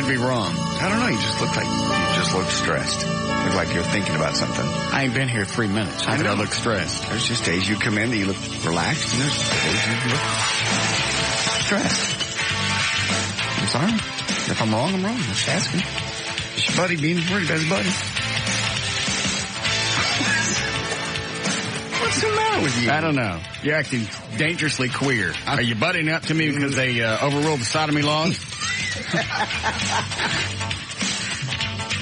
could be wrong? I don't know. You just look stressed. Look like you're thinking about something. I ain't been here 3 minutes. How could I look stressed? There's just days you come in that you look relaxed, and there's days you look stressed. I'm sorry. If I'm wrong, I'm wrong. I'm just asking. It's your buddy being worried about his buddy. What's the matter with you? I don't know. You're acting dangerously queer. Are you butting up to me because they overruled the sodomy laws?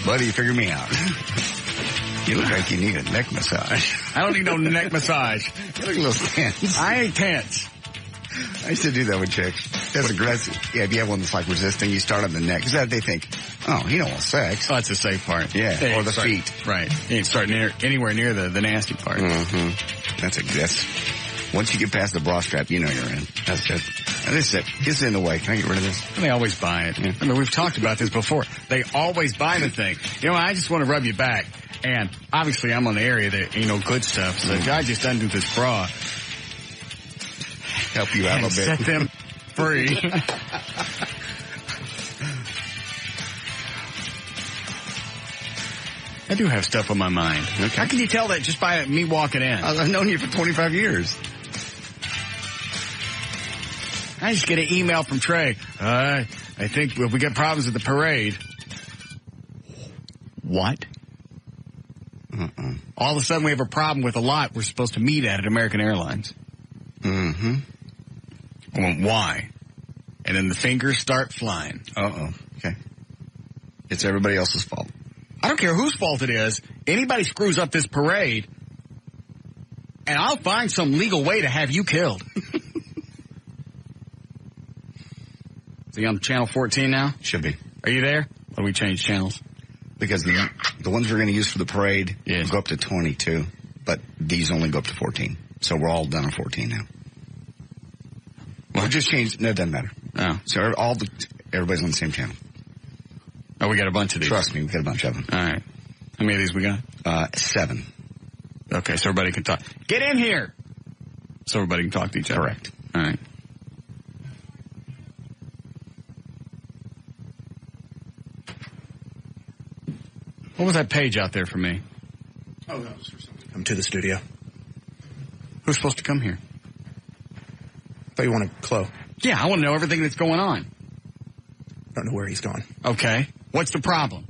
Buddy, you figure me out. You look like you need a neck massage. I don't need no neck massage. You look a little tense. I ain't tense. I used to do that with chicks. That's aggressive. Yeah, if you have one that's like resisting, you start on the neck. Because that they think, oh, he don't want sex. Oh, that's the safe part. Yeah, or the feet. Right. You ain't starting anywhere near the nasty part. Mm-hmm. That's once you get past the bra strap, you know you're in. That's it. And this is it. This is in the way. Can I get rid of this? They always buy it. Yeah. I mean, we've talked about this before. They always buy the thing. You know, I just want to rub you back. And obviously I'm on the area that, good stuff. So the guy just undo this bra. Help you out a bit. Set them free. I do have stuff on my mind. Okay. How can you tell that just by me walking in? I've known you for 25 years. I just get an email from Trey. I think we got problems at the parade. What? All of a sudden we have a problem with a lot we're supposed to meet at American Airlines. Mm-hmm. Well, why? And then the fingers start flying. Okay. It's everybody else's fault. I don't care whose fault it is. Anybody screws up this parade, and I'll find some legal way to have you killed. Is he on channel 14 now? Should be. Are you there? Or do we change channels? Because the ones we're going to use for the parade go up to 22, but these only go up to 14. So we're all done on 14 now. Well, just changed. No, it doesn't matter. Oh. So everybody's on the same channel. Oh, we got a bunch of these. Trust me, we got a bunch of them. All right. How many of these we got? 7. Okay, so everybody can talk. Get in here! So everybody can talk to each other. Correct. All right. What was that page out there for me? Oh, that was for something. Come to the studio. Who's supposed to come here? Thought you wanted Chloe. Yeah, I want to know everything that's going on. Don't know where he's gone. Okay. What's the problem?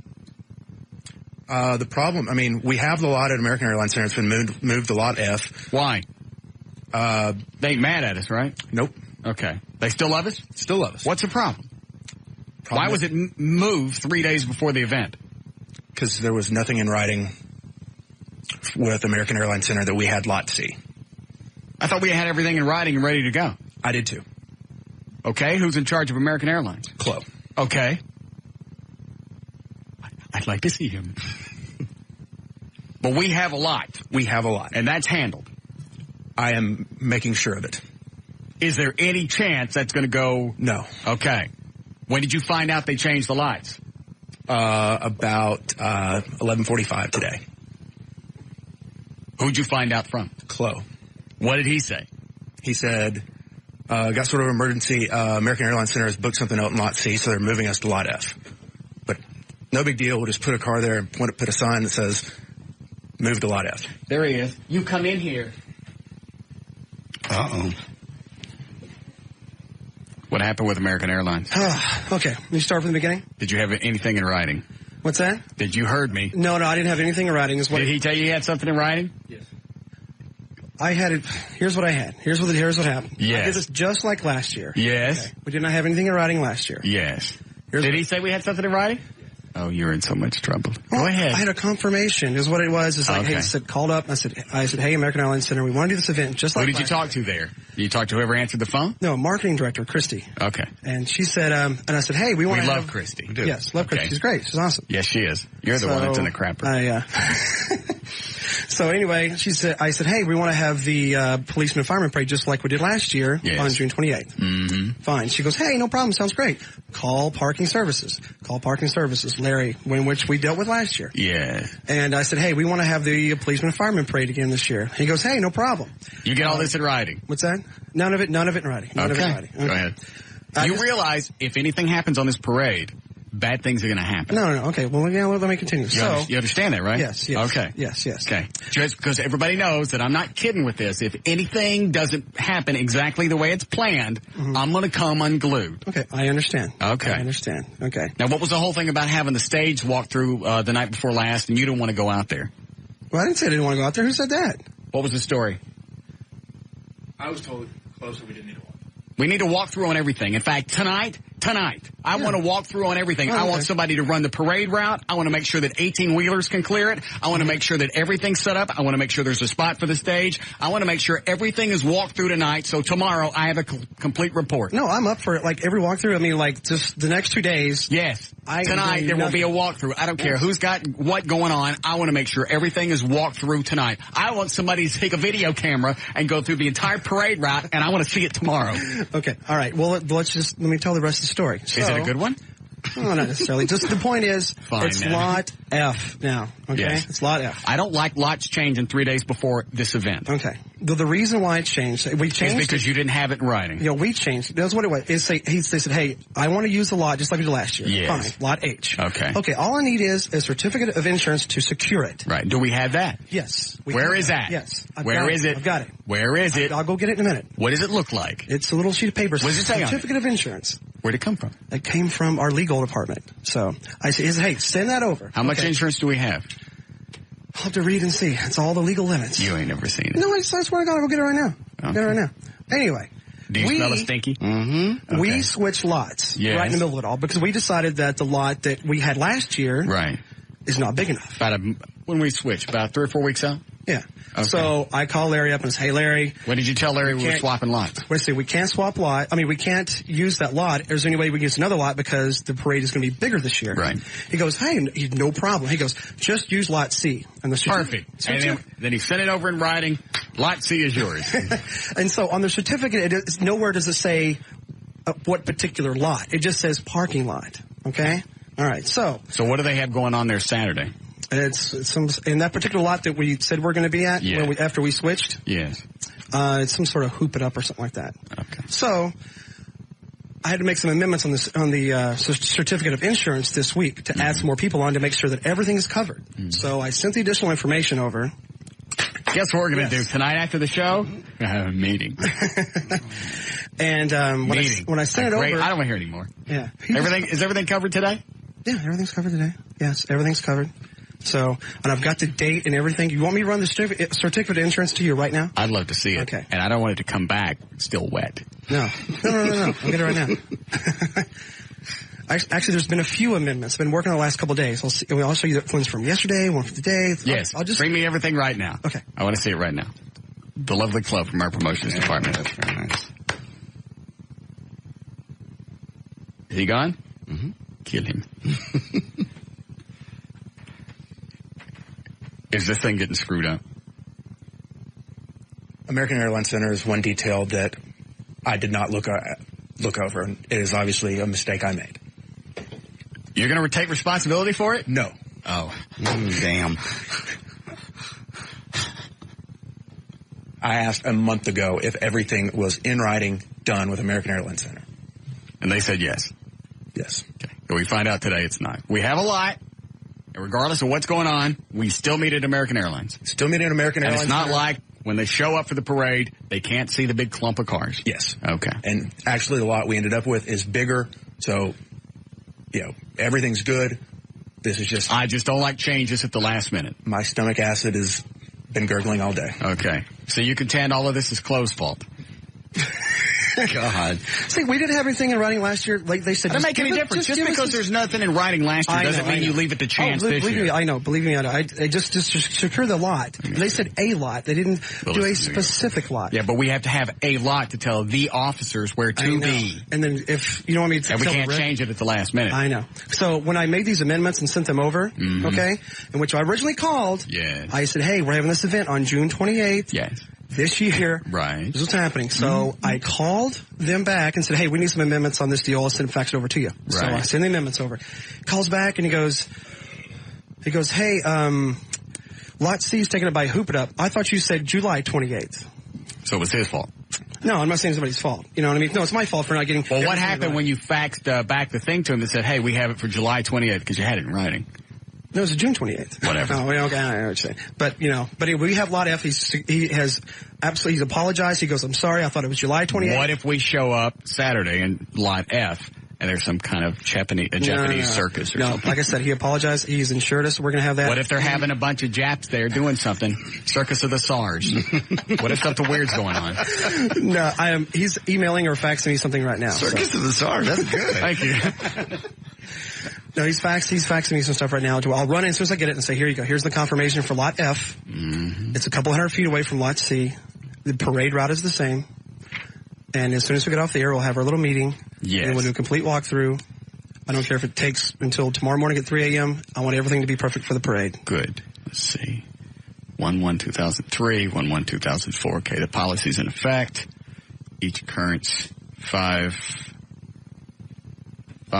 The problem, we have the lot at American Airlines Center. It's been moved to Lot F. Why? They ain't mad at us, right? Nope. Okay. They still love us? Still love us. What's the problem? Why was it moved 3 days before the event? Because there was nothing in writing with American Airlines Center that we had Lot C. I thought we had everything in writing and ready to go. I did too. Okay. Who's in charge of American Airlines? Chloe. Okay. I'd like to see him. But we have a lot. We have a lot. And that's handled. I am making sure of it. Is there any chance that's going to go? No. Okay. When did you find out they changed the lights? About 11:45 today. Who'd you find out from? Chloe. What did he say? He said, got sort of emergency. American Airlines Center has booked something out in Lot C, so they're moving us to Lot F. But no big deal. We'll just put a car there and put a sign that says, move to Lot F. There he is. You come in here. Uh-oh. What happened with American Airlines? Okay. Let me start from the beginning. Did you have anything in writing? What's that? Did you heard me? No, I didn't have anything in writing. Did he tell you he had something in writing? Yes. I had it. Here's what I had. Here's what happened. Yes. I did this just like last year. Yes. Okay. We did not have anything in writing last year. Yes. Did he say we had something in writing? Oh, you're in so much trouble. Go ahead. I had a confirmation is what it was. It's like, okay. Hey, said, called up. I said, hey, American Airlines Center, we want to do this event just like Who did you talk to there? Did you talk to whoever answered the phone? No, marketing director, Christy. Okay. And she said, and I said, hey, we want to love Christy. We do. Yes, love Christy. She's great. She's awesome. Yes, she is. You're the one that's in the crapper. So anyway, I said, hey, we want to have the policeman and fireman parade just like we did last year on June 28th. Mm-hmm. Fine. She goes, hey, no problem. Sounds great. Call parking services. Larry, which we dealt with last year. Yeah. And I said, hey, we want to have the policeman and fireman parade again this year. He goes, hey, no problem. You get all this in writing. What's that? None of it in writing. None of it in writing. Okay. Go ahead. You realize if anything happens on this parade, bad things are going to happen. No. Okay. Well, yeah, let me continue. You understand that, right? Yes. Okay. Yes. Okay. Just because everybody knows that I'm not kidding with this. If anything doesn't happen exactly the way it's planned, I'm going to come unglued. Okay. I understand. Okay. I understand. Okay. Now, what was the whole thing about having the stage walk through the night before last, and you didn't want to go out there? Well, I didn't say I didn't want to go out there. Who said that? What was the story? I was told closer we didn't need to walk. We need to walk through on everything. In fact, tonight, I want to walk through on everything. I want somebody to run the parade route. I want to make sure that 18-wheelers can clear it. I want to make sure that everything's set up. I want to make sure there's a spot for the stage. I want to make sure everything is walked through tonight, so tomorrow I have a complete report. No, I'm up for it. Like, every walkthrough, I mean, like, just the next 2 days. Yes. Tonight, there will be a walkthrough. I don't care who's got what going on. I want to make sure everything is walked through tonight. I want somebody to take a video camera and go through the entire parade route, and I want to see it tomorrow. Okay. All right. Well, let me tell the rest of the story. Is it a good one? No, not necessarily. Just the point is, it's lot F now. Okay? Yes. It's lot F. I don't like lots changing 3 days before this event. Okay. The reason why it changed, we changed is because you didn't have it in writing. You know, we changed. That's what it was. They said, hey, I want to use the lot just like we did last year. Yes. Fine. Lot H. Okay. Okay. All I need is a certificate of insurance to secure it. Right. Do we have that? Yes. Where is that? Yes. Where is it? I've got it. Where is it? I'll go get it in a minute. What does it look like? It's a little sheet of paper. What does it say on it? Certificate of insurance. Where'd it come from? It came from our legal department. So I said, hey, send that over. How much insurance do we have? I'll have to read and see. It's all the legal limits. You ain't never seen it. No, I swear to God, I'll go get it right now. Okay. Get it right now. Anyway. Do you smell a stinky? Mm-hmm. Okay. We switched lots right in the middle of it all because we decided that the lot that we had last year is not big enough. When we switched, about 3 or 4 weeks out? Yeah. Okay. So I called Larry up and said, hey, Larry. When did you tell Larry we were swapping lots? We can't swap lot. I mean, we can't use that lot. Is there any way we can use another lot because the parade is going to be bigger this year? Right. He goes, hey, no problem. He goes, just use lot C. And perfect. And then he sent it over in writing. Lot C is yours. And so on the certificate, nowhere does it say what particular lot. It just says parking lot. Okay? All right. So what do they have going on there Saturday? It's some in that particular lot that we said we're going to be at after we switched. Yes. It's some sort of hoop it up or something like that. Okay. So I had to make some amendments on the certificate of insurance this week to add some more people on to make sure that everything is covered. So I sent the additional information over. Guess what we're going to do tonight after the show? A meeting. And when I sent it over, I don't want to hear anymore. Yeah. Is everything covered today? Yeah, everything's covered today. Yes, everything's covered. So, and I've got the date and everything. You want me to run the certificate of insurance to you right now? I'd love to see it. Okay. And I don't want it to come back still wet. No. I'll get it right now. Actually, there's been a few amendments. I've been working on the last couple of days. I'll show you the ones from yesterday, one from today. Yes. I'll just bring me everything right now. Okay. I want to see it right now. The lovely club from our promotions department. That's very nice. Is he gone? Mm-hmm. Kill him. Is this thing getting screwed up? American Airlines Center is one detail that I did not look over, and it is obviously a mistake I made. You're going to take responsibility for it? No. Oh, damn. I asked a month ago if everything was in writing, done with American Airlines Center. And they said yes. Yes. Okay. But we find out today it's not. We have a lot. And regardless of what's going on, we still meet at American Airlines. Still meet at American Airlines. And it's not like when they show up for the parade, they can't see the big clump of cars. Yes. Okay. And actually the lot we ended up with is bigger, so, everything's good. This is just... I just don't like changes at the last minute. My stomach acid has been gurgling all day. Okay. So you contend all of this is Chloe's fault. God. See, we didn't have anything in writing last year. Like they said, doesn't make any difference. Just because there's nothing in writing last year doesn't mean you leave it to chance this year. I know. Believe me, I just secure the lot. They said a lot. They didn't do a specific lot. Yeah, but we have to have a lot to tell the officers where to be. And then if you know what I mean, and we can't change it at the last minute. I know. So when I made these amendments and sent them over, okay, in which I originally called, I said, hey, we're having this event on June 28th. Yes. This year, right? This is what's happening. So I called them back and said, "Hey, we need some amendments on this deal. I'll send fax it over to you." Right. So I send the amendments over. Calls back and he goes, "Hey, lot C is taken up by Hoop It Up. I thought you said July 28th." So it was his fault. No, I'm not saying it's anybody's fault. You know what I mean? No, it's my fault for not getting... Well, what happened when you faxed back the thing to him that said, hey, we have it for July 28th, because you had it in writing? No, it was June 28th. Whatever. Oh, okay, I know what you're saying. But, you know, we have Lot F. He's apologized. He goes, I'm sorry, I thought it was July 28th. What if we show up Saturday in Lot F, and there's some kind of Japanese circus or something? Like I said, he apologized. He's insured us. We're going to have that. What if they're having a bunch of Japs there doing something? Circus of the SARS. What if something weird's going on? No, he's emailing or faxing me something right now. Circus of the SARS. That's good. Thank you. No, he's faxing me some stuff right now. I'll run in as soon as I get it and say, here you go. Here's the confirmation for Lot F. Mm-hmm. It's a couple hundred feet away from Lot C. The parade route is the same. And as soon as we get off the air, we'll have our little meeting. Yes. And we'll do a complete walkthrough. I don't care if it takes until tomorrow morning at 3 a.m. I want everything to be perfect for the parade. Good. Let's see. 1/1/2003, 1/1/2004. Okay, the policy's in effect. Each occurrence, 5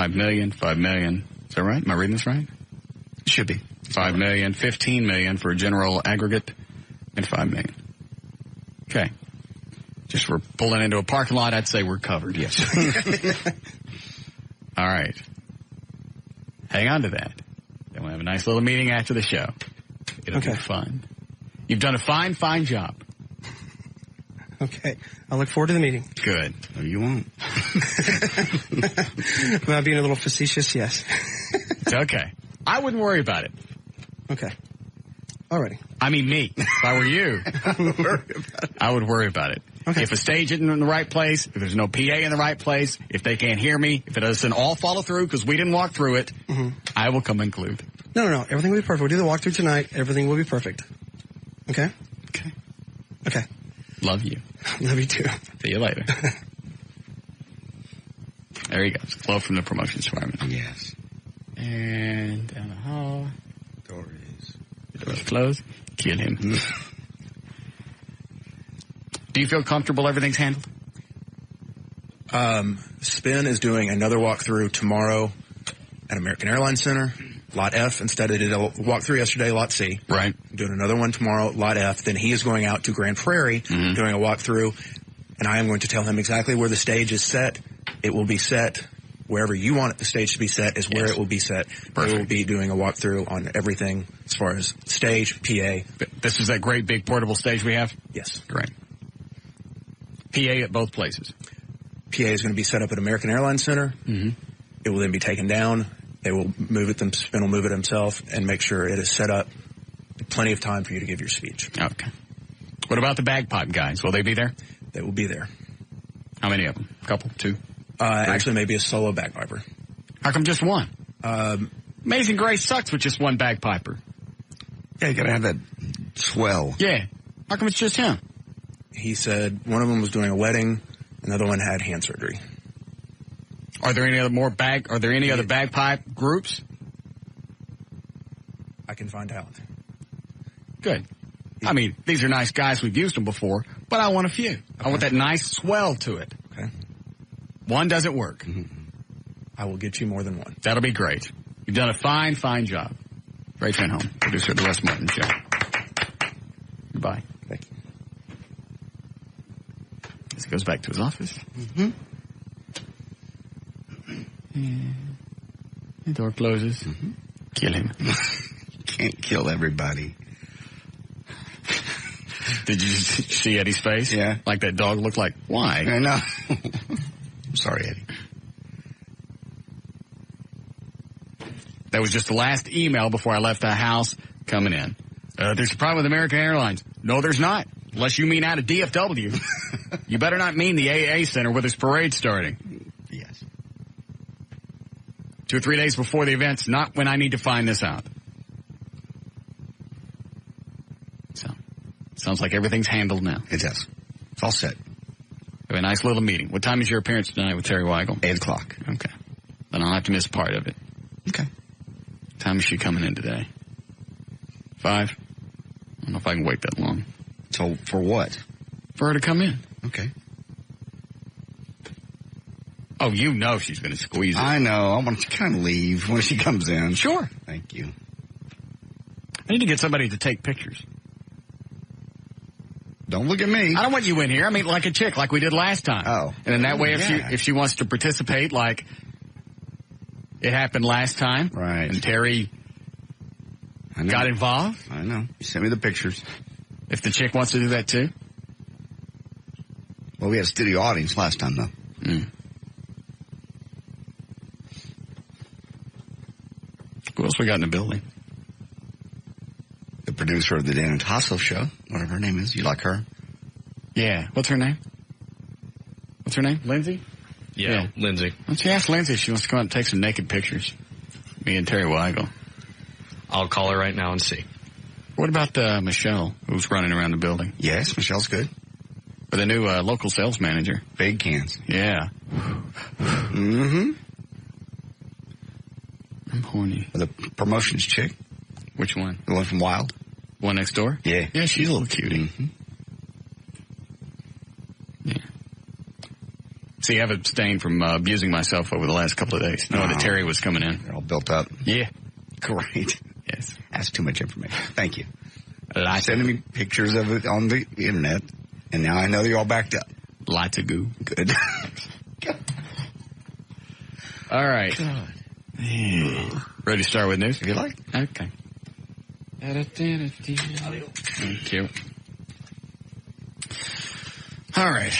million. Is that right? Am I reading this right? Should be. 5 million, 15 million for a general aggregate, and 5 million. Okay. Just we're pulling into a parking lot, I'd say we're covered, yes. All right. Hang on to that. Then we'll have a nice little meeting after the show. It'll be fun. You've done a fine job. Okay. I look forward to the meeting. Good. No, you won't. Am I being a little facetious? Yes. It's okay. I wouldn't worry about it. Okay. Alrighty. I mean me. If I were you, I would worry about it. Okay. If a stage isn't in the right place, if there's no PA in the right place, if they can't hear me, if it doesn't all follow through because we didn't walk through it, I will come unglued. No. Everything will be perfect. We'll do the walkthrough tonight. Everything will be perfect. Okay? Okay. Love you. Love you too. See you later. There you go. It's Flo from the promotions department. Yes. And down the hall. The door's closed. Kill him. Do you feel comfortable everything's handled? Spin is doing another walkthrough tomorrow at American Airlines Center, Lot F. Instead of did a walkthrough yesterday, Lot C. Right. Doing another one tomorrow, Lot F. Then he is going out to Grand Prairie, doing a walkthrough, and I am going to tell him exactly where the stage is set. It will be set wherever you want the stage to be set is where it will be set. Perfect. We will be doing a walkthrough on everything as far as stage, PA. This is that great big portable stage we have? Yes. Great. PA at both places. PA is going to be set up at American Airlines Center. Mm-hmm. It will then be taken down. They will move it. Spin will move it himself and make sure it is set up. Plenty of time for you to give your speech. Okay. What about the bagpipe guys? Will they be there? They will be there. How many of them? A couple? Two? Actually, maybe a solo bagpiper. How come just one? Amazing Grace sucks with just one bagpiper. Yeah, you got to have that swell. Yeah. How come it's just him? He said one of them was doing a wedding, another one had hand surgery. Are there any other bagpipe groups? I can find out. Good. I mean, these are nice guys. We've used them before, but I want a few. Okay. I want that nice swell to it. Okay. One doesn't work. Mm-hmm. I will get you more than one. That'll be great. You've done a fine job. Ray Trenholm, producer of the Russ Martin Show. Goodbye. Thank you. As he goes back to his office. Mm-hmm. And the door closes. Mm-hmm. Kill him. You can't kill everybody. Did you see Eddie's face? Yeah. Like that dog looked like, why? I know. I'm sorry, Eddie. That was just the last email before I left the house coming in. There's a problem with American Airlines. No, there's not. Unless you mean out of DFW. You better not mean the AA Center where this parade's starting. Yes. 2 or 3 days before the event's not when I need to find this out. So, sounds like everything's handled now. It does. It's all set. We have a nice little meeting. What time is your appearance tonight with Terry Weigel? 8 o'clock. Okay. Then I'll have to miss part of it. Okay. What time is she coming in today? 5? I don't know if I can wait that long. So, for what? For her to come in. Okay. Oh, you know she's going to squeeze it. I know. I want to kind of leave when she comes in. Sure. Thank you. I need to get somebody to take pictures. Don't look at me. I don't want you in here. I mean, like a chick, like we did last time. Oh. And then that way, if she wants to participate, like it happened last time. Right. And Terry got involved. I know. You sent me the pictures. If the chick wants to do that too. Well, we had a studio audience last time, though. Mm. Who else we got in the building? The producer of the Dan and Tasso show, whatever her name is. You like her? Yeah. What's her name? Lindsay? Yeah, Lindsay. Why don't you ask Lindsay if she wants to come out and take some naked pictures? Me and Terry Weigel. I'll call her right now and see. What about Michelle, who's running around the building? Yes, Michelle's good. For the new local sales manager. Big cans. Yeah. Mm-hmm. I'm horny. The promotions chick. Which one? The one from Wild. One next door? Yeah. Yeah, she's a little cutie. Mm-hmm. Yeah. See, I've abstained from abusing myself over the last couple of days, knowing that Terry was coming in. They're all built up. Yeah. Great. Yes. That's too much information. Thank you. Lots Sending me pictures of it on the internet, and now I know they're all backed up. Lots of goo. Good. All right. God. Ready to start with news? If you like. Okay. Thank you. All right.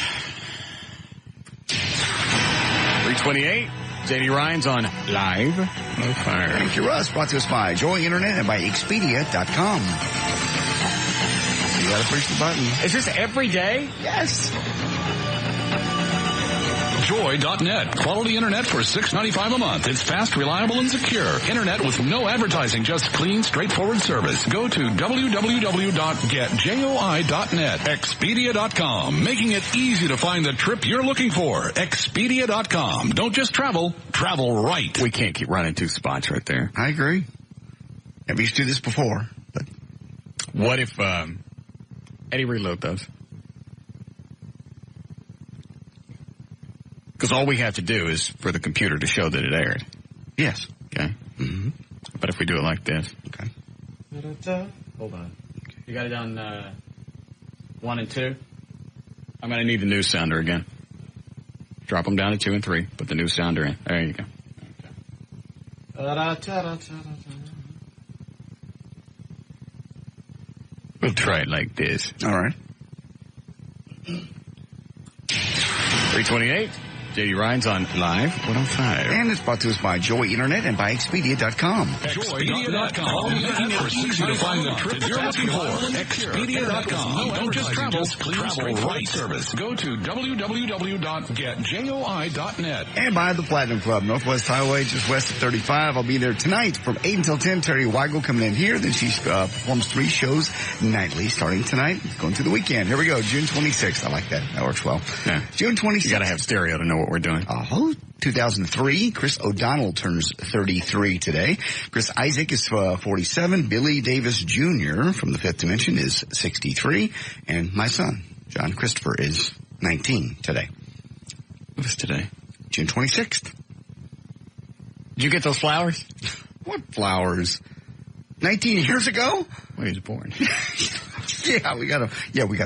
328. JD Ryan's on Live. No fire. Thank you, Russ. Brought to us by Joy Internet and by Expedia.com. You gotta push the button. Is this every day? Yes. Joy.net. Quality internet for $6.95 a month. It's fast, reliable, and secure. Internet with no advertising, just clean, straightforward service. Go to www.getjoi.net. Expedia.com. Making it easy to find the trip you're looking for. Expedia.com. Don't just travel right. We can't keep running two spots right there. I agree. Never used to do this before, but what if Eddie reload those? Because all we have to do is for the computer to show that it aired. yes. Okay? Mm-hmm. But if we do it like this. Okay. Hold on. You got it on 1 and 2? I'm going to need the news sounder again. Drop them down to 2 and 3. Put the news sounder in. There you go. Okay. We'll try it like this. All right. 328. JD Ryan's on Live 105. And it's brought to us by Joy Internet and by Expedia.com. Expedia.com. Making it easy to find the trip you're looking for. Expedia.com. Don't just travel right service. Go to www.getjoi.net. And by the Platinum Club, Northwest Highway, just west of 35. I'll be there tonight from 8 until 10. Terry Weigel coming in here. Then she performs 3 shows nightly starting tonight, going through the weekend. Here we go, June 26th. I like that. That works well. Yeah. June 26th. You got to have stereo to know what we're doing. 2003. Chris O'Donnell turns 33 today. Chris Isaac is 47. Billy Davis Jr. from the Fifth Dimension is 63. And my son, John Christopher, is 19 today. What is today? June 26th. Did you get those flowers? What flowers? 19 years ago? When he was born. Yeah, we got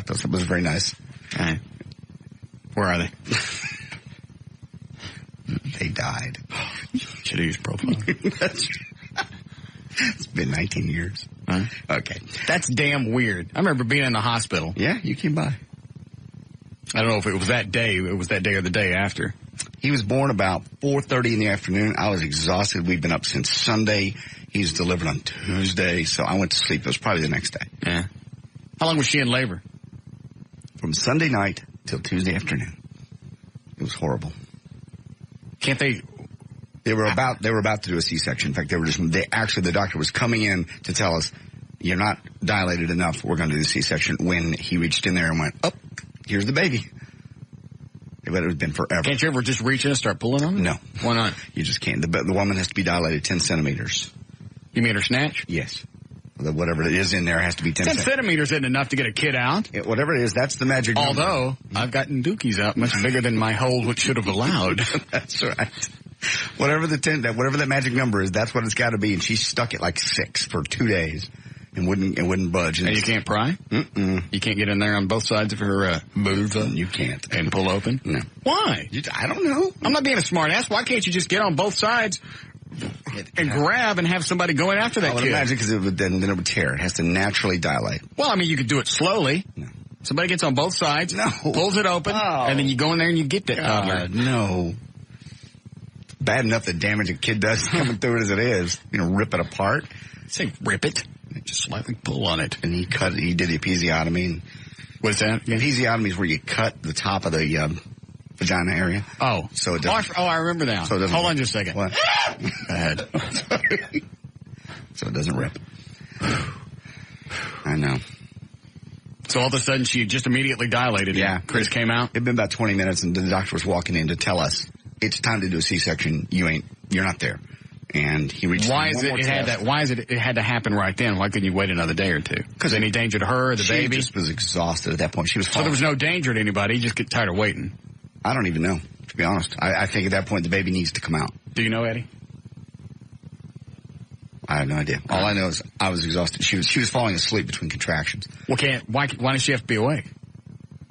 those. It was very nice. All right. Where are they? They died. Should have used profile. It's been 19 years. Huh? Okay. That's damn weird. I remember being in the hospital. Yeah, you came by. I don't know if it was that day. It was that day or the day after. He was born about 4:30 in the afternoon. I was exhausted. We'd been up since Sunday. He was delivered on Tuesday, so I went to sleep. It was probably the next day. Yeah. How long was she in labor? From Sunday night till Tuesday afternoon. It was horrible. Can't they? They were about to do a C-section. In fact, the doctor was coming in to tell us, you're not dilated enough. We're going to do the C-section. When he reached in there and went, oh, here's the baby. But it would have been forever. Can't you ever just reach in and start pulling on it? No. Why not? You just can't. The woman has to be dilated 10 centimeters. You mean her snatch? Yes. Whatever it is in there has to be 10 centimeters isn't enough to get a kid out. Whatever it is, that's the magic number. Although, I've gotten dookies out much bigger than my hole which should have allowed. That's right. Whatever that magic number is, that's what it's got to be. And she stuck it like 6 for 2 days. and wouldn't budge. And you can't pry? Mm-mm. You can't get in there on both sides of her vulva? You can't. And pull open? No. Why? I don't know. I'm not being a smart ass. Why can't you just get on both sides and grab and have somebody going after that I would kid? imagine because then it would tear. It has to naturally dilate. Well, I mean, you could do it slowly. No. Somebody gets on both sides, No. pulls it open, and then you go in there and you get that. No. Bad enough the damage a kid does coming through it as it is. Rip it apart. Say rip it. Just slightly pull on it. And he did the episiotomy. What's that? Yeah. Episiotomy is where you cut the top of the vagina area. Oh. So it doesn't. I remember now. So Hold on just a second. What? Go ahead. So it doesn't rip. I know. So all of a sudden she just immediately dilated. Yeah. Chris came out. It'd been about 20 minutes and the doctor was walking in to tell us, it's time to do a C-section. You're not there. And he reached. Why is it had to happen right then? Why couldn't you wait another day or two? Because any danger to her or the baby? She just was exhausted at that point. She was So there was no danger to anybody. You just get tired of waiting. I don't even know, to be honest. I think at that point the baby needs to come out. Do you know, Eddie? I have no idea. All I know is I was exhausted. She was falling asleep between contractions. Well, why does she have to be awake?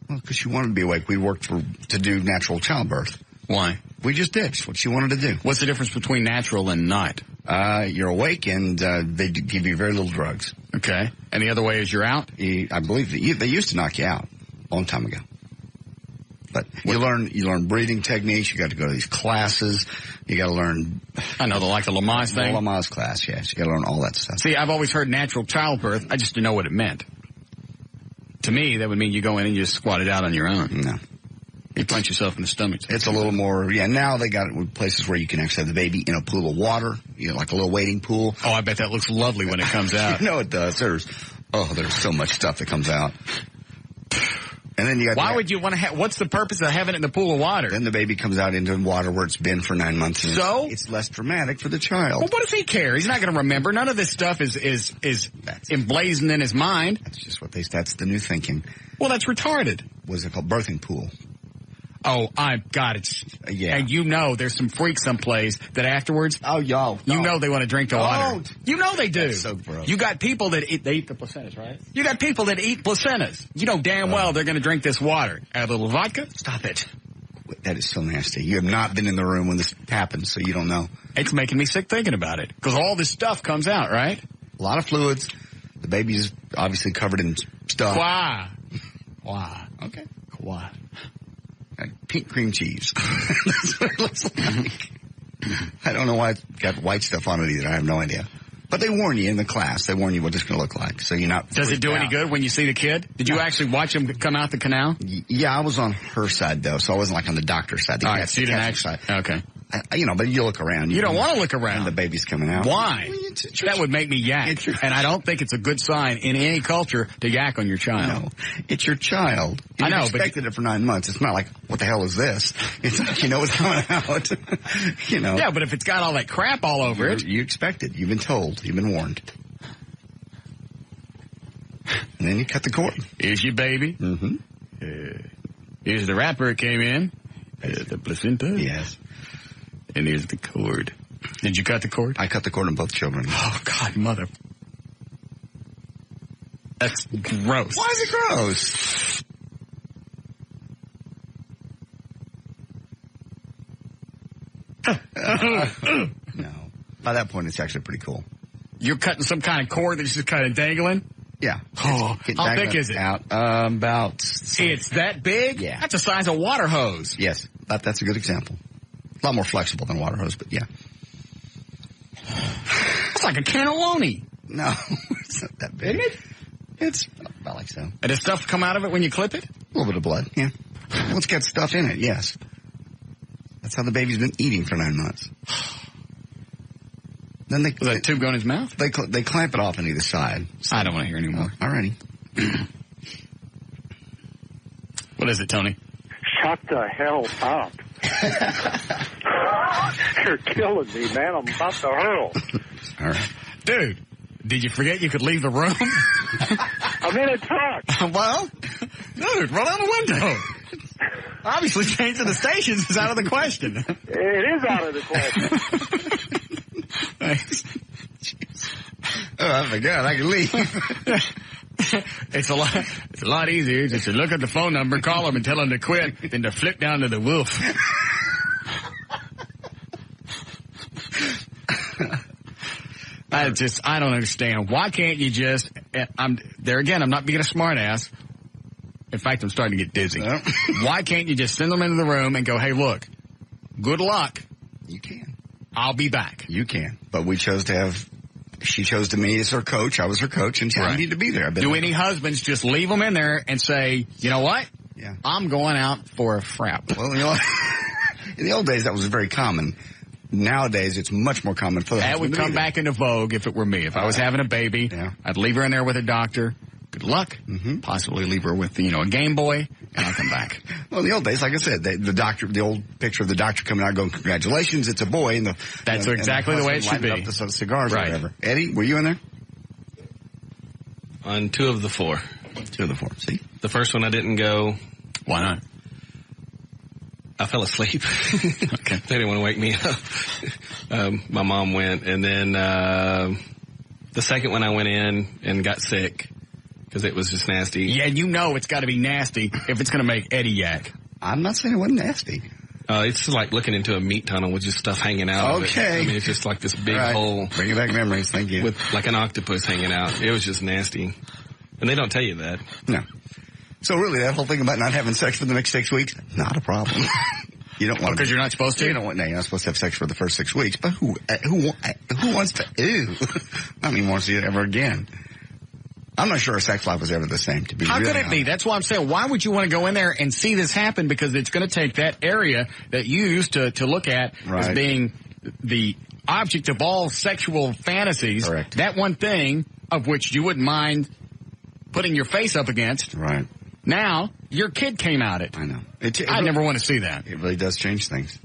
Well, because she wanted to be awake. We worked to do natural childbirth. Why? We just did. It's what she wanted to do. What's the difference between natural and not? You're awake and they give you very little drugs. Okay. And the other way is you're out? I believe they used to knock you out a long time ago. But you learn breathing techniques. You got to go to these classes. You got to learn. I know, like the Lamaze thing. The Lamaze class, yes. You got to learn all that stuff. See, I've always heard natural childbirth. I just didn't know what it meant. To me, that would mean you go in and you just squat it out on your own. No. You punch yourself in the stomach. It's a little more, now they got it with places where you can actually have the baby in a pool of water, like a little wading pool. Oh, I bet that looks lovely when it comes out. It does. There's so much stuff that comes out. And then you got. Why would you want to what's the purpose of having it in the pool of water? Then the baby comes out into water where it's been for 9 months. And so? It's less dramatic for the child. Well, what does he care? He's not going to remember. None of this stuff is emblazoned in his mind. That's just that's the new thinking. Well, that's retarded. What's it called? Birthing pool. Oh, I've got it. Yeah. And there's some freaks someplace that afterwards. Oh, y'all. No. They want to drink the water. They do. That's so gross. You got people that eat the placentas, right? You got people that eat placentas. You know damn well they're going to drink this water. Add a little vodka. Stop it. That is so nasty. You have not been in the room when this happens, so you don't know. It's making me sick thinking about it. Because all this stuff comes out, right? A lot of fluids. The baby's obviously covered in stuff. Why? Okay. Why? Like pink cream cheese. That's what it looks like. I don't know why it's got white stuff on it either. I have no idea. But they warn you in the class. They warn you what it's going to look like. So you're not. Does it do any good when you see the kid? Did you actually watch him come out the canal? Yeah, I was on her side, though. So I wasn't like on the doctor's side. All right, so you didn't actually. Okay. But you look around. You don't want to look around. And the baby's coming out. Why? That would make me yak. And I don't think it's a good sign in any culture to yak on your child. No, it's your child. I know, expected it for 9 months. It's not like, what the hell is this? It's like, what's coming out. Yeah, but if it's got all that crap all over it. You expect it. You've been told. You've been warned. And then you cut the cord. Here's your baby. Mm-hmm. Here's the wrapper it came in. The placenta. Yes. And here's the cord. Did you cut the cord? I cut the cord on both children. Oh, God, mother. That's gross. Why is it gross? No. By that point, it's actually pretty cool. You're cutting some kind of cord that's just kind of dangling? Yeah. Oh, how thick is it? About. It's that big? Yeah. That's the size of a water hose. Yes. That's a good example. A lot more flexible than a water hose, but yeah. It's like a cannelloni. No, it's not that big. Isn't it? It's about like so. And does stuff come out of it when you clip it? A little bit of blood, yeah. Well, it's got stuff in it, yes. That's how the baby's been eating for 9 months. Then Was that tube going in his mouth? They clamp it off on either side. So. I don't want to hear anymore. Alrighty. What is it, Tony? Shut the hell up. You're killing me, man. I'm about to hurl. All right. Dude, did you forget you could leave the room? I'm in a truck. Well, dude, roll out the window. Obviously, changing the stations is out of the question. It is out of the question. Thanks. I forgot I can leave. It's a lot easier just to look at the phone number, call them, and tell them to quit than to flip down to the wolf. I don't understand. Why can't you just, I'm not being a smart ass. In fact, I'm starting to get dizzy. Why can't you just send them into the room and go, hey, look, good luck. You can. I'll be back. You can. But she chose to me as her coach. I was her coach, and I need to be there. Do any husbands just leave them in there and say, you know what? Yeah. I'm going out for a frap. Well, in the old days, that was very common. Nowadays, it's much more common for the That would come back into vogue if it were me. If I was having a baby, I'd leave her in there with a doctor. Good luck. Mm-hmm. Possibly leave her with, a Game Boy, and I'll come back. Well, in the old days, like I said, the old picture of the doctor coming out going, congratulations, it's a boy. And that's exactly the way it should be. Up the cigars or whatever. Eddie, were you in there? On 2 of the 4. 2 of the 4. See? The first one I didn't go. Why not? I fell asleep. Okay. They didn't want to wake me up. My mom went. And then the second one I went in and got sick because it was just nasty. Yeah, it's got to be nasty if it's going to make Eddie yak. I'm not saying it wasn't nasty. It's like looking into a meat tunnel with just stuff hanging out. Okay. I mean, it's just like this big hole. Bringing back memories. Thank you. With like an octopus hanging out. It was just nasty. And they don't tell you that. No. So really, that whole thing about not having sex for the next 6 weeks, not a problem. You don't want because you're not supposed to. You're not supposed to have sex for the first 6 weeks. But who wants to? Ew. I mean, wants to do it ever again. I'm not sure our sex life was ever the same. How could it be? That's why I'm saying, why would you want to go in there and see this happen? Because it's going to take that area that you used to look at as being the object of all sexual fantasies. Correct. That one thing of which you wouldn't mind putting your face up against. Right. Now, your kid came out it. I know. I never want to see that. It really does change things.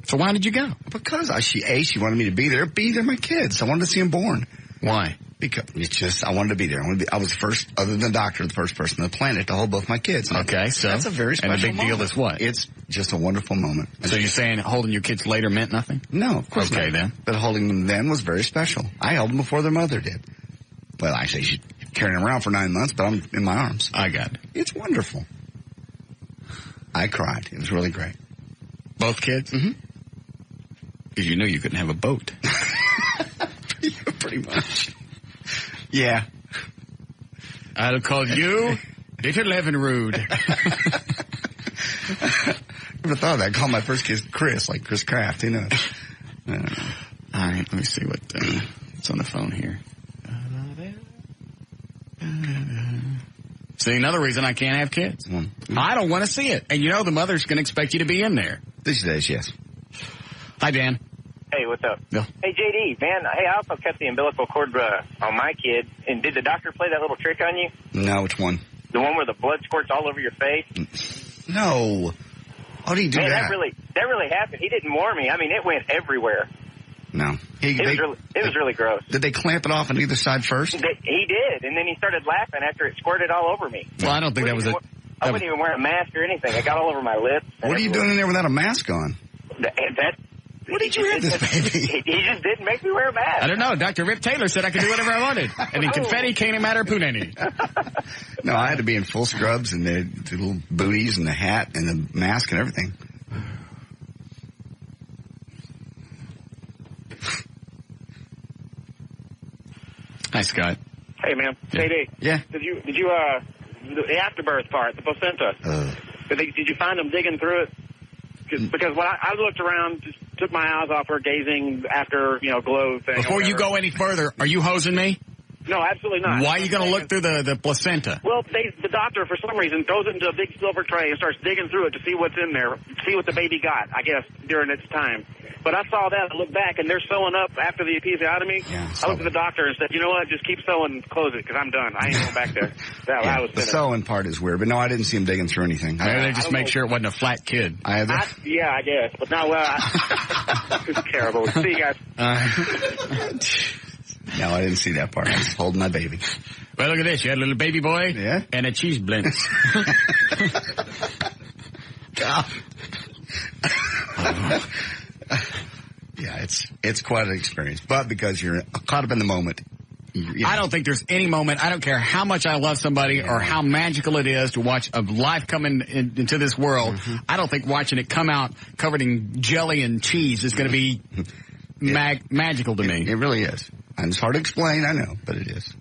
So why did you go? Because she wanted me to be there. They're my kids. I wanted to see them born. Why? Because I wanted to be there. I was first, other than the doctor, the first person on the planet to hold both my kids. Okay, so that's a very special and the big moment. deal is what? It's just a wonderful moment. So you're saying holding your kids later meant nothing? No, of course not. Okay, then. But holding them then was very special. I held them before their mother did. Well, actually, she carried them around for 9 months, but I'm in my arms. I got it. It's wonderful. I cried. It was really great. Both kids? Mm-hmm. Because you knew you couldn't have a boat. Pretty much. Yeah. I'll call you Little Leavenrude. Never thought of that. I called my first kid Chris, like Chris Kraft. Who knows? I don't know. All right, let me see what's on the phone here. See, another reason I can't have kids. Mm-hmm. I don't want to see it. And the mother's going to expect you to be in there. These days, yes. Hi, Dan. Hey, what's up? Yeah. Hey, JD, man, I also kept the umbilical cord on my kid. And did the doctor play that little trick on you? No, which one? The one where the blood squirts all over your face? No. How do you do that? That really happened. He didn't warn me. I mean, it went everywhere. No. It was really gross. Did they clamp it off on either side first? He did, and then he started laughing after it squirted all over me. Well, I don't think that was I wasn't even wearing a mask or anything. It got all over my lips. What are you doing in there without a mask on? What did you have this baby? He just didn't make me wear a mask. I don't know. Dr. Rip Taylor said I could do whatever I wanted. And then confetti came matter punani. No, I had to be in full scrubs and the little booties and the hat and the mask and everything. Hi, Scott. Hey, man. JD. Yeah. Did you the afterbirth part, the placenta? Did you find them digging through it? Because when I looked around, just took my eyes off her gazing after, glow thing. Before you go any further, are you hosing me? No, absolutely not. Why are you going to look through the placenta? Well, the doctor, for some reason, throws it into a big silver tray and starts digging through it to see what's in there, see what the baby got, I guess, during its time. But I saw that, I looked back, and they're sewing up after the episiotomy. Yeah, I looked at the doctor and said, you know what, just keep sewing, close it, because I'm done. I ain't going back there. I was the sewing part is weird, but no, I didn't see him digging through anything. Maybe they just make sure it wasn't a flat kid. I guess. But no, it's terrible. See you guys. No, I didn't see that part. I was holding my baby. Well, look at this. You had a little baby boy and a cheese blintz. Yeah, it's quite an experience. But because you're caught up in the moment, I don't think there's any moment, I don't care how much I love somebody or how magical it is to watch a life come into this world. I don't think watching it come out covered in jelly and cheese is going to be magical to me. It really is. And it's hard to explain, I know, but it is.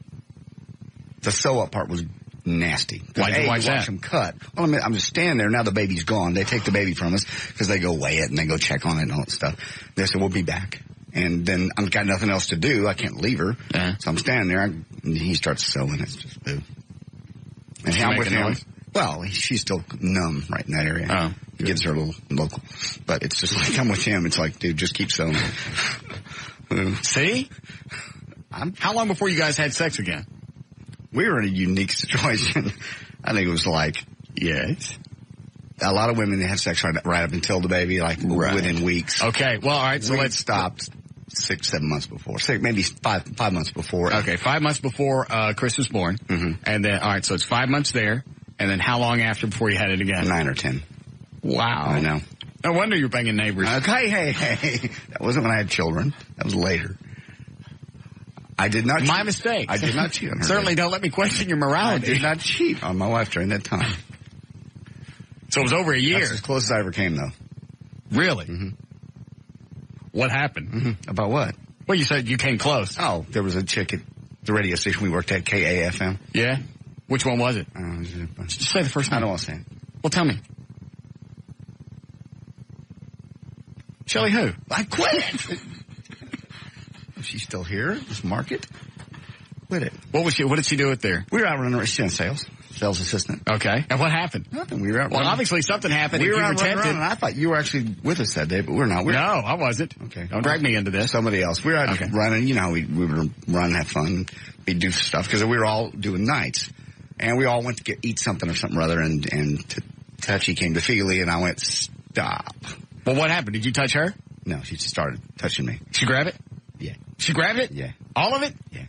The sew-up part was nasty. Why'd you watch that? Watch them cut. Well, I'm just standing there. Now the baby's gone. They take the baby from us because they go weigh it and they go check on it and all that stuff. They said, we'll be back. And then I've got nothing else to do. I can't leave her. So I'm standing there. And he starts sewing. It's just boo. And I'm with him. Well, she's still numb right in that area. Oh, he gives her a little local. But it's just like I'm with him. It's like, dude, just keep sewing. See? How long before you guys had sex again? We were in a unique situation. I think it was like, a lot of women have sex right up until the baby, like within weeks. Okay, well, all right, so let's stop 6-7 months before. Maybe five months before. Okay, 5 months before Chris was born. And then, all right, so it's 5 months there. And then how long after before you had it again? 9 or 10. Wow. I know. No wonder you're banging neighbors. Okay, hey. That wasn't when I had children. That was later. I did not cheat. My mistake. I did not cheat on her. Certainly don't let me question your morality. I did not cheat on my wife during that time. So it was over a year. That's as close as I ever came, though. Really? What happened? About what? Well, you said you came close. Oh, there was a chick at the radio station we worked at, KAFM. Yeah? Which one was it? Just say the first name. I don't want to say it. Well, tell me. Shelley who? I quit it. She's still here? This market? Quit it. What did she do it there? We were out running. She's in sales assistant. Okay. And what happened? Nothing. We were out. Well, obviously something happened. We were out running around, and I thought you were actually with us that day, but we're not. No, I wasn't. Okay. Don't drag me into this. Somebody else. We were out running. You know, we would run, have fun, we do stuff because we were all doing nights, and we all went to eat something or something or other, and Touchy came to Feely, and I went, stop. Well, what happened? Did you touch her? No, she just started touching me. She grabbed it? Yeah. She grabbed it? Yeah. All of it? Yeah.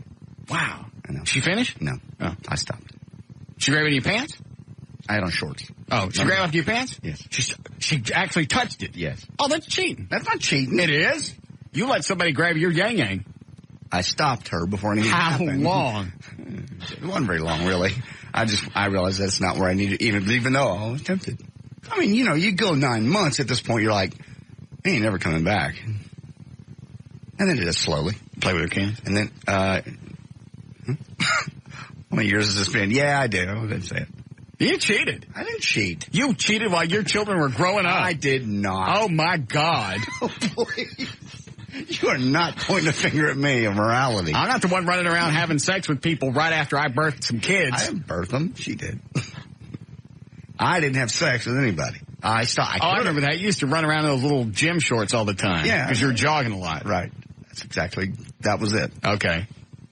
Wow. I know. She finished? No. Oh. I stopped. She grabbed it in your pants? I had on shorts. Oh, she grabbed it your pants? Yes. She actually touched it? Yes. Oh, that's cheating. That's not cheating. It is. You let somebody grab your yang-yang. I stopped her before anything happened. How long? It wasn't very long, really. I realized that's not where I needed, even though I was tempted. I mean, you go 9 months at this point, you're like, he ain't never coming back. And then it is slowly. Play with her cans? And then, how many years has this been? Yeah, I did. I didn't say it. You cheated. I didn't cheat. You cheated while your children were growing up. I did not. Oh, my God. Oh, please. You are not pointing a finger at me of morality. I'm not the one running around having sex with people right after I birthed some kids. I didn't birth them. She did. I didn't have sex with anybody. I stopped. I remember that. You used to run around in those little gym shorts all the time. Yeah. Because you were jogging a lot. Right. That was it. Okay.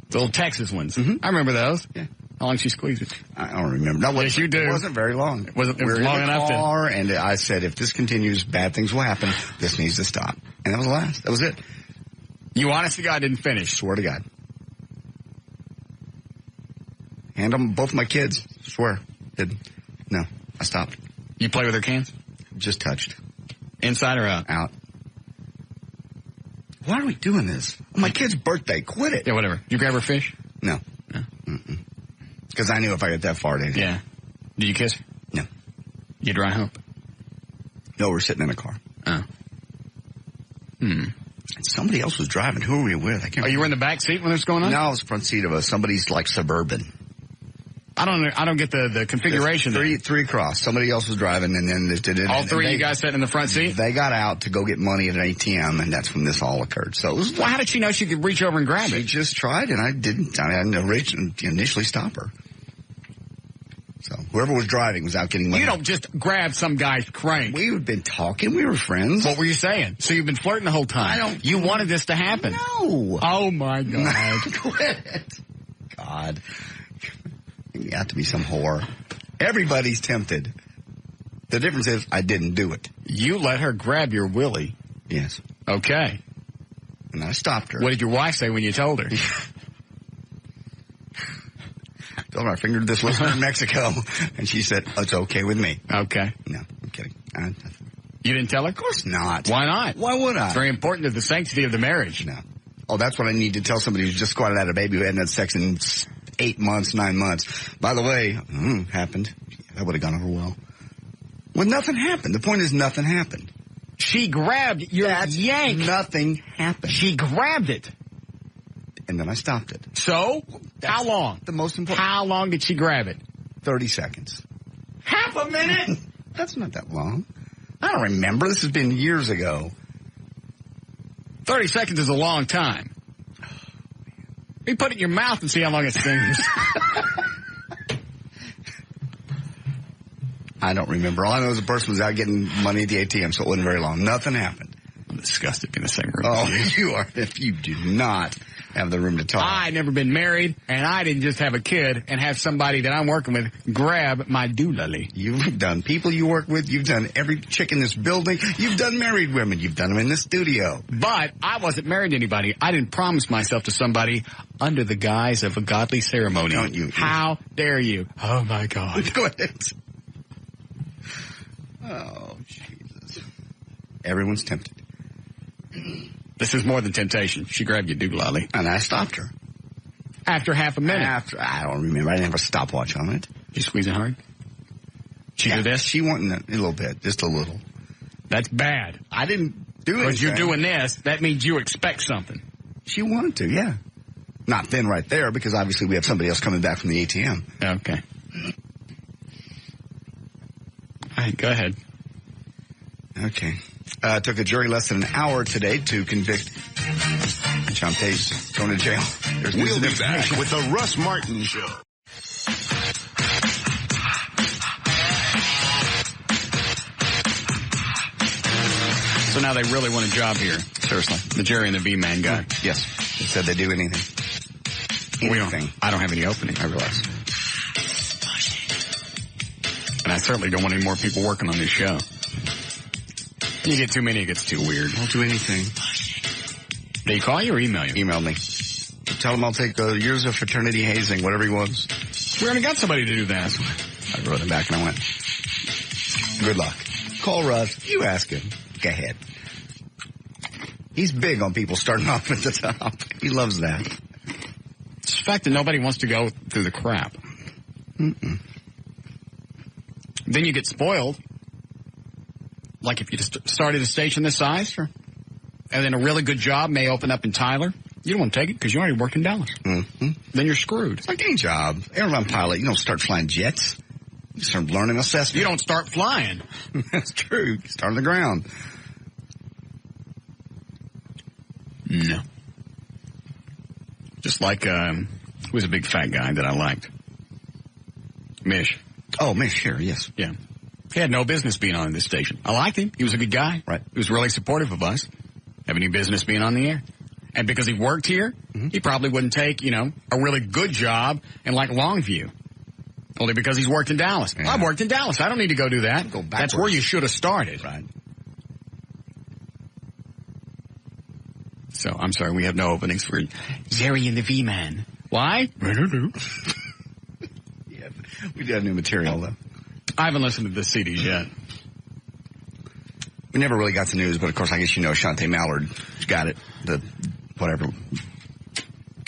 The little Texas ones. I remember those. Yeah. How long she squeezed it? I don't remember. No, yes, you do. It wasn't very long. It was long enough to... And I said, if this continues, bad things will happen. This needs to stop. And that was the last. That was it. You honest to God didn't finish? Swear to God. Hand them both my kids. Swear. Didn't. No. I stopped. You play with her cans? Just touched. Inside or out? Out. Why are we doing this? My kid's birthday. Quit it. Yeah, whatever. Did you grab her fish? No. Because I knew if I got that far, they'd... Yeah. Did you kiss her? No. You dry hump? No, we're sitting in a car. Oh. And somebody else was driving. Who were we with? I can't remember. You were in the back seat when this was going on? No, I was front seat of somebody's like Suburban. I don't get the configuration. Three across. Somebody else was driving, and then did it. All three of you guys sat in the front seat? They got out to go get money at an ATM, and that's when this all occurred. So it was. Well, how did she know she could reach over and grab it? She just tried, and I didn't. I didn't initially stop her. So whoever was driving was out getting money. You don't just grab some guy's crank. We've been talking. We were friends. What were you saying? So you've been flirting the whole time. You wanted this to happen. No. Oh, my God. Quit it. God. You have to be some whore. Everybody's tempted. The difference is I didn't do it. You let her grab your willy. Yes. Okay. And I stopped her. What did your wife say when you told her? Told her I fingered this listener in Mexico. And she said, it's okay with me. Okay. No, I'm kidding. You didn't tell her? Of course not. Why not? Why would I? It's very important to the sanctity of the marriage. No. Oh, that's what I need to tell somebody who's just squatted out a baby who hadn't had sex in 8 months, 9 months. By the way, happened. That would have gone over well. Well, nothing happened. The point is nothing happened. She grabbed your yank. Nothing happened. She grabbed it. And then I stopped it. So? How long? The most important. How long did she grab it? 30 seconds. Half a minute? That's not that long. I don't remember. This has been years ago. 30 seconds is a long time. You put it in your mouth and see how long it stings. I don't remember. All I know is the person was out getting money at the ATM, so it wasn't very long. Nothing happened. I'm disgusted in the same room. Oh, you are. If you do not have the room to talk. I'd never been married, and I didn't just have a kid and have somebody that I'm working with grab my doolally. You've done people you work with. You've done every chick in this building. You've done married women. You've done them in the studio. But I wasn't married to anybody. I didn't promise myself to somebody under the guise of a godly ceremony. Don't you? How dare you? Oh, my God. Go ahead. Oh, Jesus. Everyone's tempted. This is more than temptation. She grabbed your doolally. And I stopped her. After half a minute. I don't remember. I didn't have a stopwatch on it. Did you squeeze it hard? She did this? She wanted a little bit. Just a little. That's bad. I didn't do it. Because you're doing this, that means you expect something. She wanted to, yeah. Not then right there, because obviously we have somebody else coming back from the ATM. Okay. All right, go ahead. Okay. Took a jury less than an hour today to convict John Pace going to jail. We'll be back with the Russ Martin Show. So now they really want a job here. Seriously. The Jerry and the V-Man guy. Yes. They said they'd do anything. I don't have any opening, I realize. And I certainly don't want any more people working on this show. You get too many, it gets too weird. I'll do anything. Did he call you or email you? Email me. Tell him I'll take years of fraternity hazing, whatever he wants. We already got somebody to do that. I wrote him back and I went, good luck. Call Russ. You ask him. Go ahead. He's big on people starting off at the top. He loves that. It's the fact that nobody wants to go through the crap. Mm-mm. Then you get spoiled. Like if you just started a station this size, sure. And then a really good job may open up in Tyler. You don't want to take it because you already worked in Dallas. Mm-hmm. Then you're screwed. It's like any job. Airline pilot, you don't start flying jets. You start learning assessment. You don't start flying. That's true. You start on the ground. No. Just like, who was a big fat guy that I liked? Mish. Oh, Mish, sure, yes. Yeah. He had no business being on this station. I liked him. He was a good guy. Right. He was really supportive of us. Have any business being on the air. And because he worked here, he probably wouldn't take, a really good job in like Longview. Only because he's worked in Dallas. Yeah. I worked in Dallas. I don't need to go do that. Go backwards. That's where you should have started. Right. So, I'm sorry, we have no openings for Jerry and the V-Man. Why? I don't know. Yeah, we do have new material, though. I haven't listened to the CDs yet. We never really got the news, but of course, I guess Shante Mallard got it. The whatever.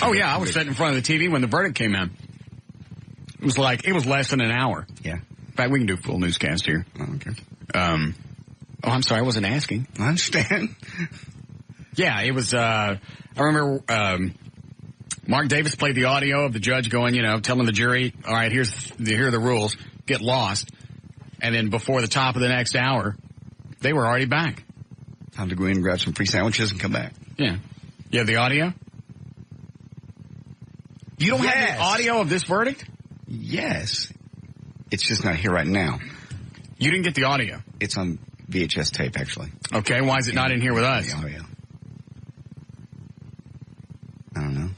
Oh, yeah, I was sitting in front of the TV when the verdict came in. It was less than an hour. Yeah. In fact, we can do a full newscast here. Oh, okay. I'm sorry, I wasn't asking. I understand. Yeah, it was, I remember, Mark Davis played the audio of the judge going, telling the jury, all right, here are the rules, get lost. And then before the top of the next hour, they were already back. Time to go in and grab some free sandwiches and come back. Yeah. You have the audio? You don't have the audio of this verdict? Yes. It's just not here right now. You didn't get the audio? It's on VHS tape, actually. Okay, why is it not in here with us? The audio. I don't know.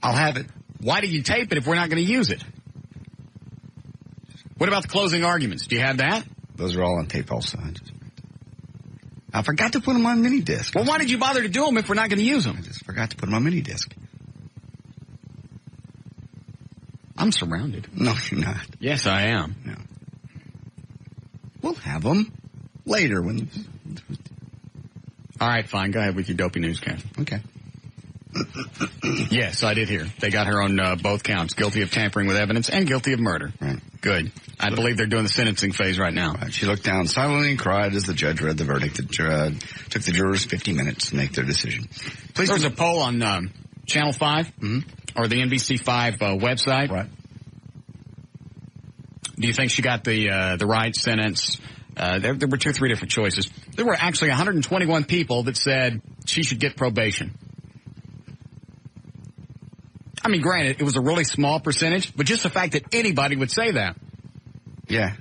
I'll have it. Why did you tape it if we're not going to use it? What about the closing arguments? Do you have that? Those are all on tape also. I forgot to put them on mini disc. Well, why did you bother to do them if we're not going to use them? I just forgot to put them on mini disc. I'm surrounded. No, you're not. Yes, I am. No. We'll have them later when... All right, fine. Go ahead with your dopey newscast. Okay. Yes, I did hear. They got her on both counts, guilty of tampering with evidence and guilty of murder. Right. Good. I believe they're doing the sentencing phase right now. Right. She looked down silently and cried as the judge read the verdict. It took the jurors 50 minutes to make their decision. There was a poll on Channel 5 or the NBC5 website. Right. Do you think she got the right sentence? There were 2 or 3 different choices. There were actually 121 people that said she should get probation. I mean, granted, it was a really small percentage, but just the fact that anybody would say that. Yeah.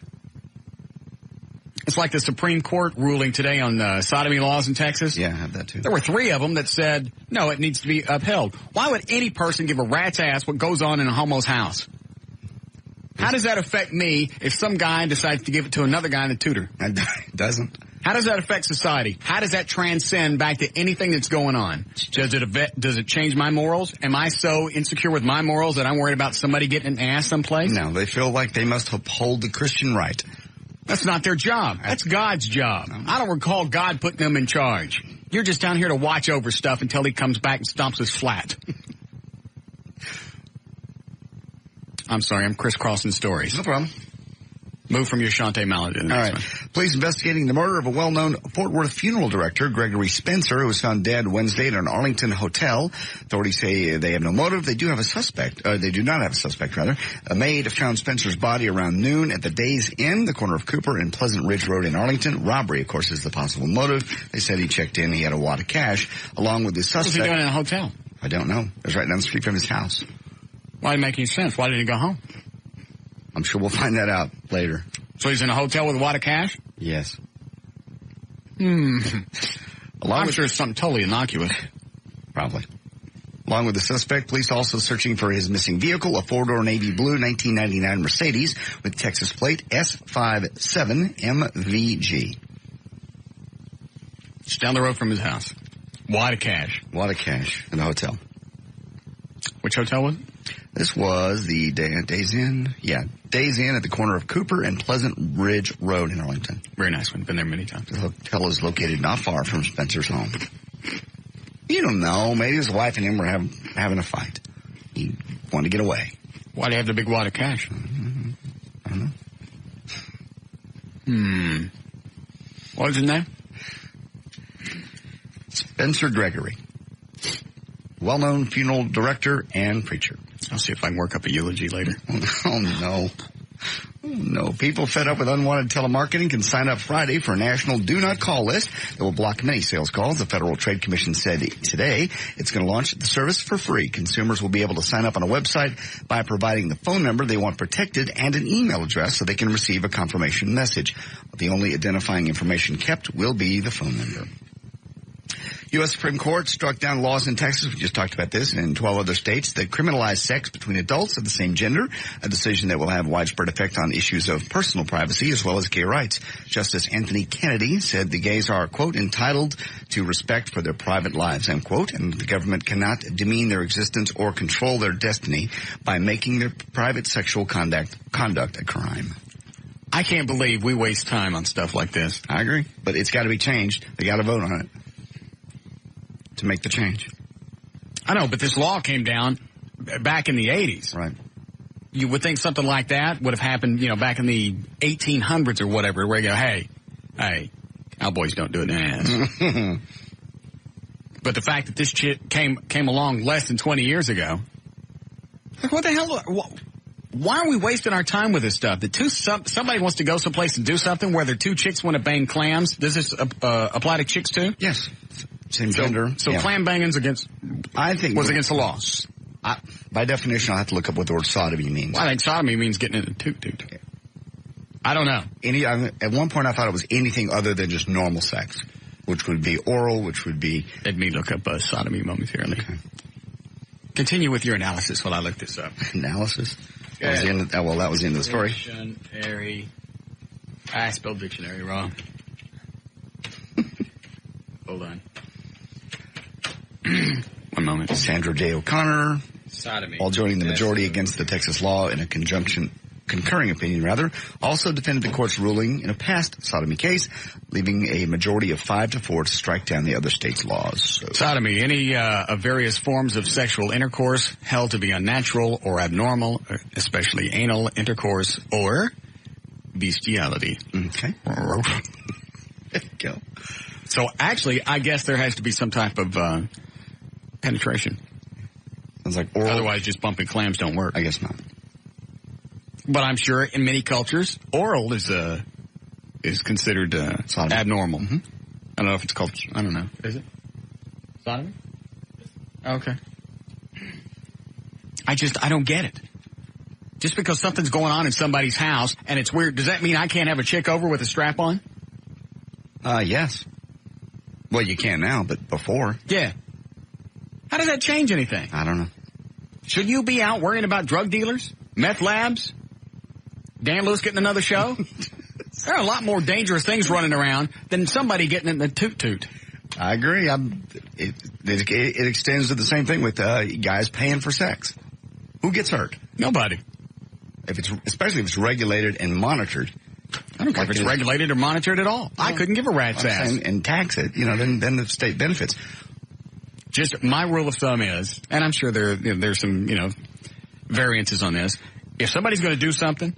It's like the Supreme Court ruling today on sodomy laws in Texas. Yeah, I have that too. There were 3 of them that said, no, it needs to be upheld. Why would any person give a rat's ass what goes on in a homo's house? How does that affect me if some guy decides to give it to another guy in the tutor? It doesn't. How does that affect society? How does that transcend back to anything that's going on? Does it change my morals? Am I so insecure with my morals that I'm worried about somebody getting an ass someplace? No, they feel like they must uphold the Christian right. That's not their job. That's God's job. I don't recall God putting them in charge. You're just down here to watch over stuff until he comes back and stomps us flat. I'm sorry, I'm crisscrossing stories. No problem. Move from your Shante Mallet to the next one. Police investigating the murder of a well-known Fort Worth funeral director, Gregory Spencer, who was found dead Wednesday at an Arlington hotel. Authorities say they have no motive. They do have a suspect. They do not have a suspect, rather. A maid found Spencer's body around noon at the Days Inn, the corner of Cooper and Pleasant Ridge Road in Arlington. Robbery, of course, is the possible motive. They said he checked in. He had a wad of cash, along with his suspect. What was he doing in a hotel? I don't know. It was right down the street from his house. Why didn't it make any sense? Why didn't he go home? I'm sure we'll find that out later. So he's in a hotel with a wad of cash? Yes. I'm sure it's something totally innocuous. Probably. Along with the suspect, police also searching for his missing vehicle, a 4-door navy blue 1999 Mercedes with Texas plate S57MVG. It's down the road from his house. Wad of cash. Wad of cash in the hotel. Which hotel was it? This was the Days Inn. Yeah, Days Inn at the corner of Cooper and Pleasant Ridge Road in Arlington. Very nice one. Been there many times. The hotel is located not far from Spencer's home. You don't know. Maybe his wife and him were having a fight. He wanted to get away. Why do you have the big wad of cash? I don't know. What was his name? Spencer Gregory. Well-known funeral director and preacher. I'll see if I can work up a eulogy later. Oh, no. Oh, no. People fed up with unwanted telemarketing can sign up Friday for a national do-not-call list that will block many sales calls. The Federal Trade Commission said today it's going to launch the service for free. Consumers will be able to sign up on a website by providing the phone number they want protected and an email address so they can receive a confirmation message. The only identifying information kept will be the phone number. U.S. Supreme Court struck down laws in Texas, we just talked about this, and in 12 other states that criminalize sex between adults of the same gender, a decision that will have widespread effect on issues of personal privacy as well as gay rights. Justice Anthony Kennedy said the gays are, quote, entitled to respect for their private lives, unquote, and the government cannot demean their existence or control their destiny by making their private sexual conduct a crime. I can't believe we waste time on stuff like this. I agree, but it's got to be changed. They got to vote on it to make the change. I know, but this law came down back in the 80s. Right. You would think something like that would have happened, back in the 1800s or whatever, where you go, hey, cowboys don't do it in ass. But the fact that this shit came along less than 20 years ago, like, what the hell? Why are we wasting our time with this stuff? Somebody wants to go someplace and do something, whether 2 chicks want to bang clams. Does this apply to chicks too? Yes. Same gender. So clam banging's against the law. By definition, I'll have to look up what the word sodomy means. Well, I think sodomy means getting in a toot. Okay. I don't know. At one point, I thought it was anything other than just normal sex, which would be oral, which would be... Let me look up sodomy momentarily. Okay. Continue with your analysis while I look this up. Analysis? That was the end of the story. Dictionary. I spelled dictionary wrong. Hold on. One moment. Sandra Day O'Connor. Sodomy. All joining the majority against the Texas law in a conjunction concurring opinion, also defended the court's ruling in a past sodomy case, leaving a majority of 5-4 to strike down the other states' laws. So. Sodomy, any of various forms of sexual intercourse held to be unnatural or abnormal, especially anal intercourse or bestiality. Okay. There you go. So actually, I guess there has to be some type of penetration. Sounds like oral. Otherwise, just bumping clams don't work. I guess not. But I'm sure in many cultures, oral is considered abnormal. Mm-hmm. I don't know if it's called. I don't know. Is it sodomy? Okay. I don't get it. Just because something's going on in somebody's house and it's weird, does that mean I can't have a chick over with a strap on? Yes. Well, you can now, but before. Yeah. How does that change anything? I don't know. Should you be out worrying about drug dealers, meth labs, Dan Lewis getting another show? There are a lot more dangerous things running around than somebody getting in the toot-toot. I agree. It extends to the same thing with guys paying for sex. Who gets hurt? Nobody. Especially if it's regulated and monitored. I don't care if it's regulated or monitored at all. I couldn't give a rat's ass. And tax it, then the state benefits. Just my rule of thumb is, and I'm sure there's some, variances on this. If somebody's going to do something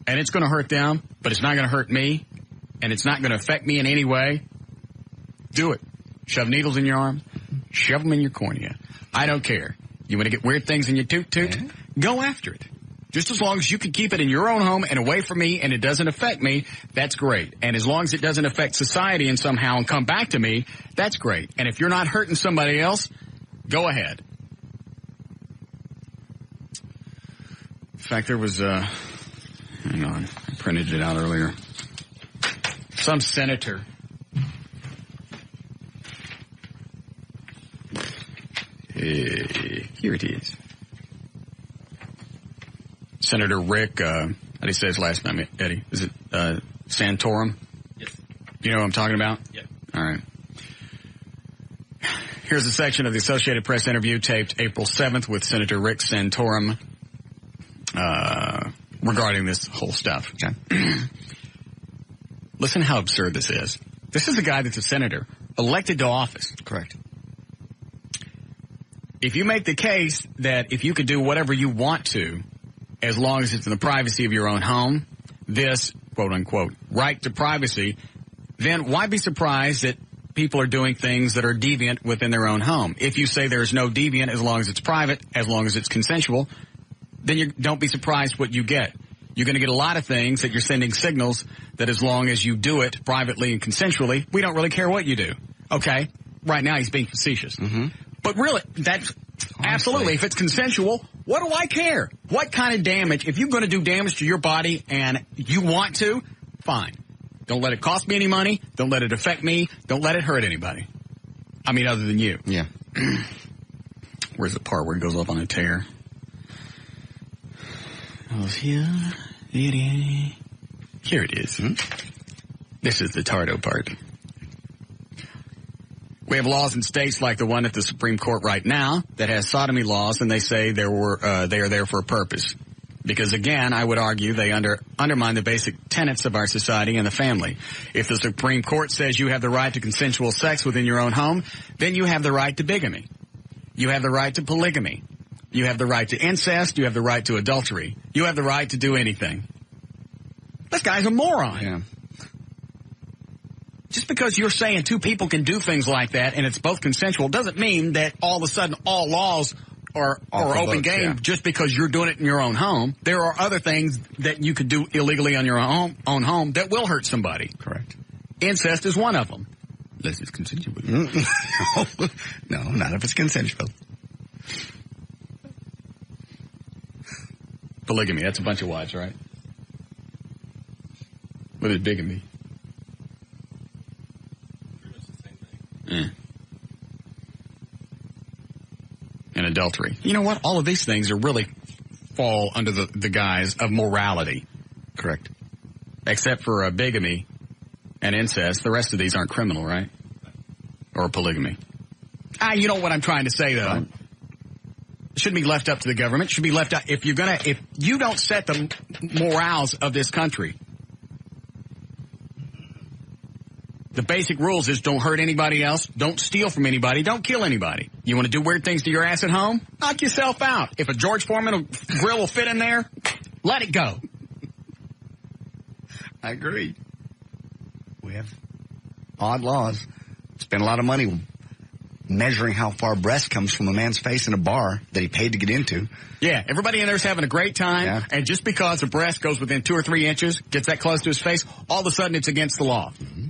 and it's going to hurt them, but it's not going to hurt me and it's not going to affect me in any way, do it. Shove needles in your arm, shove them in your cornea. I don't care. You want to get weird things in your toot-toot? Yeah. Go after it. Just as long as you can keep it in your own home and away from me and it doesn't affect me, that's great. And as long as it doesn't affect society and somehow and come back to me, that's great. And if you're not hurting somebody else, go ahead. In fact, there was, hang on, I printed it out earlier. Some senator. Here it is. Senator Rick, how do you say his last name, Eddie? Is it Santorum? Yes. You know what I'm talking about? Yeah. All right. Here's a section of the Associated Press interview taped April 7th with Senator Rick Santorum regarding this whole stuff. Okay. Listen how absurd this is. This is a guy that's a senator, elected to office. Correct. If you make the case that if you could do whatever you want to, as long as it's in the privacy of your own home, this, quote-unquote, right to privacy, then why be surprised that people are doing things that are deviant within their own home? If you say there's no deviant as long as it's private, as long as it's consensual, then you don't be surprised what you get. You're going to get a lot of things that you're sending signals that as long as you do it privately and consensually, we don't really care what you do. Okay? Right now he's being facetious. Mm-hmm. But really, that's absolutely, if it's consensual, what do I care? What kind of damage? If you're going to do damage to your body and you want to, fine. Don't let it cost me any money. Don't let it affect me. Don't let it hurt anybody. I mean, other than you. Yeah. Where's the part where it goes off on a tear? Here it is. Mm-hmm. This is the Tardo part. We have laws in states like the one at the Supreme Court right now that has sodomy laws, and they say they are there for a purpose. Because, again, I would argue they undermine the basic tenets of our society and the family. If the Supreme Court says you have the right to consensual sex within your own home, then you have the right to bigamy. You have the right to polygamy. You have the right to incest. You have the right to adultery. You have the right to do anything. This guy's a moron. Yeah. Just because you're saying two people can do things like that and it's both consensual doesn't mean that all of a sudden all laws are open game just because you're doing it in your own home. There are other things that you could do illegally on your own home that will hurt somebody. Correct. Incest is one of them. Unless it's consensual. No, not if it's consensual. Polygamy, that's a bunch of wives, right? What is bigamy? Mm. And adultery. You know what? All of these things are really fall under the guise of morality. Correct. Except for bigamy and incest. The rest of these aren't criminal, right? Or polygamy. You know what I'm trying to say, though. Shouldn't be left up to the government. Should be left up. If you don't set the morals of this country, the basic rules is don't hurt anybody else, don't steal from anybody, don't kill anybody. You want to do weird things to your ass at home? Knock yourself out. If a George Foreman grill will fit in there, let it go. I agree. We have odd laws. Spend a lot of money measuring how far breast comes from a man's face in a bar that he paid to get into. Yeah, everybody in there's having a great time, Yeah. and just because a breast goes within 2 or 3 inches, gets that close to his face, all of a sudden it's against the law. Mm-hmm.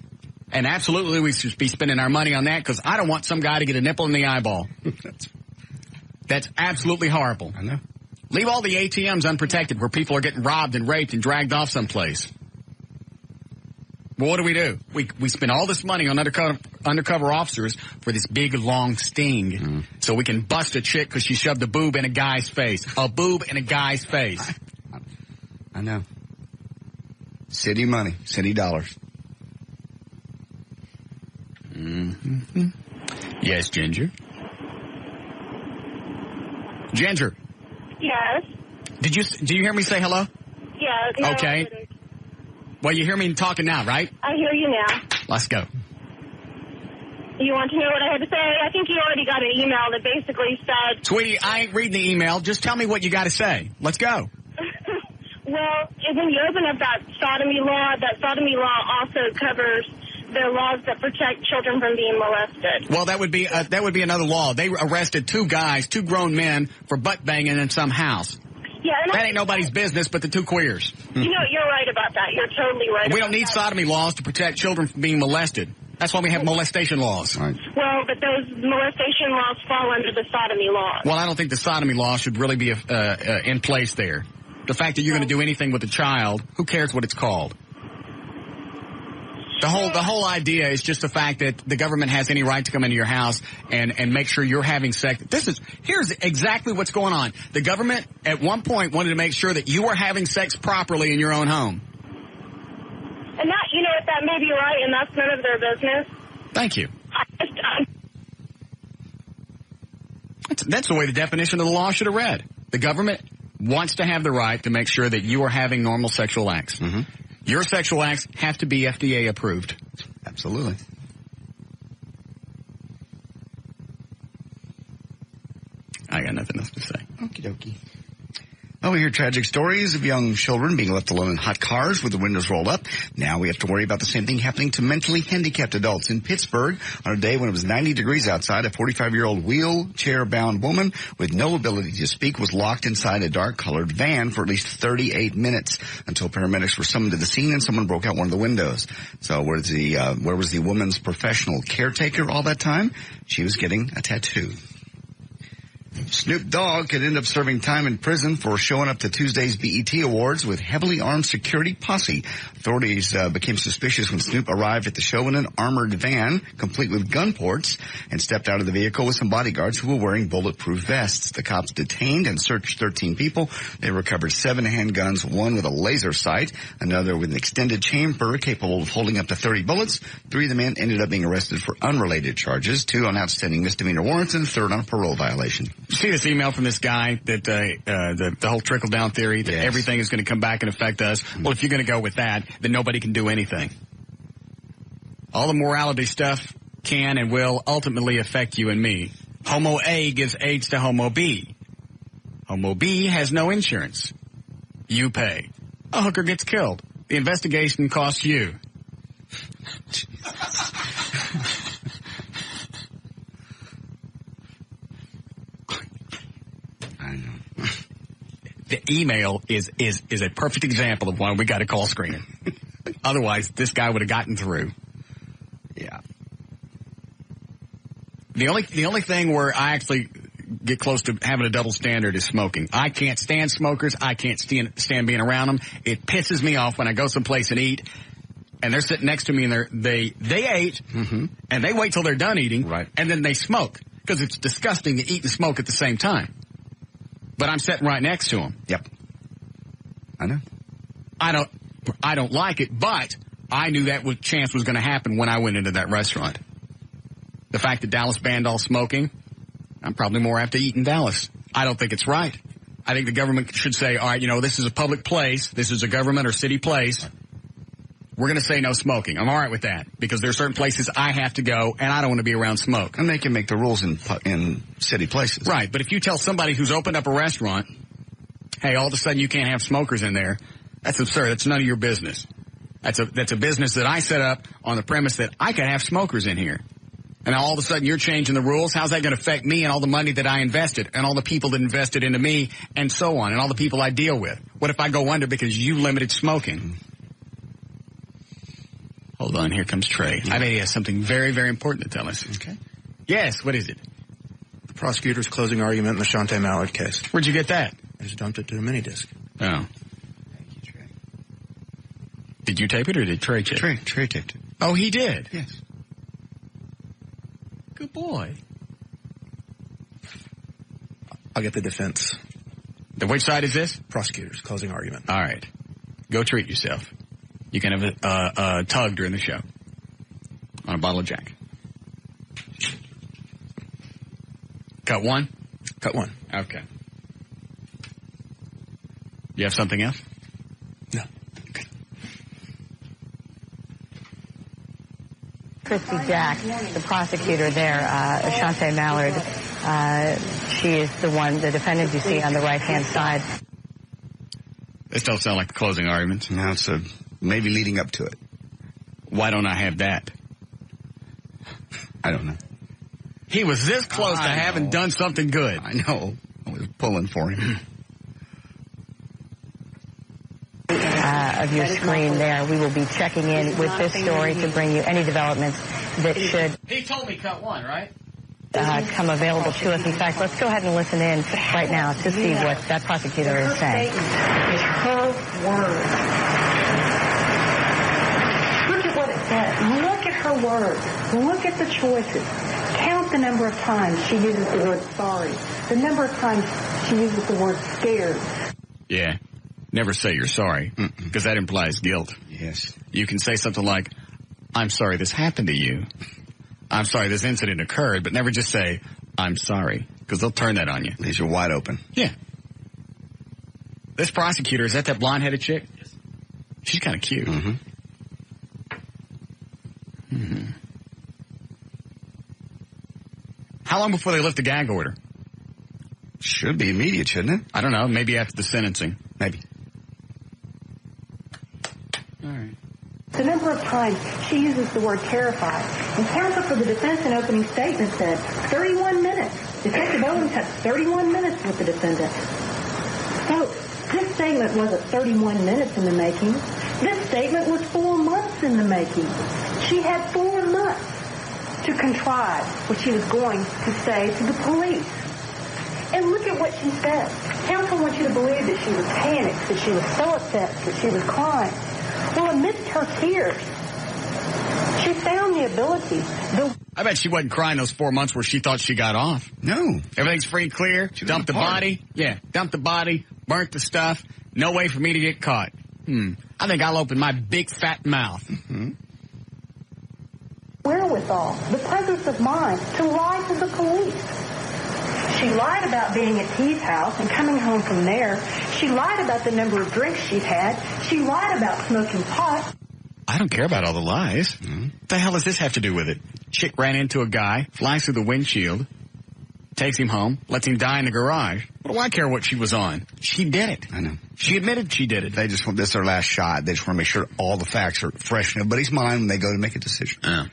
And absolutely we should be spending our money on that, because I don't want some guy to get a nipple in the eyeball. That's absolutely horrible. I know. Leave all the ATMs unprotected where people are getting robbed and raped and dragged off someplace. Well, what do? We spend all this money on undercover officers for this big, long sting so we can bust a chick because she shoved a boob in a guy's face. A boob in a guy's face. I know. City money. City dollars. Mm-hmm. Yes, Ginger? Ginger. Yes. Do you hear me say hello? Yes. No, Okay. Well, you hear me talking now, right? I hear you now. Let's go. You want to hear what I had to say? I think you already got an email that basically said... Sweetie, I ain't reading the email. Just tell me what you got to say. Let's go. Well, when you open up that sodomy law also covers the laws that protect children from being molested. Well, that would be another law. They arrested 2 guys, 2 grown men, for butt banging in some house. Yeah, and that ain't nobody's business but the 2 queers. You know, you're right about that. You're totally right. We don't need sodomy laws to protect children from being molested. That's why we have molestation laws. Right. Well, but those molestation laws fall under the sodomy laws. Well, I don't think the sodomy law should really be in place there. The fact that you're going to do anything with a child, who cares what it's called? The whole idea is just the fact that the government has any right to come into your house and make sure you're having sex. Here's exactly what's going on. The government at one point wanted to make sure that you were having sex properly in your own home. And that, you know what, that may be right, and that's none of their business. Thank you. That's the way the definition of the law should have read. The government wants to have the right to make sure that you are having normal sexual acts. Mm-hmm. Your sexual acts have to be FDA approved. Absolutely. I got nothing else to say. Okie dokie. Well, we hear tragic stories of young children being left alone in hot cars with the windows rolled up. Now we have to worry about the same thing happening to mentally handicapped adults. In Pittsburgh, on a day when it was 90 degrees outside, a 45-year-old wheelchair-bound woman with no ability to speak was locked inside a dark-colored van for at least 38 minutes until paramedics were summoned to the scene and someone broke out one of the windows. So where was the woman's professional caretaker all that time? She was getting a tattoo. Snoop Dogg could end up serving time in prison for showing up to Tuesday's BET Awards with heavily armed security posse. Authorities became suspicious when Snoop arrived at the show in an armored van, complete with gun ports, and stepped out of the vehicle with some bodyguards who were wearing bulletproof vests. The cops detained and searched 13 people. They recovered 7 handguns, one with a laser sight, another with an extended chamber capable of holding up to 30 bullets. 3 of the men ended up being arrested for unrelated charges, 2 on outstanding misdemeanor warrants, and a 3rd on a parole violation. You see this email from this guy that the whole trickle-down theory, that everything is going to come back and affect us? Well, if you're going to go with that, then nobody can do anything. All the morality stuff can and will ultimately affect you and me. Homo A gives AIDS to Homo B. Homo B has no insurance. You pay. A hooker gets killed. The investigation costs you. I know. The email is a perfect example of why we got a call screener. Otherwise, this guy would have gotten through. Yeah. The only thing where I actually get close to having a double standard is smoking. I can't stand smokers. I can't stand being around them. It pisses me off when I go someplace and eat, and they're sitting next to me and they ate, and they wait till they're done eating, right, and then they smoke, because it's disgusting to eat and smoke at the same time. But I'm sitting right next to them. Yep. I know. I don't like it, but I knew that chance was going to happen when I went into that restaurant. The fact that Dallas banned all smoking, I'm probably more apt to eat in Dallas. I don't think it's right. I think the government should say, all right, this is a public place. This is a government or city place. We're going to say no smoking. I'm all right with that because there are certain places I have to go and I don't want to be around smoke. And they can make the rules in city places. Right. But if you tell somebody who's opened up a restaurant, hey, all of a sudden you can't have smokers in there, that's absurd. That's none of your business. That's a business that I set up on the premise that I can have smokers in here. And all of a sudden you're changing the rules. How's that going to affect me and all the money that I invested and all the people that invested into me and so on and all the people I deal with? What if I go under because you limited smoking? Hold on. Here comes Trey. I bet he has something very, very important to tell us. Okay. Yes. What is it? The prosecutor's closing argument in the Shante Mallard case. Where'd you get that? I just dumped it to a mini disc. Oh. Thank you, Trey. Did you tape it or did Trey tape it? Trey taped it. Oh, he did? Yes. Good boy. I'll get the defense. Which side is this? Prosecutor's closing argument. All right. Go treat yourself. You can have a tug during the show on a bottle of Jack. Cut one? Cut one. Okay. You have something else? No. Okay. Christy Jack, the prosecutor there, Shante Mallard, she is the defendant you see on the right-hand side. This don't sound like the closing arguments. No, it's maybe leading up to it. Why don't I have that? I don't know. He was this close to having done something good. I know. I was pulling for him. Of your screen there, we will be checking in with this story to bring you any developments that should... He told me cut one, right? Come available to us. In fact, let's go ahead and listen in right now to see what that prosecutor is saying. It's her word. Look at what it says. Look at her words. Look at the choices. Count the number of times she uses the word sorry. The number of times she uses the word scared. Yeah. Never say you're sorry, because that implies guilt. Yes. You can say something like, I'm sorry this happened to you. I'm sorry this incident occurred, but never just say, I'm sorry, because they'll turn that on you. These are wide open. Yeah. This prosecutor, is that blonde-headed chick? Yes. She's kind of cute. Mm-hmm. Mm-hmm. How long before they lift the gag order? Should be immediate, shouldn't it? I don't know. Maybe after the sentencing. Maybe. All right. The number of times she uses the word terrified. And counsel for the defense in opening statement said 31 minutes. Detective Owens had 31 minutes with the defendant. So this statement wasn't 31 minutes in the making. This statement was 4 months in the making. She had 4 months to contrive what she was going to say to the police. And look at what she said. Counsel wants you to believe that she was panicked, that she was so upset, that she was crying. Well, amidst her tears, she found the ability. I bet she wasn't crying those 4 months where she thought she got off. No. Everything's free and clear. Dump the body. Yeah, dump the body, burnt the stuff. No way for me to get caught. I think I'll open my big fat mouth. Mm-hmm. Wherewithal, the presence of mind to lie to the police. She lied about being at T's house and coming home from there. She lied about the number of drinks she'd had. She lied about smoking pot. I don't care about all the lies. What the hell does this have to do with it? Chick ran into a guy, flies through the windshield, takes him home, lets him die in the garage. What do I care what she was on? She did it. I know. She admitted she did it. They just want this their last shot. They just want to make sure all the facts are fresh in everybody's mind when they go to make a decision.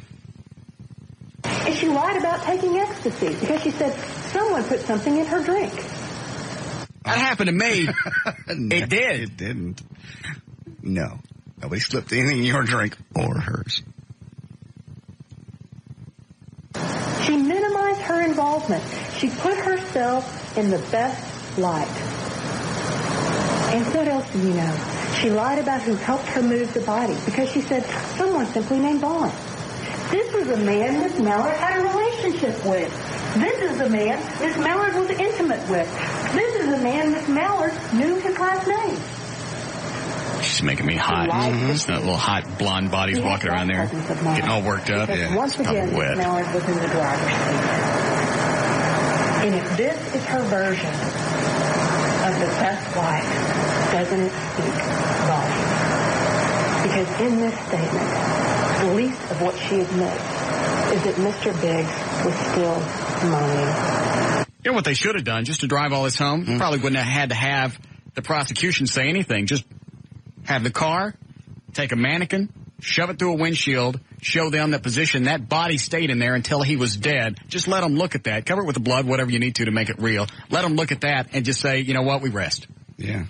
And she lied about taking ecstasy because she said someone put something in her drink. That happened to me. It did. It didn't. No. Nobody slipped anything in your drink or hers. She minimized her involvement. She put herself in the best light. And what else do you know? She lied about who helped her move the body because she said someone simply named Vaughn. This is a man Miss Mallard had a relationship with. This is a man Miss Mallard was intimate with. This is a man Miss Mallard knew his last name. She's making me hot. It's that little hot blonde bodies walking around there, getting all worked up. Once again, Miss Mallard was in the driver's seat. And if this is her version of the best life, doesn't it speak volumes? Because in this statement, the least of what she admits is that Mr. Biggs was still moaning. You know what they should have done just to drive all this home? Probably wouldn't have had to have the prosecution say anything. Just have the car, take a mannequin, shove it through a windshield, show them the position that body stayed in there until he was dead. Just let them look at that. Cover it with the blood, whatever you need to make it real. Let them look at that and just say, you know what, we rest. Yeah.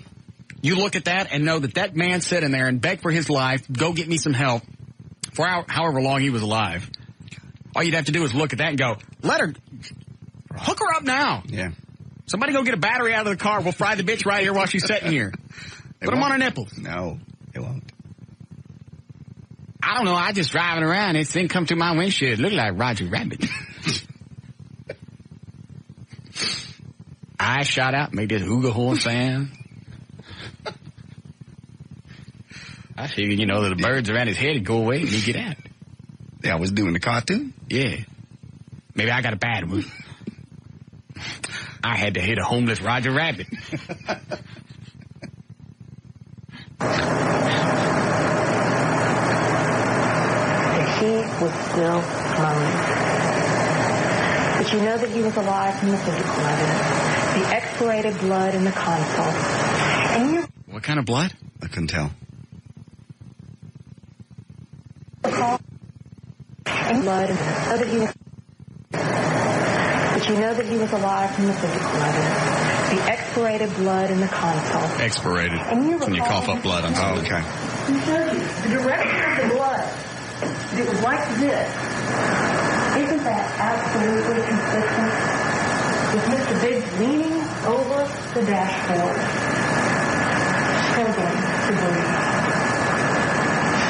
You look at that and know that that man sat in there and begged for his life, go get me some help for however long he was alive. All you'd have to do is look at that and go, let her, hook her up now. Yeah. Somebody go get a battery out of the car. We'll fry the bitch right here while she's sitting here. Put them on her nipples. No, it won't. I don't know. I just driving around. This thing come through my windshield. It looked like Roger Rabbit. I shot out, made this ooga horn sound. I figured, you know, that the birds around his head would go away and he'd get out. Yeah, I was doing the cartoon? Yeah. Maybe I got a bad one. I had to hit a homeless Roger Rabbit. He was still moaning. But you know that he was alive from the physical evidence, the expirated blood in the console. And you... What kind of blood? I couldn't tell. And blood, so that he was... But you know that he was alive from the physical evidence, the expirated blood in the console. Expirated. And you when you cough up blood on something. Okay. He showed you the direction of the blood. It was like this. Isn't that absolutely consistent with Mr. Biggs leaning over the dashboard, struggling to breathe,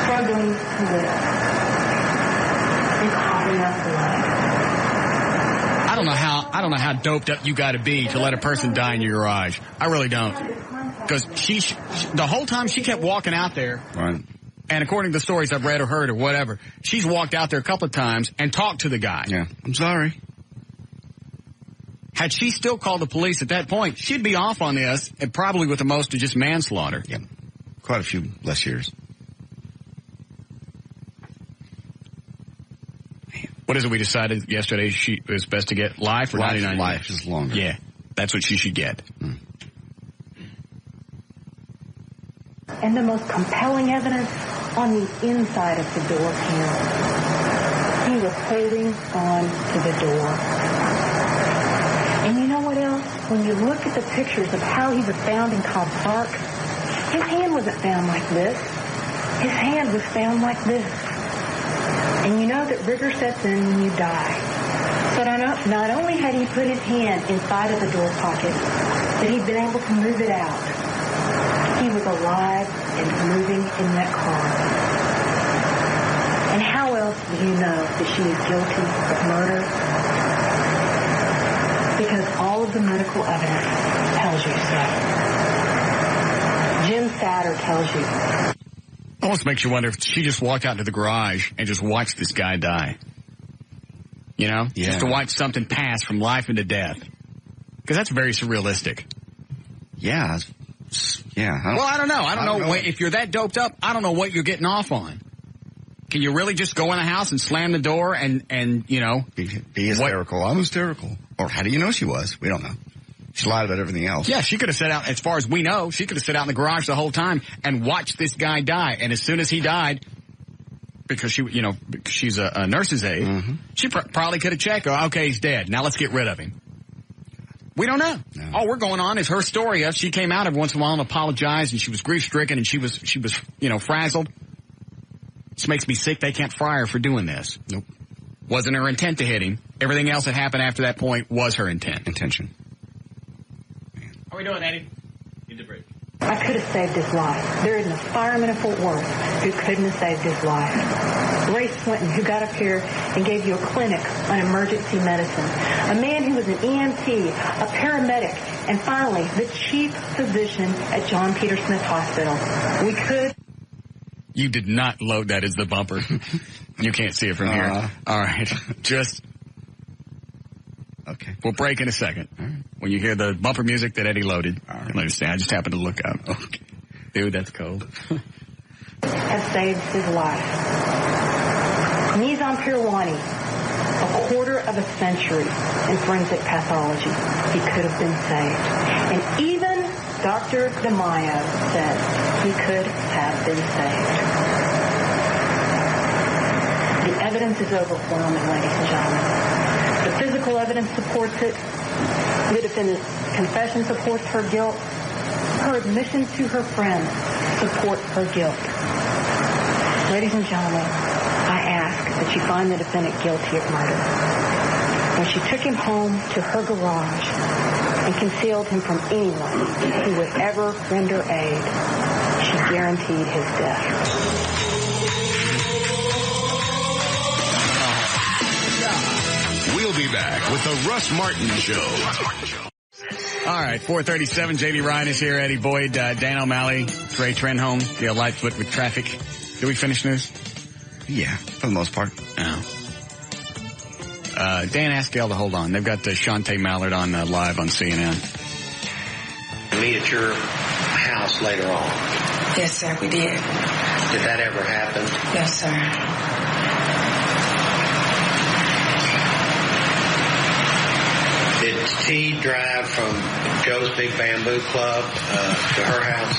struggling to live, and coughing up blood? I don't know how doped up you got to be to let a person die in your garage. I really don't. Because she the whole time she kept walking out there. Right. And according to the stories I've read or heard or whatever, she's walked out there a couple of times and talked to the guy. Yeah. I'm sorry. Had she still called the police at that point, she'd be off on this and probably with the most of just manslaughter. Yeah. Quite a few less years. What is it we decided yesterday? It was best to get life or 99 life is longer. Yeah. That's what she should get. Mm. And the most compelling evidence on the inside of the door panel. He was holding on to the door. And you know what else? When you look at the pictures of how he was found in Cobb Park, his hand wasn't found like this. His hand was found like this. And you know that rigor sets in when you die. So not only had he put his hand inside of the door pocket, but he'd been able to move it out. He was alive and moving in that car. And how else do you know that she is guilty of murder? Because all of the medical evidence tells you so. Jim Satter tells you. Almost makes you wonder if she just walked out into the garage and just watched this guy die. You know? Yeah. Just to watch something pass from life into death. Because that's very surrealistic. Yeah. Yeah. I don't know. I don't know. If you're that doped up, I don't know what you're getting off on. Can you really just go in the house and slam the door and you know? Be hysterical. I'm hysterical. Or how do you know she was? We don't know. She lied about everything else. Yeah, she could have sat out, as far as we know, she could have sat out in the garage the whole time and watched this guy die. And as soon as he died, because she's a nurse's aide, she probably could have checked, okay, he's dead. Now let's get rid of him. We don't know. No. All we're going on is her story of she came out every once in a while and apologized and she was grief-stricken and she was frazzled. This makes me sick. They can't fry her for doing this. Nope. Wasn't her intent to hit him. Everything else that happened after that point was her intention. How are we doing, Eddie? Get the bridge. I could have saved his life. There isn't a fireman in Fort Worth who couldn't have saved his life. Ray Swinton, who got up here and gave you a clinic on emergency medicine. A man who was an EMT, a paramedic, and finally, the chief physician at John Peter Smith Hospital. We could... You did not load that as the bumper. You can't see it from here. All right. Just... Okay. We'll break in a second. All right. When you hear the bumper music that Eddie loaded, you'll understand. I just happened to look up. Okay. Dude, that's cold. Has saved his life. Nizam Pirwani, a quarter of a century in forensic pathology, he could have been saved. And even Dr. DeMaio said he could have been saved. The evidence is overwhelming, ladies and gentlemen. The physical evidence supports it. The defendant's confession supports her guilt. Her admission to her friends support her guilt. Ladies and gentlemen, I ask that you find the defendant guilty of murder. When she took him home to her garage and concealed him from anyone who would ever render aid, she guaranteed his death. We'll be back with the Russ Martin Show. All right, 437. J.D. Ryan is here. Eddie Boyd, Dan O'Malley, Ray Trenholm. The Lightfoot with traffic. Did we finish news? Yeah, for the most part. Oh. Dan asked Gail to hold on. They've got Shantae Mallard on live on CNN. Meet at your house later on. Yes, sir, we did. Did that ever happen? Yes, sir. Did T drive from Joe's Big Bamboo Club to her house?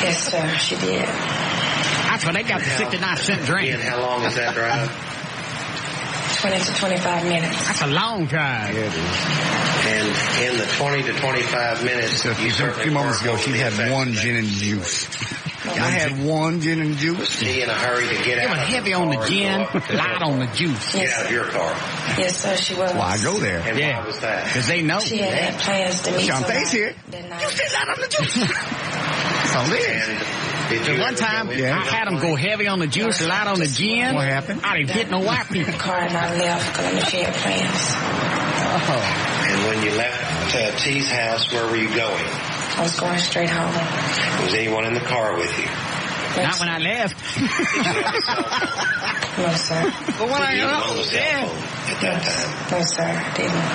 Yes, sir, she did. That's where they got the 69-cent drink. And how long is that drive? 20 to 25 minutes. That's a long drive. Yeah, it is. And in the 20 to 25 minutes, So a few moments ago, she had one gin and juice. I had one gin and juice. Was he in a hurry to get They out were of heavy the on the car gin, and go up? light on the juice. Get out of your car. Yes, sir, she was. Well, I go there. And why was that? Because they know. She had plans to meet Shantae's here. that night. You still out on the juice. That's all it is. And did you One ever time, go in I had them go heavy on the juice, light on the gin. What happened? I didn't hit no white people. The car and I left because I knew she had plans. Oh. And when you left T's house, where were you going? I was going straight home. Was anyone in the car with you? Not when I left. No, sir. But when I Did you got on the home, cell yeah. phone at that time? No, sir, I didn't.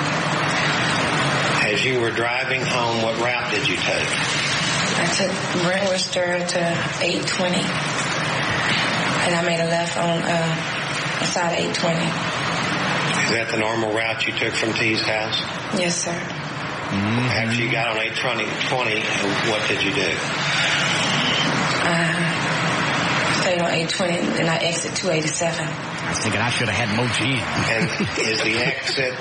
As you were driving home, what route did you take? I took Brentworcester to 820. And I made a left on the side of 820. Is that the normal route you took from T's house? Yes, sir. After you got on 820, what did you do? Stayed on 820 and I exit 287. I was thinking I should have had more gin. And is the exit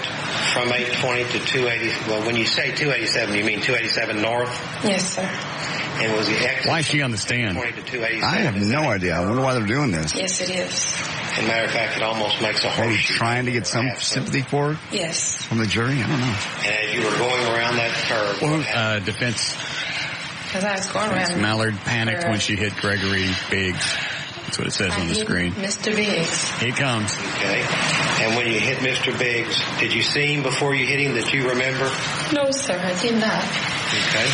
from 820 to 280, well, when you say 287, you mean 287 north? Yes, sir. And was the exit Why is she on the stand? 20 to 287? I have no idea. I wonder why they're doing this. Yes, it is. As a matter of fact, it almost makes a Maybe horseshoe. trying to get some sympathy for her Yes. from the jury? I don't know. And as you were going around that curve, what happened? Defense Because I was going around. Mallard panicked when she hit Gregory Biggs. That's what it says on the screen. Mr. Biggs. Here it comes. Okay. And when you hit Mr. Biggs, did you see him before you hit him that you remember? No, sir, I did not. Okay.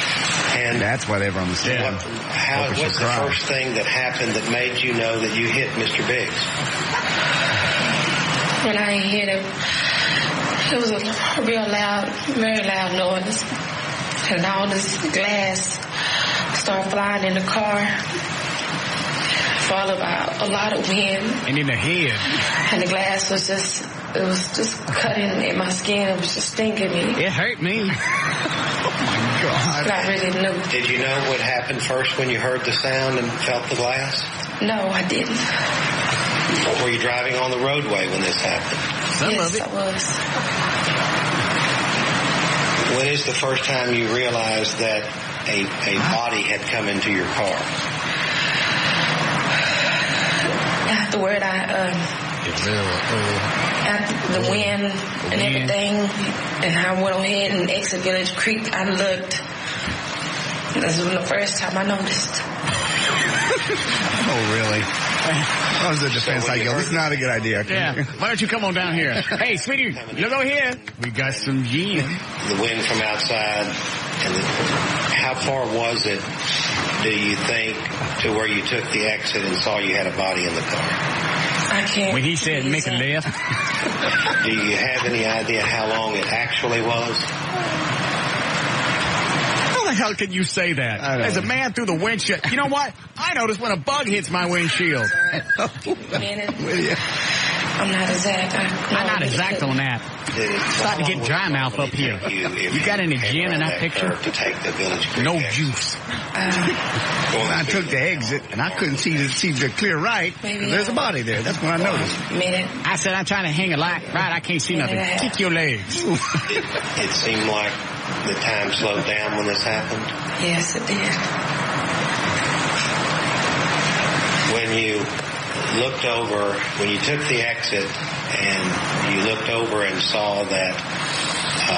And That's why they were on the stand. what's the first thing that happened that made you know that you hit Mr. Biggs? When I hit him, it was a real loud, very loud noise. And all this glass started flying in the car, followed by a lot of wind. And in the head. And the glass was just cutting in my skin. It was just stinging me. It hurt me. Oh, my God. I really knew. Did you know what happened first when you heard the sound and felt the glass? No, I didn't. Were you driving on the roadway when this happened? Yes, I was. When is the first time you realized that a body had come into your car? Afterward, after the wind and everything, and I went ahead and exit Village Creek, I looked. This was the first time I noticed. Oh, really? That was a defense. I go, this is not a good idea. Yeah. Why don't you come on down here? Hey, sweetie, look over here. We got some gin. The wind from outside. And how far was it, do you think, to where you took the exit and saw you had a body in the car? I I can't. When he said make a left. Do you have any idea how long it actually was? How the hell can you say that? As a man through the windshield. You know what? I notice when a bug hits my windshield. I'm not exact. I'm not exact on that. Starting to get dry mouth up here. You got any gin in that picture? No juice. I took the exit and I couldn't see the clear right. There's a body there. That's when I noticed. I said I'm trying to hang a light. Right, I can't see nothing. Kick your legs. It seemed like the time slowed down when this happened. Yes, it did. When you looked over, when you took the exit and you looked over and saw that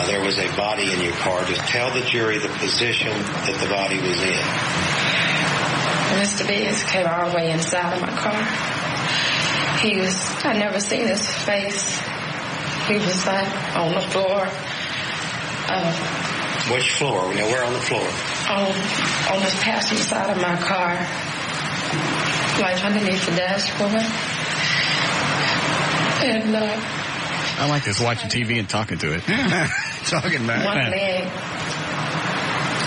there was a body in your car, just tell the jury the position that the body was in. Mr. Biggs came all the way inside of my car. I never seen his face. He was like on the floor. Which floor? Where on the floor? On the passenger side of my car. Like underneath the dashboard. And I like this, watching TV and talking to it. Talking about one leg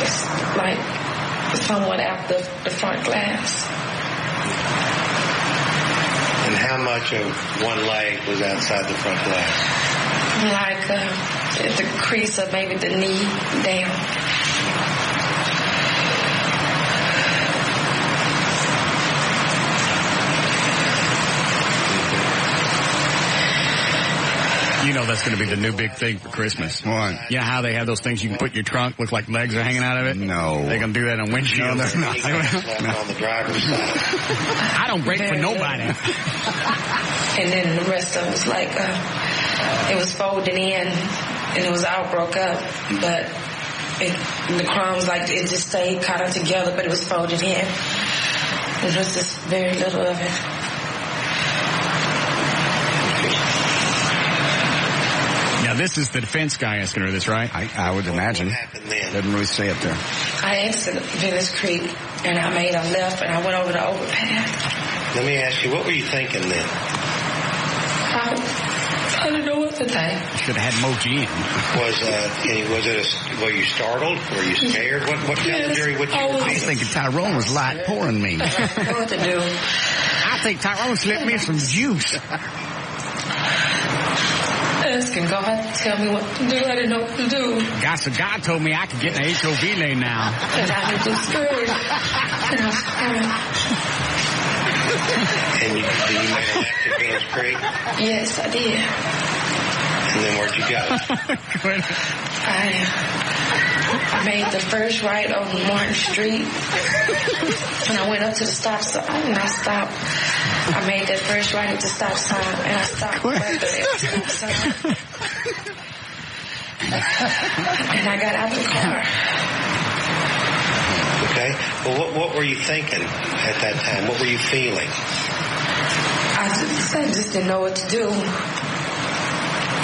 is like somewhat out the front glass. And how much of one leg was outside the front glass? Like at the crease of maybe the knee down. You know that's going to be the new big thing for Christmas. What? You know how they have those things you can put in your trunk, look like legs are hanging out of it? No. They're going to do that on windshields? No, they're not. On the driver's side. I don't brake for nobody. And then the rest of it was like, it was folded in and it was all broke up. But the crumbs, like, it just stayed kind of together, but it was folded in. There was just very little of it. Now, this is the defense guy asking her this, right? I would imagine. What happened then? Doesn't really say up there. I exited Village Creek, and I made a left, and I went over the overpass. Let me ask you, what were you thinking then? I didn't know what to think. Should have had more gin. Were you startled? Were you scared? What tell the jury what you were I was thinking Tyrone was light pouring me. I didn't know what to do. I think Tyrone slipped me some juice. Asking God to tell me what to do. I didn't know what to do. God told me I could get in the HOV lane now. And I was just scared. And I was crying. And did you make a left at Village Creek? Yes, I did. And then where'd you go? I made the first right on Martin Street. And I went up to the stop sign and I stopped. I made that first right at the stop sign and I stopped right there at the stop sign. And I got out of the car. Okay. Well, what were you thinking at that time? What were you feeling? I just didn't know what to do.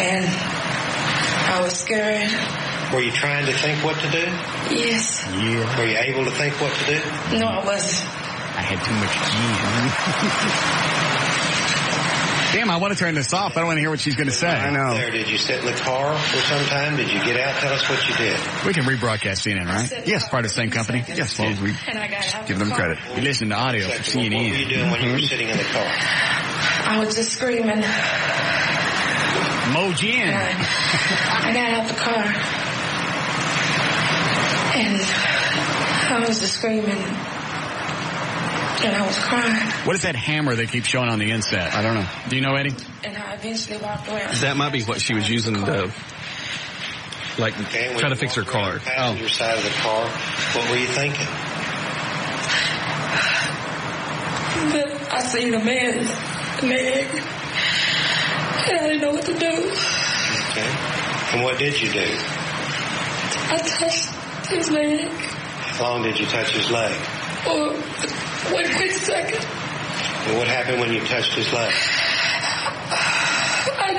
And I was scared. Were you trying to think what to do? Yes. Yeah. Were you able to think what to do? No, I wasn't. I had too much gin. Damn, I want to turn this off. I don't want to hear what she's going to say. I know. There, did you sit in the car for some time? Did you get out? Tell us what you did. We can rebroadcast CNN, right? Yes, part of the same company. Yes, well, we give them credit. We listen to audio for CNN. What were you doing when you were sitting in the car? I was just screaming. Mo gin. I got out the car. And I was just screaming. And I was crying. What is that hammer they keep showing on the inset? I don't know. Do you know, Eddie? And I eventually walked around. That might be what she was using to, like, try to fix her car. Passenger side of the car. What were you thinking? But I seen a man's leg. And I didn't know what to do. Okay. And what did you do? I touched his leg. How long did you touch his leg? For 1 quick second. And what happened when you touched his leg? I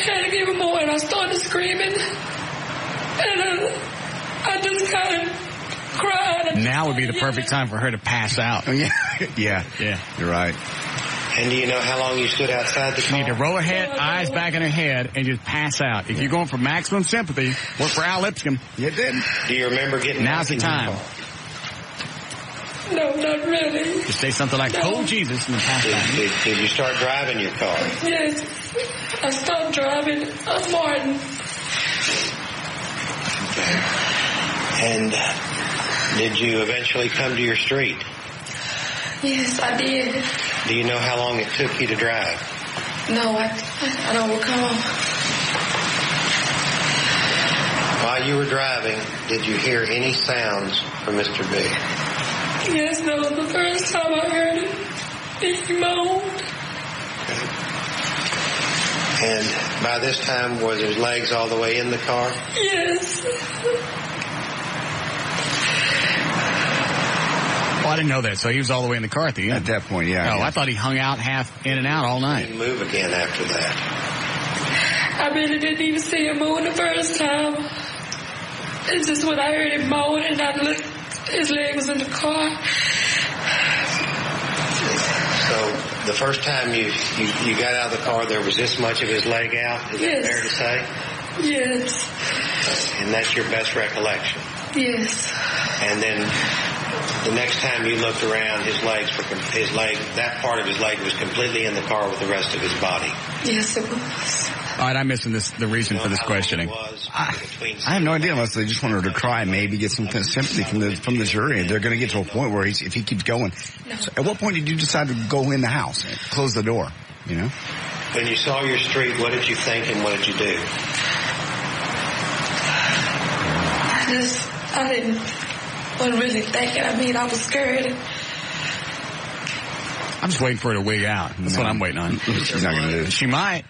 had to give him more and I started screaming. And I just kind of cried. Now would be the perfect time for her to pass out. Oh, yeah. Yeah. Yeah. You're right. And do you know how long you stood outside the car? You need to roll her head, eyes back in her head, and just pass out. If you're going for maximum sympathy, work for Al Lipscomb. You did. Do you remember getting Now's the time. No, not really. Just say something like, "Oh, Jesus," and then pass out. Did you start driving your car? Yes. I stopped driving a Martin. Okay. And did you eventually come to your street? Yes, I did. Do you know how long it took you to drive? No, I don't recall. While you were driving, did you hear any sounds from Mr. B? Yes, that was the first time I heard it. He moaned. And by this time, was his legs all the way in the car? Yes. Oh, I didn't know that. So he was all the way in the car at the end. At that point, yeah. Oh, I thought he hung out half in and out all night. He didn't move again after that. I really didn't even see him moan the first time. It's just when I heard him moan and I looked, his leg was in the car. So the first time you got out of the car, there was this much of his leg out? Is that fair to say? Yes. And that's your best recollection? Yes. And then the next time you looked around, that part of his leg was completely in the car with the rest of his body. Yes, it was. All right, I'm missing the reason for this questioning. I have no idea unless they just wanted her to cry, maybe get some sympathy from the jury. They're going to get to a point where if he keeps going. No. So at what point did you decide to go in the house and close the door? You know. When you saw your street, what did you think and what did you do? I wasn't really thinking. I mean, I was scared. I'm just waiting for her to wig out. That's what I'm waiting on. She's not going to do it. She might.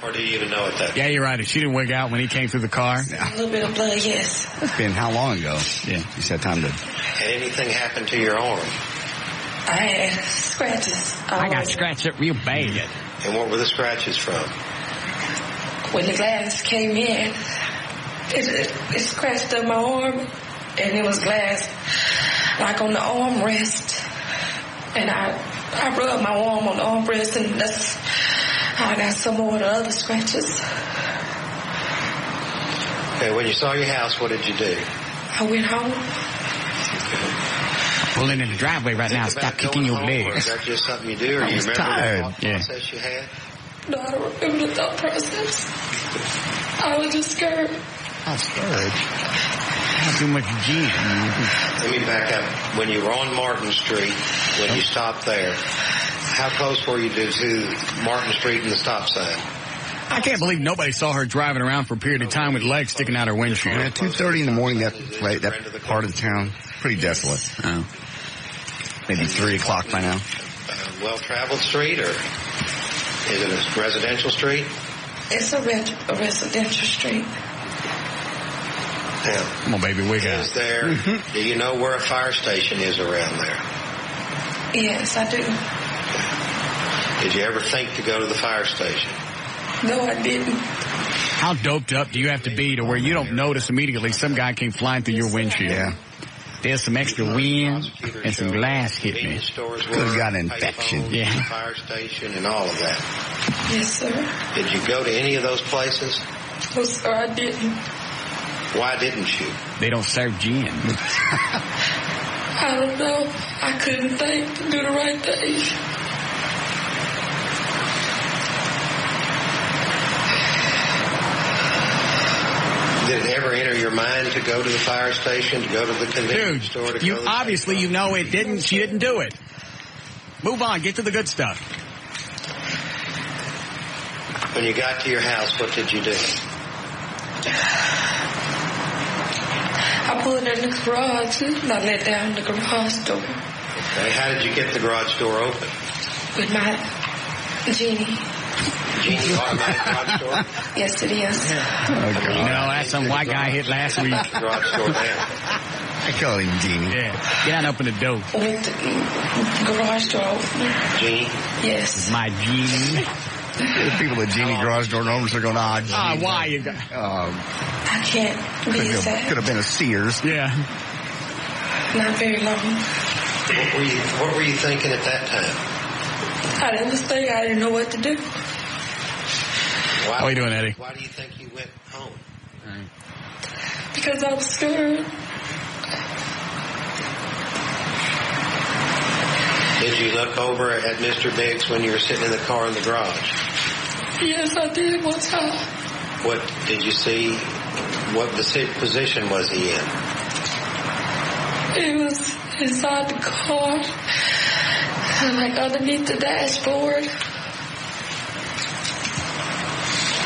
Or do you even know it that? Yeah, you're right. If she didn't wig out when he came through the car. A little bit of blood, yes. It's been how long ago? Yeah. You said time to. Had anything happened to your arm? I had scratches. I got scratched up real bad. And what were the scratches from? When the glass came in, it scratched up my arm, and it was glass like on the armrest. And I rubbed my arm on the armrest, and that's how I got some more of the other scratches. Okay, when you saw your house, what did you do? I went home. Pulling in the driveway right now. Stop kicking your legs. Is that just something you do, or do you remember the thought process you had? No, I don't remember the thought process. I was just scared. I'm scared. Not too much gin. Let me back up. When you were on Martin Street, when you stopped there, how close were you to Martin Street and the stop sign? I can't believe nobody saw her driving around for a period of time with legs sticking out her windshield. At 2:30 in the morning, that part of the town, pretty desolate. Oh. Maybe 3 o'clock by now. Well-traveled street, or is it a residential street? It's a residential street. Now, come on, baby, wig out. Is there? Do you know where a fire station is around there? Yes, I do. Did you ever think to go to the fire station? No, I didn't. How doped up do you have to be to where you don't notice immediately some guy came flying through your windshield? Yeah. There's some extra wind and some glass hit me. Could have got an infection. Yeah. Fire station and all of that. Yes, sir. Did you go to any of those places? No, sir, I didn't. Why didn't you? They don't serve gin. I don't know. I couldn't think to do the right thing. Did it ever enter your mind to go to the fire station, to go to the convenience store? To You go to obviously you know it didn't. She didn't do it. Move on. Get to the good stuff. When you got to your house, what did you do? I pulled in the garage and I let down the garage door. Okay. How did you get the garage door open? With my genie. Genie automatic garage door? Yes, it is. Oh, no, that's some white guy hit last week. Garage door down. I call him Genie. Yeah. Get out and open the door. With the garage door opener. Genie? Yes. My genie. The people at Genie garage door owners are going, Genie. Why you got? I can't be exact. Could have been a Sears. Yeah. Not very long. What were you thinking at that time? I didn't think, I didn't know what to do. How are you doing, Eddie? Why do you think you went home? Because I was scared. Did you look over at Mr. Biggs when you were sitting in the car in the garage? Yes, I did one time. What did you see? What position was he in? He was inside the car, like underneath the dashboard.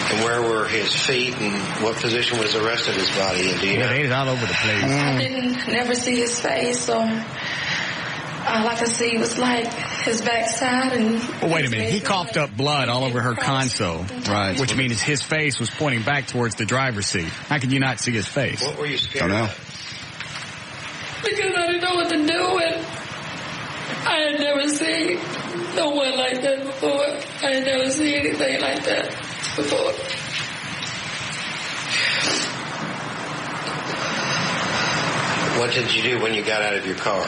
And where were his feet, and what position was the rest of his body in? Do you know? He's all over the place. I didn't never see his face, so all I could see was like his backside. And well, wait a minute. He coughed up blood all over her console, right? Which means his face was pointing back towards the driver's seat. How could you not see his face? What were you scared Don't know. of? Because I didn't know what to do, and I had never seen no one like that before. I had never seen anything like that before. What did you do when you got out of your car?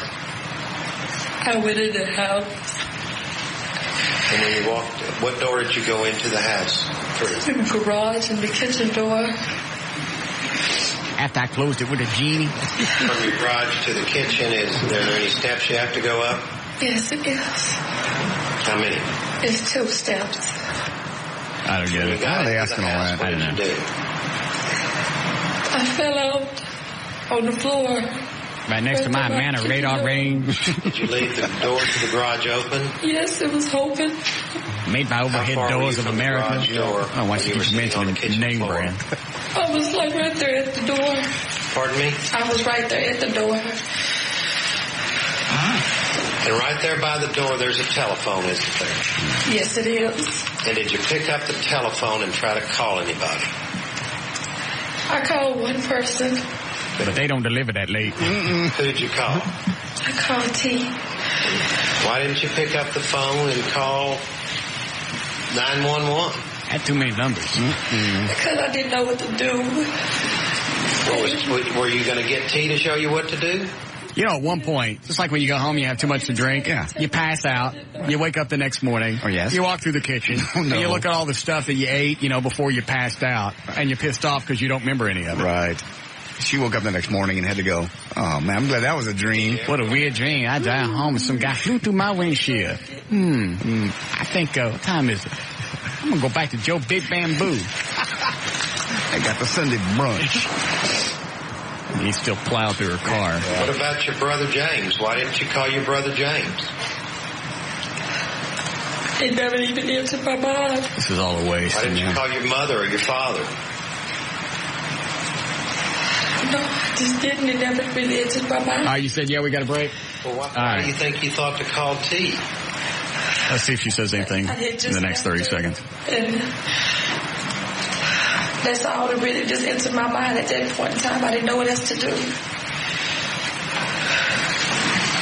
I went in the house. And when you walked, what door did you go into the house through? The garage and the kitchen door. After I closed it with a genie. From your garage to the kitchen, is there any steps you have to go up? Yes, it is. How many? It's 2 steps. I don't get it. How are they asking all that? What did you do? I fell out on the floor. Right next to my Manna radar range. Did you leave the door to the garage open? Yes, it was open. Made by Overhead Doors of America. I don't want you to keep mentioning the name brand. I was like right there at the door. Pardon me? I was right there at the door. And right there by the door, there's a telephone, isn't there? Yes, it is. And did you pick up the telephone and try to call anybody? I called one person. But they don't deliver that late. Who did you call? I called T. Why didn't you pick up the phone and call 911? Had too many numbers. Because I didn't know what to do. Were you going to get T to show you what to do? You know, at one point, just like when you go home, you have too much to drink. Yeah. You pass out. You wake up the next morning. Oh, yes. You walk through the kitchen. Oh, no. And you look at all the stuff that you ate, you know, before you passed out. And you're pissed off because you don't remember any of it. Right. She woke up the next morning and had to go, oh, man, I'm glad that was a dream. What a weird dream. I drive home and some guy flew through my windshield. I think, what time is it? I'm going to go back to Joe Big Bamboo. I got the Sunday brunch. And he still plowed through her car. What about your brother James? Why didn't you call your brother James? It never even entered my mind. This is all a waste. Why didn't you call your mother or your father? No, I just didn't. It never really entered my mind. All right, you said, yeah, we got a break? Well, why do you think you thought to call T? Let's see if she says anything in the next 30 seconds. And that's all that really just entered my mind at that point in time. I didn't know what else to do.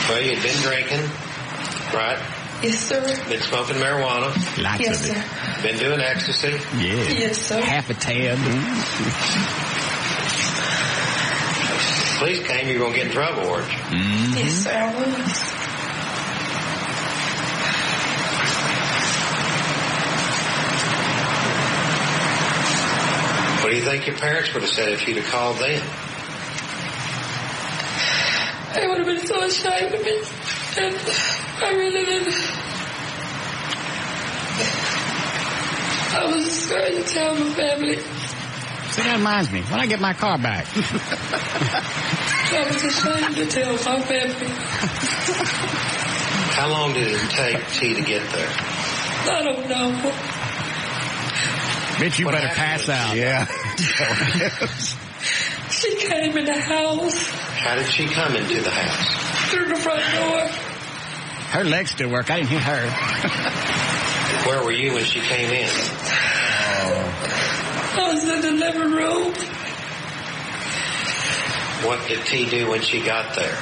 Well, you'd been drinking, right? Yes, sir. Been smoking marijuana. Lots yes, of it. Sir. Been doing ecstasy. Yeah. Yes, sir. Half a tab. Police came, you're going to get in trouble, weren't you? Yes, sir, I was. What do you think your parents would have said if you'd have called them? They would have been so ashamed of me. And I really didn't. I was scared to tell my family. See, that reminds me. When I get my car back. I was ashamed to tell my family. How long did it take T to get there? I don't know. Bitch, you better pass out. Yeah. She came in the house. How did she come into the house? Through the front door. Her legs still work. I didn't hit her. Where were you when she came in? I was in the living room. What did T do when she got there?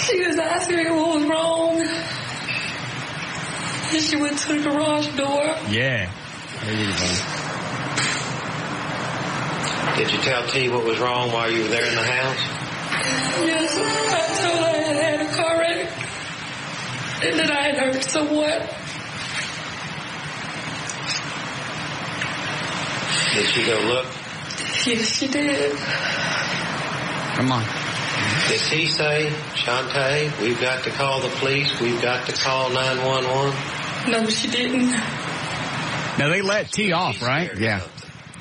She was asking me what was wrong. And she went to the garage door. Yeah. There you go. Did you tell T what was wrong while you were there in the house? Yes, I told her I had a car wreck. And then I had hurt someone. Did she go look? Yes, she did. Come on. Did he say, Shantae, we've got to call the police, we've got to call 911? No, she didn't. Now, they let T off, right? Yeah.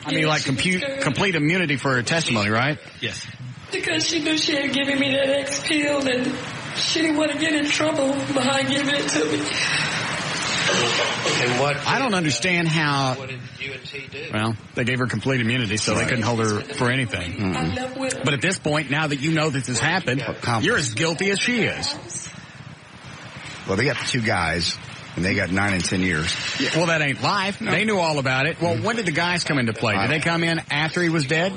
I mean, like complete immunity for her testimony, right? Yes. Because she knew she had given me that X pill and she didn't want to get in trouble behind giving it to me. And what? I don't understand how. What did you and T do? Well, they gave her complete immunity, so they couldn't hold her for anything. I left with her. But at this point, now that you know that this happened, you're as guilty as she is. Well, they got the two guys, and they got 9 and 10 years. Yeah, well, that ain't life. No. They knew all about it. Well, when did the guys come into play? Did they come in after he was dead?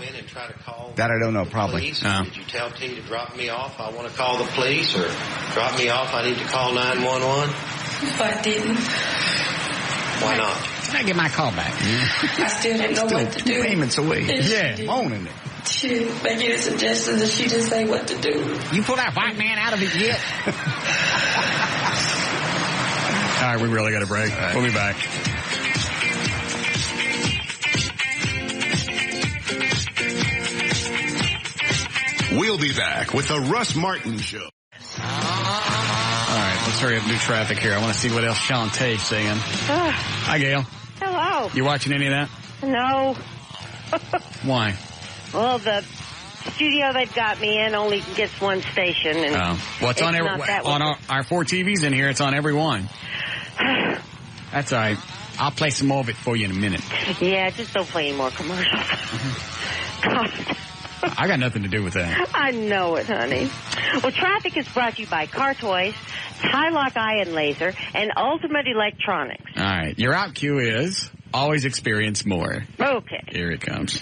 That I don't know, probably. Did you tell T to drop me off? I want to call the police, or drop me off, I need to call 911? I didn't. Why not? Can I get my call back? I still didn't know what to do. Payments away. Yeah. Owning it. She didn't make any suggestions and she didn't say what to do. You pull that white man out of it yet? All right, we really got a break. Right. We'll be back. We'll be back with the Russ Martin Show. All right, let's hurry up and do traffic here. I want to see what else Shantae's saying. Hi, Gail. Hello. You watching any of that? No. Why? Well, the studio they've got me in only gets one station. And well, it's on our 4 TVs in here. It's on every one. That's all right. I'll play some more of it for you in a minute. Yeah, just don't play any more commercials. God. I got nothing to do with that. I know it, honey. Well, traffic is brought to you by Car Toys, Tylock Eye and Laser, and Ultimate Electronics. All right. Your out cue is always experience more. Okay. Here it comes.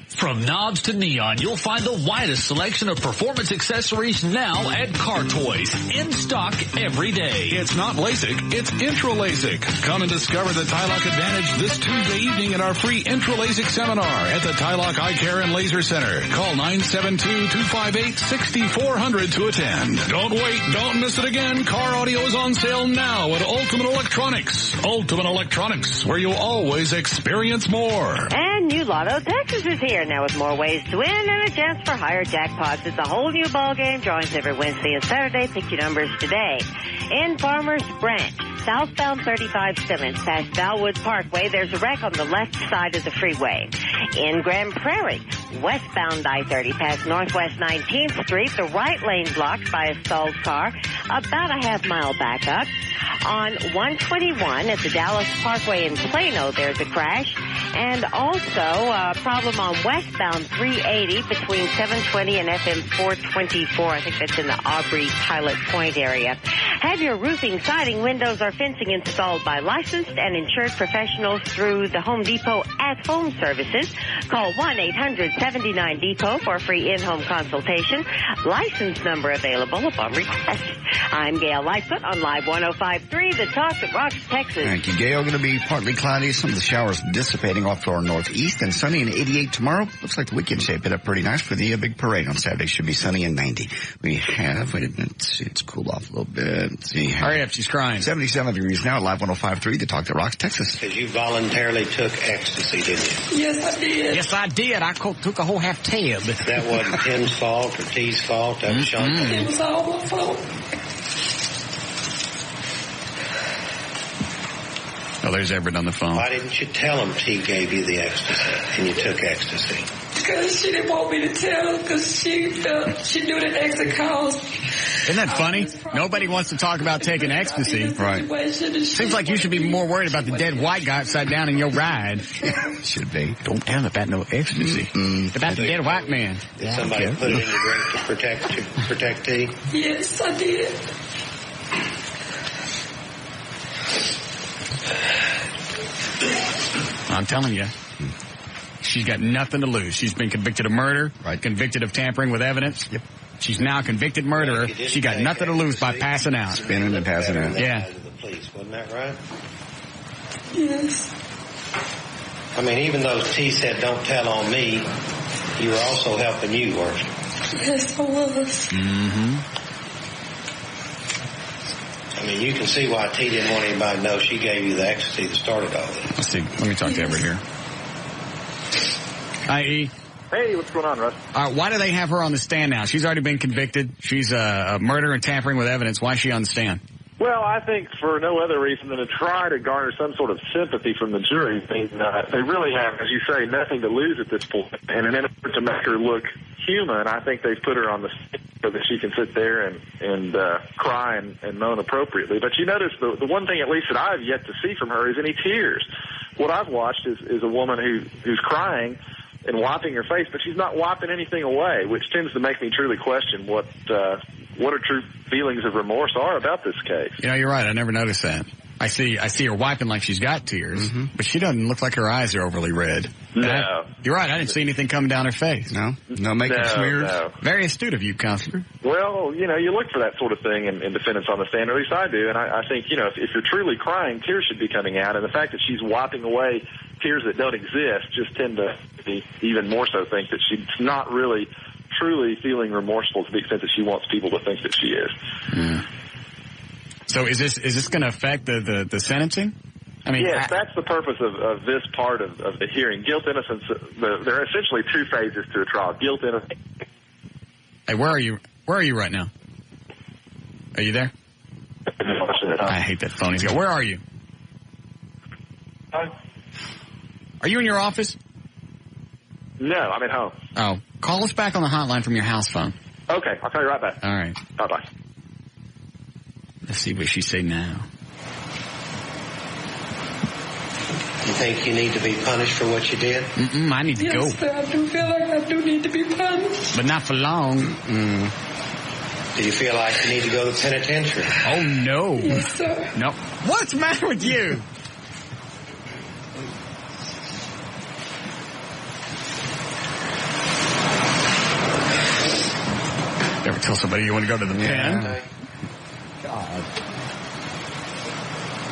From knobs to neon, you'll find the widest selection of performance accessories now at Car Toys. In stock every day. It's not LASIK, it's Intra-LASIK. Come and discover the Tylock Advantage this Tuesday evening in our free Intra-LASIK seminar at the Tylock Eye Care and Laser Center. Call 972-258-6400 to attend. Don't wait, don't miss it again. Car audio is on sale now at Ultimate Electronics. Ultimate Electronics, where you'll always experience more. And New Lotto Texas is here. Now with more ways to win and a chance for higher jackpots. It's a whole new ball game. Drawings every Wednesday and Saturday. Pick your numbers today. In Farmers Branch, southbound 35-7 past Bellwood Parkway, there's a wreck on the left side of the freeway. In Grand Prairie, westbound I-30 past Northwest 19th Street, the right lane blocked by a stalled car, about a half-mile back up. On 121 at the Dallas Parkway in Plano, there's a crash. And also a problem on westbound 380 between 720 and FM 424. I think that's in the Aubrey Pilot Point area. Have your roofing, siding, windows, or fencing installed by licensed and insured professionals through the Home Depot at Home Services. Call 1-800-79-DEPOT for a free in-home consultation. License number available upon request. I'm Gail Lightfoot on Live 105.3, The Talk that Rocks Texas. Thank you, Gail. Going to be partly cloudy. Some of the showers dissipating off to our northeast, and sunny and 88 tomorrow. Looks like the weekend shaping up pretty nice for the big parade on Saturday. Should be sunny and 90. We have, wait a minute, let's see, it's cooled off a little bit. Let's see. Hurry up, she's crying. 77 degrees now at Live 105.3, The Talk that Rocks Texas. Because you voluntarily took ecstasy, didn't you? Yes, I did. Yes, I did. I took a whole half tab. That wasn't Tim's fault or T's fault. That was Sean's fault. It was all my fault. Oh, there's Everett on the phone. Why didn't you tell him T gave you the ecstasy and you took ecstasy? Because she didn't want me to tell, because she knew the exit calls. Isn't that funny? Nobody wants to talk about taking ecstasy. Right. Seems like you should be more worried about the dead white guy upside down in your ride. Should be. Don't tell him about no ecstasy. About the dead white man. Did somebody put it in your drink to protect T? Yes, I did. I'm telling you. She's got nothing to lose. She's been convicted of murder, convicted of tampering with evidence. Yep. She's now a convicted murderer. She got nothing to lose by passing out. Spinning and passing out. Yeah. The police, wasn't that right? Yes. I mean, even though T said, don't tell on me, you were also helping you, weren't you? Yes, I was. I I mean, you can see why T didn't want anybody to know she gave you the ecstasy that started all this. Let's see. Let me talk to Everett here. Hi, E. Hey, what's going on, Russ? Why do they have her on the stand now? She's already been convicted. She's a murder and tampering with evidence. Why is she on the stand? Well, I think for no other reason than to try to garner some sort of sympathy from the jury. They really have, as you say, nothing to lose at this point. And in an effort to make her look human, I think they've put her on the stand so that she can sit there and cry and moan appropriately. But you notice the one thing, at least that I've yet to see from her, is any tears. What I've watched is a woman who's crying and wiping her face, but she's not wiping anything away, which tends to make me truly question what her true feelings of remorse are about this case. You know, you're right. I never noticed that. I see her wiping like she's got tears, but she doesn't look like her eyes are overly red. No. You're right. I didn't see anything coming down her face. No makeup smears. No. Very astute of you, Counselor. Well, you know, you look for that sort of thing in defendants on the stand, or at least I do, and I think, you know, if you're truly crying, tears should be coming out, and the fact that she's wiping away tears that don't exist just tend to be even more so think that she's not really truly feeling remorseful to the extent that she wants people to think that she is. Mm. So is this going to affect the sentencing? I mean, yes, that's the purpose of this part of the hearing. Guilt, innocence, there are essentially two phases to a trial. Guilt, innocence. Hey, where are you? Where are you right now? Are you there? I hate that phone. He's got. Where are you? Are you in your office? No, I'm at home. Oh, call us back on the hotline from your house phone. Okay, I'll call you right back. All right. Bye-bye. Let's see what she say now. You think you need to be punished for what you did? I need to go. Yes, sir, I do feel like I do need to be punished. But not for long. Do you feel like you need to go to the penitentiary? Oh, no. Yes, sir. No. What's the matter with you? Ever tell somebody you want to go to the pen? God.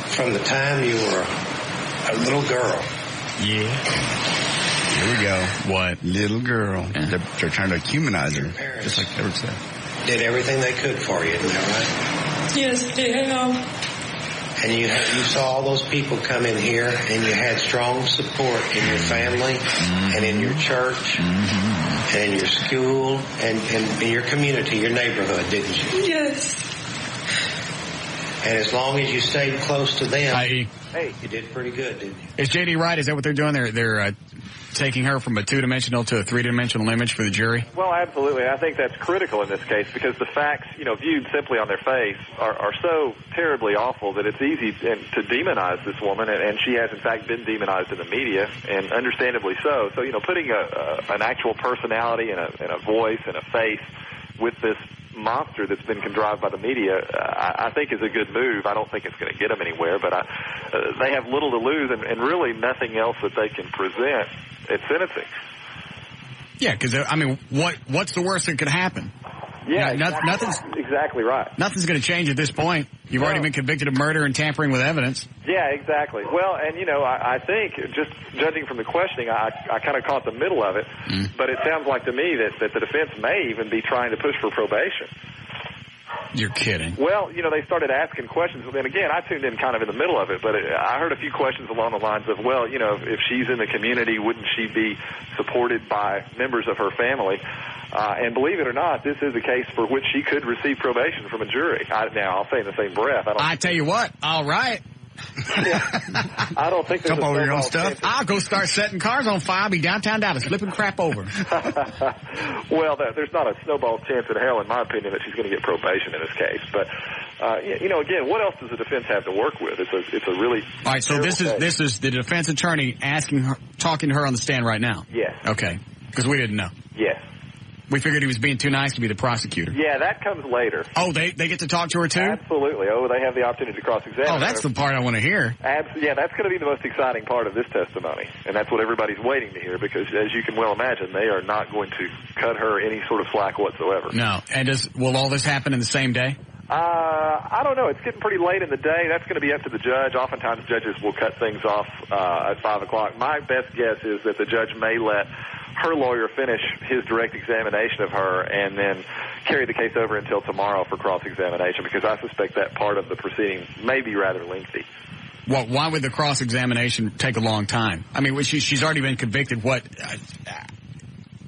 From the time you were a little girl. Yeah. Here we go. What? Little girl. Yeah. They're trying to humanize her, just like Everett said. Did everything they could for you, isn't that right? Yes, they have. And you saw all those people come in here, and you had strong support in your family, and in your church, and in your school, and in your community, your neighborhood, didn't you? Yes. And as long as you stayed close to them, Hey, you did pretty good, didn't you? is JD right? Is that what they're doing? They're taking her from a two-dimensional to a three-dimensional image for the jury? Well, absolutely. I think that's critical in this case because the facts, you know, viewed simply on their face are so terribly awful that it's easy to demonize this woman, and she has, in fact, been demonized in the media, and understandably so. So, you know, putting an actual personality and a voice and a face with this monster that's been contrived by the media, I think is a good move. I don't think it's going to get them anywhere, but they have little to lose and really nothing else that they can present at sentencing. Yeah, because, I mean, what's the worst that could happen? Yeah, nothing's exactly right. Nothing's going to change at this point. You've already been convicted of murder and tampering with evidence. Yeah, exactly. Well, and, you know, I think, just judging from the questioning, I kind of caught the middle of it, but it sounds like to me that the defense may even be trying to push for probation. You're kidding. Well, you know, they started asking questions, and again, I tuned in kind of in the middle of it, but I heard a few questions along the lines of, well, you know, if she's in the community, wouldn't she be supported by members of her family? And believe it or not, this is a case for which she could receive probation from a jury. Now, I'll say in the same breath. I tell you what, all right. I don't think there's Jump over your own stuff. I'll go start setting cars on fire. I'll be downtown Dallas, flipping crap over. Well, there's not a snowball chance in hell, in my opinion, that she's going to get probation in this case. But you know, again, what else does the defense have to work with? It's a really all right. So this is the defense attorney talking to her on the stand right now. Yes. Okay, because we didn't know. Yes. We figured he was being too nice to be the prosecutor. Yeah, that comes later. Oh, they get to talk to her, too? Absolutely. Oh, they have the opportunity to cross-examine her. Oh, that's the part I want to hear. Yeah, that's going to be the most exciting part of this testimony, and that's what everybody's waiting to hear, because as you can well imagine, they are not going to cut her any sort of slack whatsoever. No. And will all this happen in the same day? I don't know. It's getting pretty late in the day. That's going to be up to the judge. Oftentimes, judges will cut things off at 5 o'clock. My best guess is that the judge may let her lawyer finish his direct examination of her and then carry the case over until tomorrow for cross-examination, because I suspect that part of the proceeding may be rather lengthy. Well, why would the cross-examination take a long time? I mean, she's already been convicted.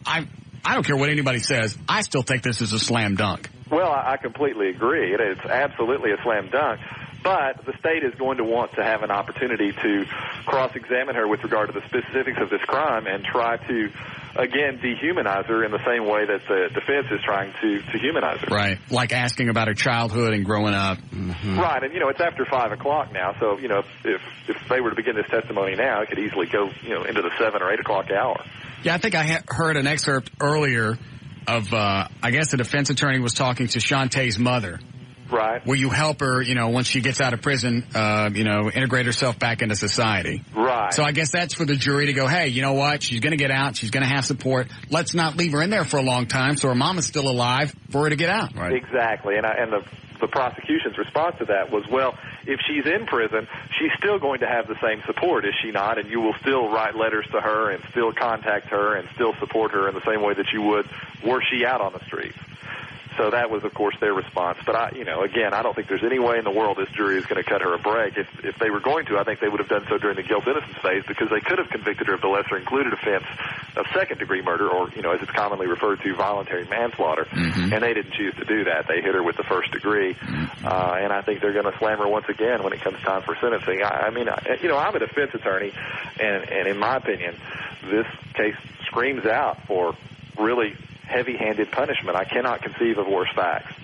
I don't care what anybody says. I still think this is a slam dunk. Well, I completely agree. It's absolutely a slam dunk. But the state is going to want to have an opportunity to cross-examine her with regard to the specifics of this crime and try to, again, dehumanize her in the same way that the defense is trying to humanize her. Right. Like asking about her childhood and growing up. Mm-hmm. Right. And, it's after 5 o'clock now. So, if they were to begin this testimony now, it could easily go, into the 7 or 8 o'clock hour. Yeah, I think I heard an excerpt earlier of, I guess the defense attorney was talking to Shantae's mother. Right. Will you help her, once she gets out of prison, integrate herself back into society? Right. So I guess that's for the jury to go, hey, you know what? She's going to get out. She's going to have support. Let's not leave her in there for a long time so her mom is still alive for her to get out. Right. Exactly. And the prosecution's response to that was, well, if she's in prison, she's still going to have the same support, is she not? And you will still write letters to her and still contact her and still support her in the same way that you would were she out on the streets. So that was, of course, their response. But, again, I don't think there's any way in the world this jury is going to cut her a break. If they were going to, I think they would have done so during the guilt-innocence phase, because they could have convicted her of the lesser-included offense of second-degree murder, or, as it's commonly referred to, voluntary manslaughter. Mm-hmm. And they didn't choose to do that. They hit her with the first degree. Mm-hmm. And I think they're going to slam her once again when it comes time for sentencing. I'm a defense attorney, and in my opinion, this case screams out for really heavy-handed punishment. I cannot conceive of worse facts.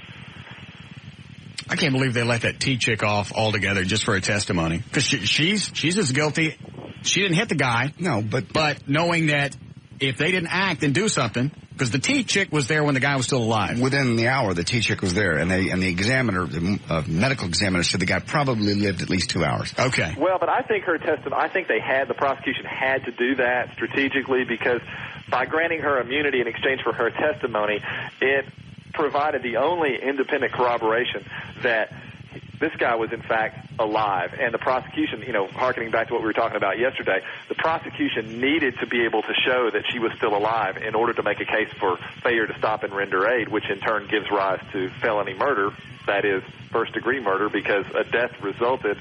I can't believe they let that T-chick off altogether just for a testimony. Because she's as guilty. She didn't hit the guy. No, but knowing that if they didn't act and do something, because the T-chick was there when the guy was still alive. Within the hour, the T-chick was there, and the examiner, the medical examiner, said the guy probably lived at least 2 hours. Okay. Well, but I think the prosecution had to do that strategically, because by granting her immunity in exchange for her testimony, it provided the only independent corroboration that this guy was, in fact, alive. And the prosecution, hearkening back to what we were talking about yesterday, the prosecution needed to be able to show that she was still alive in order to make a case for failure to stop and render aid, which in turn gives rise to felony murder, that is, first-degree murder, because a death resulted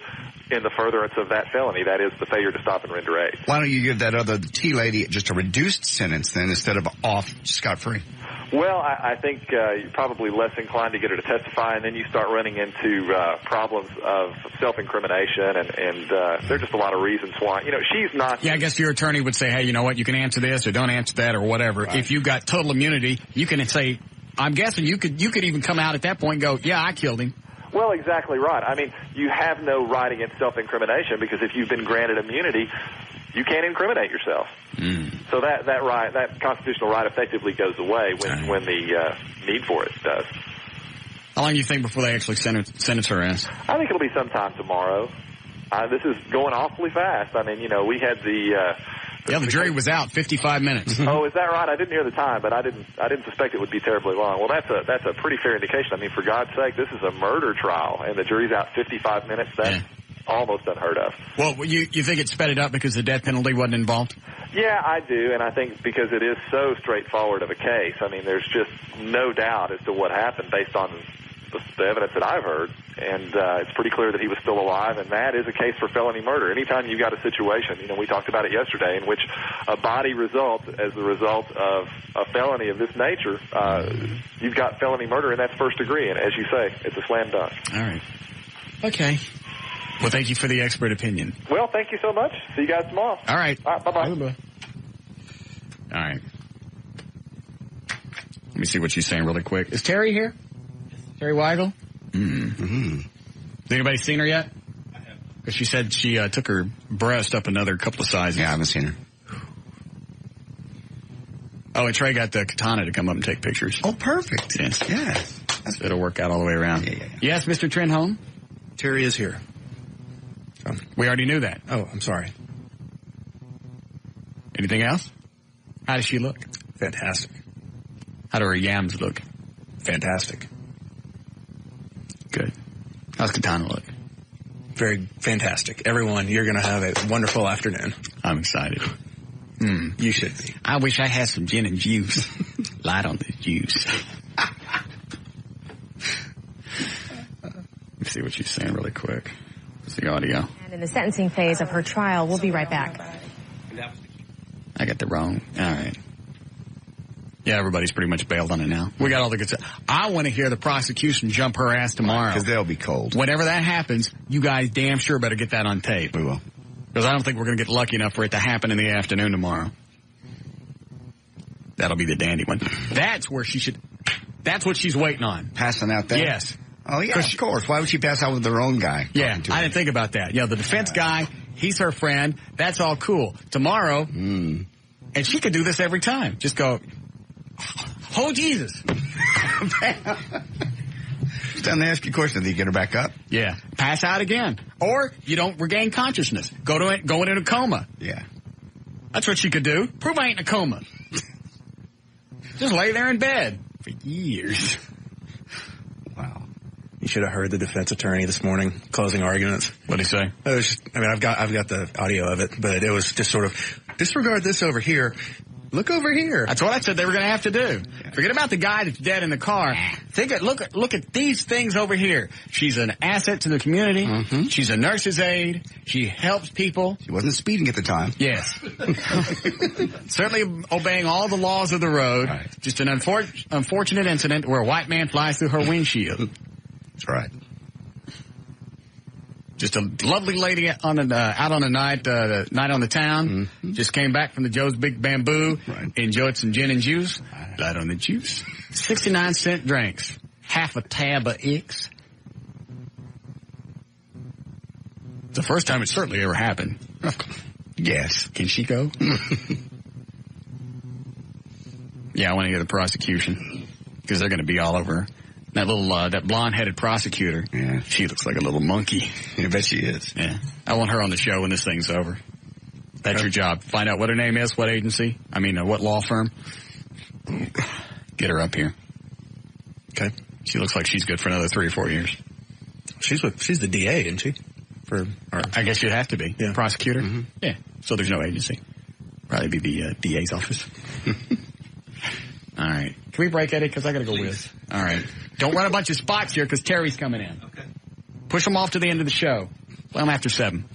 in the furtherance of that felony, that is, the failure to stop and render aid. Why don't you give that other T-lady just a reduced sentence then, instead of off scot-free? Well, I think you're probably less inclined to get her to testify, and then you start running into problems of self-incrimination, and there are just a lot of reasons why. She's not... Yeah, I guess your attorney would say, hey, you know what, you can answer this or don't answer that or whatever. Right. If you got total immunity, you can say, I'm guessing you could even come out at that point and go, yeah, I killed him. Well, exactly right. I mean, you have no right against self-incrimination, because if you've been granted immunity, you can't incriminate yourself. Mm. So that constitutional right effectively goes away when the need for it does. How long do you think before they actually sentence her as? I think it'll be sometime tomorrow. This is going awfully fast. I mean, we had the jury was out 55 minutes. Oh, is that right? I didn't hear the time, but I didn't suspect it would be terribly long. Well, that's a pretty fair indication. I mean, for God's sake, this is a murder trial, and the jury's out 55 minutes. That's almost unheard of. Well, you think it sped it up because the death penalty wasn't involved? Yeah, I do, and I think because it is so straightforward of a case. I mean, there's just no doubt as to what happened based on the evidence that I've heard, and it's pretty clear that he was still alive, and that is a case for felony murder. Anytime you've got a situation, we talked about it yesterday, in which a body results as the result of a felony of this nature, you've got felony murder, and that's first degree, and as you say, it's a slam dunk. All right. Okay. Well, thank you for the expert opinion. Well, thank you so much. See you guys tomorrow. All right. Bye-bye. Bye-bye. All right. Let me see what she's saying really quick. Is Terry here? Terry Weigel? Mm-hmm. Has anybody seen her yet? I haven't. Because she said she took her breast up another couple of sizes. Yeah, I haven't seen her. Oh, and Trey got the katana to come up and take pictures. Oh, perfect. Yes. Yes. It'll work out all the way around. Yeah. Yes, Mr. Trenholm? Terry is here. We already knew that. Oh, I'm sorry. Anything else? How does she look? Fantastic. How do her yams look? Fantastic. Good. How's Katana look? Very fantastic. Everyone, you're going to have a wonderful afternoon. I'm excited. You should be. I wish I had some gin and juice. Light on the juice. Let me see what she's saying really quick. It's the audio. And in the sentencing phase of her trial, we'll be right back. I got the wrong. All right. Yeah, everybody's pretty much bailed on it now. We got all the good stuff. I want to hear the prosecution jump her ass tomorrow. Because they'll be cold. Whenever that happens, you guys damn sure better get that on tape. We will. Because I don't think we're going to get lucky enough for it to happen in the afternoon tomorrow. That'll be the dandy one. That's where she should... That's what she's waiting on. Passing out there? Yes. Oh, yeah, of course. Why would she pass out with her own guy? Yeah, I didn't think about that. The defense guy, he's her friend. That's all cool. Tomorrow, and she could do this every time. Just go, oh, Jesus. Just time to ask you a question. Do you get her back up? Yeah. Pass out again. Or you don't regain consciousness. Go into a coma. Yeah. That's what she could do. Prove I ain't in a coma. Just lay there in bed for years. Wow. You should have heard the defense attorney this morning closing arguments. What'd he say? It was just, I've got the audio of it, but it was just sort of disregard this over here. Look over here. That's what I said they were going to have to do. Yeah. Forget about the guy that's dead in the car. Look at these things over here. She's an asset to the community. Mm-hmm. She's a nurse's aide. She helps people. She wasn't speeding at the time. Yes. Certainly obeying all the laws of the road. Right. Just an unfortunate incident where a white man flies through her windshield. That's right. Just a lovely lady out on a night on the town. Mm-hmm. Just came back from the Joe's Big Bamboo. Right. Enjoyed some gin and juice. Light on the juice. 69-cent drinks. Half a tab of X. It's the first time it certainly ever happened. Yes. Can she go? Yeah, I want to hear the prosecution. Because they're going to be all over her. That that blonde-headed prosecutor. Yeah. She looks like a little monkey. I bet she is. Yeah. I want her on the show when this thing's over. That's your job. Find out what her name is, what agency. What law firm. Get her up here. Okay. She looks like she's good for another 3 or 4 years. She's the DA, isn't she? I guess you'd have to be. Yeah. Prosecutor? Mm-hmm. Yeah. So there's no agency. Probably be the DA's office. All right. Can we break, Eddie? Because I got to go whiz. All right. Don't run a bunch of spots here because Terry's coming in. Okay. Push them off to the end of the show. Play them after 7.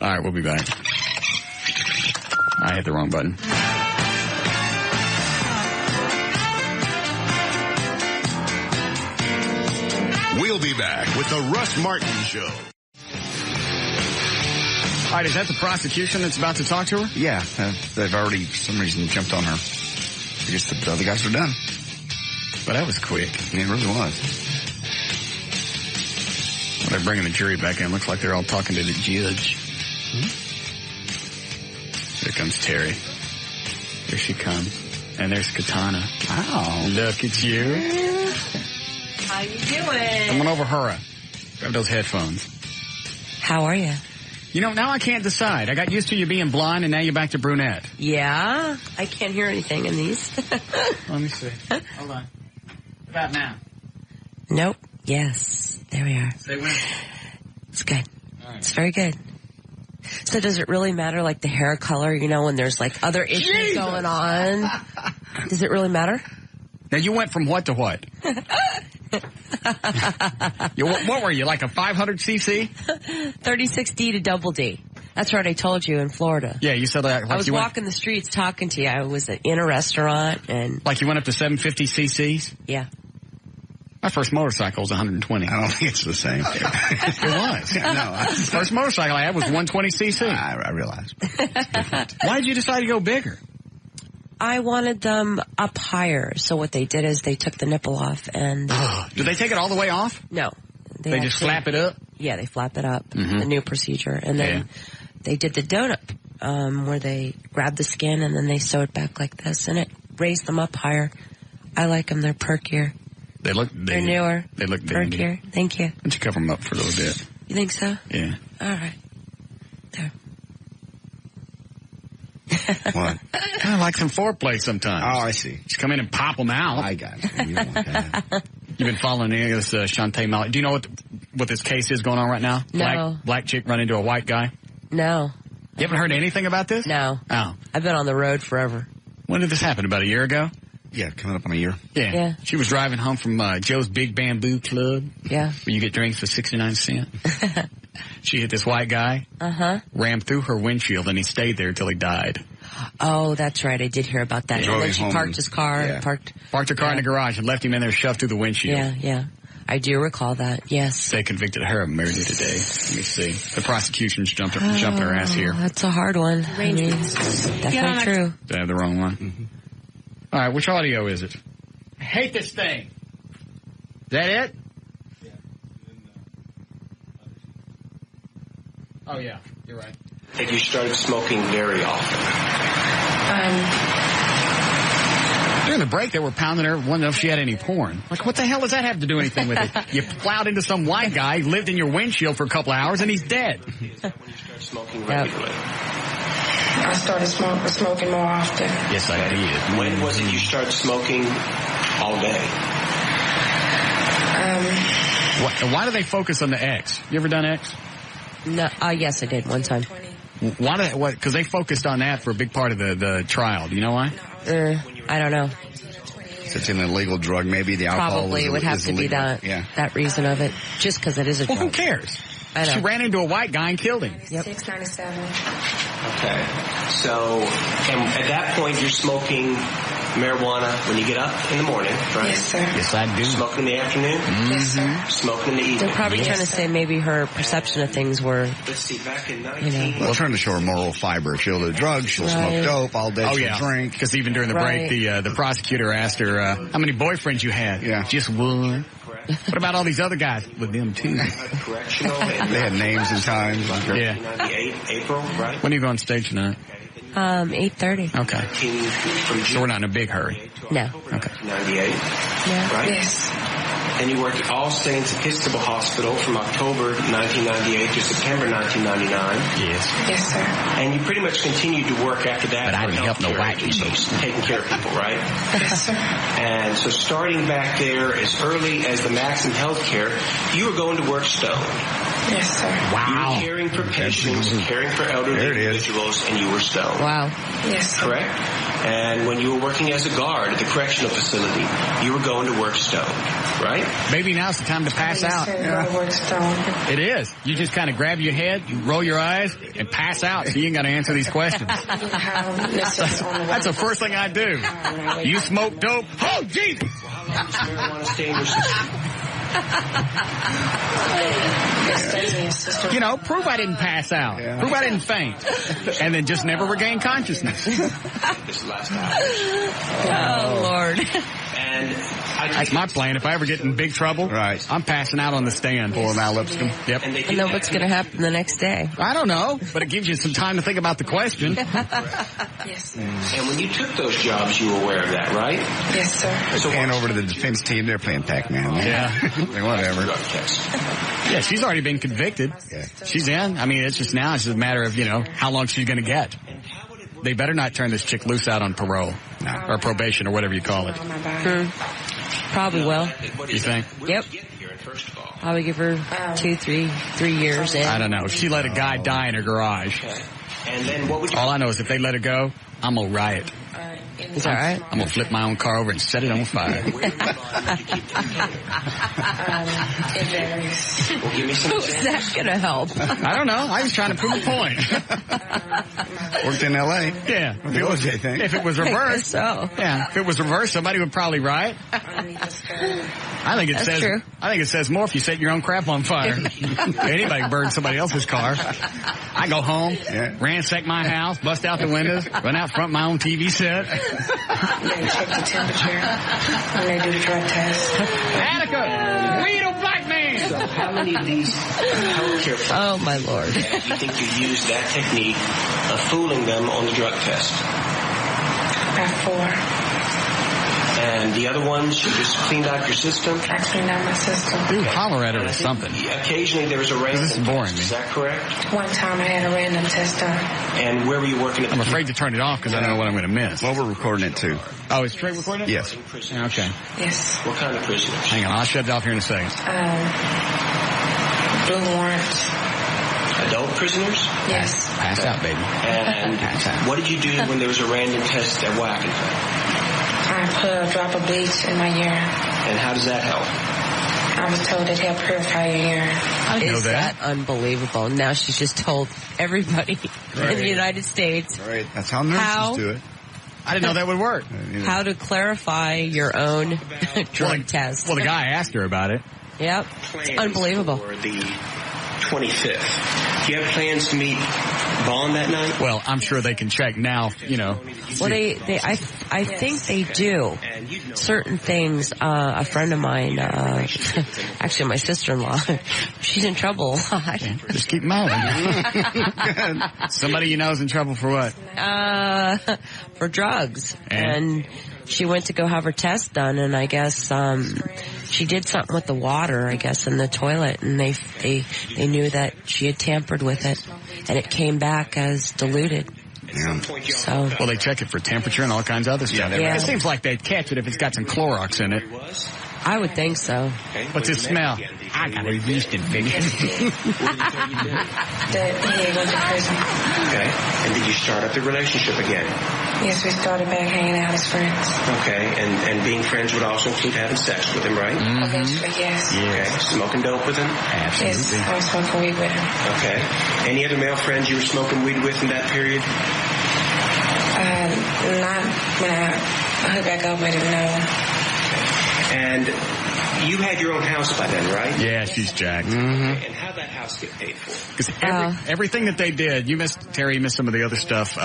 All right. We'll be back. I hit the wrong button. We'll be back with the Russ Martin Show. All right, is that the prosecution that's about to talk to her? Yeah, they've already, for some reason, jumped on her. I guess the other guys are done. But that was quick. Yeah, it really was. Well, they're bringing the jury back in. Looks like they're all talking to the judge. Here comes Terry. Here she comes. And there's Katana. Wow. Look at you. How you doing? Come on over, Hura. Grab those headphones. How are you? Now I can't decide. I got used to you being blonde, and now you're back to brunette. Yeah? I can't hear anything in these. Let me see. Hold on. About now. Nope. Yes. There we are. Say when. It's good. Right. It's very good. So does it really matter, like the hair color, when there's like other issues going on? Does it really matter? Now you went from what to what? What were you, like a 500cc? 36D to double D. That's right, I told you, in Florida. Yeah, you said that. Like I was walking the streets talking to you. I was in a restaurant and... Like you went up to 750cc's? Yeah. My first motorcycle was 120. I don't think it's the same. It was. The first motorcycle I had was 120cc. I realize. Why did you decide to go bigger? I wanted them up higher. So what they did is they took the nipple off and... Did they take it all the way off? No. They just flap it up? Yeah, they flap it up. Mm-hmm. The new procedure. And then they did the donut, where they grabbed the skin and then they sew it back like this. And it raised them up higher. I like them. They're perkier. They're newer. They look perkier. Thank you. Why don't you cover them up for a little bit? You think so? Yeah. All right. There. What? Kind of like some foreplay sometimes. Oh, I see. Just come in and pop them out. I got you. You don't want that. You've been following any of this Shantae Mallard. Do you know what this case is going on right now? No. Black chick run into a white guy? No. You haven't heard anything about this? No. Oh. I've been on the road forever. When did this happen? About a year ago? Yeah, coming up on a year. Yeah. She was driving home from Joe's Big Bamboo Club. Yeah. Where you get drinks for 69 cents. She hit this white guy. Rammed through her windshield, and he stayed there until he died. Oh, that's right. I did hear about that. And then she parked his car. Parked her car in the garage and left him in there shoved through the windshield. Yeah. I do recall that, yes. They convicted her of murder today. Let me see. The prosecution's jumping her ass here. That's a hard one. I mean, definitely true. Did I have the wrong one? Mm-hmm. All right, which audio is it? I hate this thing. Is that it? Yeah. Oh, yeah. You're right. Have you started smoking very often? During the break, they were pounding her, wondering if she had any porn. Like, what the hell does that have to do anything with it? You plowed into some white guy, lived in your windshield for a couple of hours, and he's dead. When you start smoking regularly? I started smoking more often. Yes, I did. When was it you started smoking all day? Why do they focus on the X? You ever done X? No. Yes, I did one time. Why? Because they focused on that for a big part of the trial. Do you know why? I don't know. It's an illegal drug, maybe the alcohol. Probably it would have to be that. Yeah. That reason of it, just because it is a drug. Well, who cares? I know. She ran into a white guy and killed him. Yep. 697. Okay. So, and at that point, you're smoking marijuana when you get up in the morning, right? Yes, sir. Yes, I do. Smoking in the afternoon? Yes, sir. Smoking in the evening? They're probably trying to say maybe her perception of things were, Let's see, back in Well, trying to show her moral fiber. She'll do drugs, she'll smoke dope, all day she'll drink. Because even during the break, the prosecutor asked her, how many boyfriends you had? Yeah. Just one. What about all these other guys? With them, too. They had names and times. Yeah. 1998, April, right? When are you going on stage tonight? 8:30. Okay. So we're not in a big hurry. No. Okay. 98, Yeah. right? Yes. And you worked at All Saints Episcopal Hospital from October 1998 to September 1999. Yes. Yes, sir. And you pretty much continued to work after that. But I didn't help no white people. Taking care of people, right? Yes, sir. And so starting back there as early as the Maxim Healthcare, you were going to work stoned. Yes, sir. Wow. You were caring for patients, caring for elderly individuals, and you were stoned. Wow. Yes, sir. Correct? And when you were working as a guard at the correctional facility, you were going to work stoned, right? Maybe now's the time to pass out. Yes, work stoned. It is. You just kind of grab your head, you roll your eyes, and pass out so you ain't got to answer these questions. That's the first thing I do. You smoke dope? Oh, Jesus! How long does marijuana stay in your system? You know, prove I didn't pass out. Yeah. Prove I didn't faint. And then just never regain consciousness. This last hour. Oh, Lord. And that's my plan. If I ever get in big trouble, I'm passing out on the stand. Pulling out Lipscomb. Yep. And then what's going to happen the next day? I don't know, but it gives you some time to think about the question. Yes, sir. And when you took those jobs, you were aware of that, right? Yes, sir. So pan over to the defense team. They're playing Pac-Man. Yeah. Whatever. Yeah, she's already been convicted. Yeah. She's in. I mean, it's just now. It's just a matter of, how long she's going to get. They better not turn this chick loose out on parole or probation or whatever you call it. Probably will. You think? Yep. Probably give her 3 years in. I don't know. If she let a guy die in her garage. And then what would you... All I know is if they let her go, I'm going to riot. Is that right? I'm going to flip my own car over and set it on fire. It varies. Well, give me some Who's that going to help? I don't know. I was trying to prove a point. Worked in L.A. Yeah. The OJ thing. If it was reversed. So. Yeah. If it was reversed, somebody would probably riot. I think it says. True. I think it says more if you set your own crap on fire. Anybody can burn somebody else's car. I go home, ransack my house, bust out the windows, run out front of my own TV set. They check the temperature when they do the drug test. Attica, read a black man. So how many of these healthcare folks Oh, my Lord. do you think you used that technique of fooling them on the drug test? About 4. And the other ones, you just cleaned out your system? I cleaned out my system. Dude, holler at her or something. Occasionally there was a random This is boring test. me. Is that correct? One time I had a random test done. And where were you working at the I'm afraid to turn it off because I don't know what I'm going to miss. Well, we're recording it too. Oh, is Trey recording it? Yes. Yeah, okay. Yes. What kind of prisoners? Hang on, I'll shut it off here in a second. Blue warrants. Adult prisoners? Yes. Pass out, baby. And what did you do when there was a random test at Wackenford? I put a drop of bleach in my urine. And how does that help? I was told it helped purify your urine. I know that. Unbelievable. Now she's just told everybody in the United States. Right. That's how nurses do it. I didn't know that would work. How to clarify your own drug test. Well, the guy asked her about it. Yep. It's unbelievable. For the 25th. Do you have plans to meet Vaughn that night? Well, I'm sure they can check now, Well, I think they do. Certain things, a friend of mine, actually my sister-in-law, she's in trouble a lot. Just keep moving. Somebody you know is in trouble for what? For drugs. And she went to go have her test done, and I guess she did something with the water, I guess, in the toilet, and they knew that she had tampered with it, and it came back as diluted. Yeah. So, well, they check it for temperature and all kinds of other stuff. Yeah. It seems like they'd catch it if it's got some Clorox in it. I would think so. What's it smell? I got a yeast infection. That he went to prison. Okay. And did you start up the relationship again? Yes, we started back hanging out as friends. Okay. And being friends would also include having sex with him, right? Eventually, yes. Okay. Smoking dope with him? Yes, I was smoking weed with him. Okay. Any other male friends you were smoking weed with in that period? Not when I hooked back up with him, no. And you had your own house by then, right? Yeah, she's jacked. And how'd that house get paid for? Because everything that they did, you missed some of the other stuff,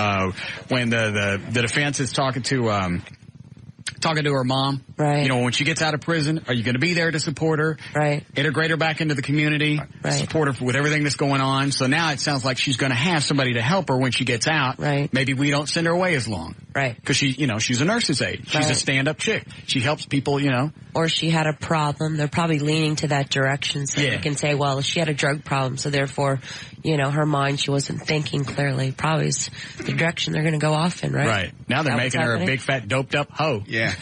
when the defense is talking to her mom. Right. When she gets out of prison, are you going to be there to support her? Right. Integrate her back into the community. Right. Support her with everything that's going on. So now it sounds like she's going to have somebody to help her when she gets out. Right. Maybe we don't send her away as long. Right. Because she's a nurse's aide. She's a stand-up chick. She helps people, Or she had a problem. They're probably leaning to that direction, so they can say, well, she had a drug problem, so therefore, her mind, she wasn't thinking clearly. Probably is the direction they're going to go off in, right? Right. Now they're making her a big, fat, doped-up hoe. Yeah.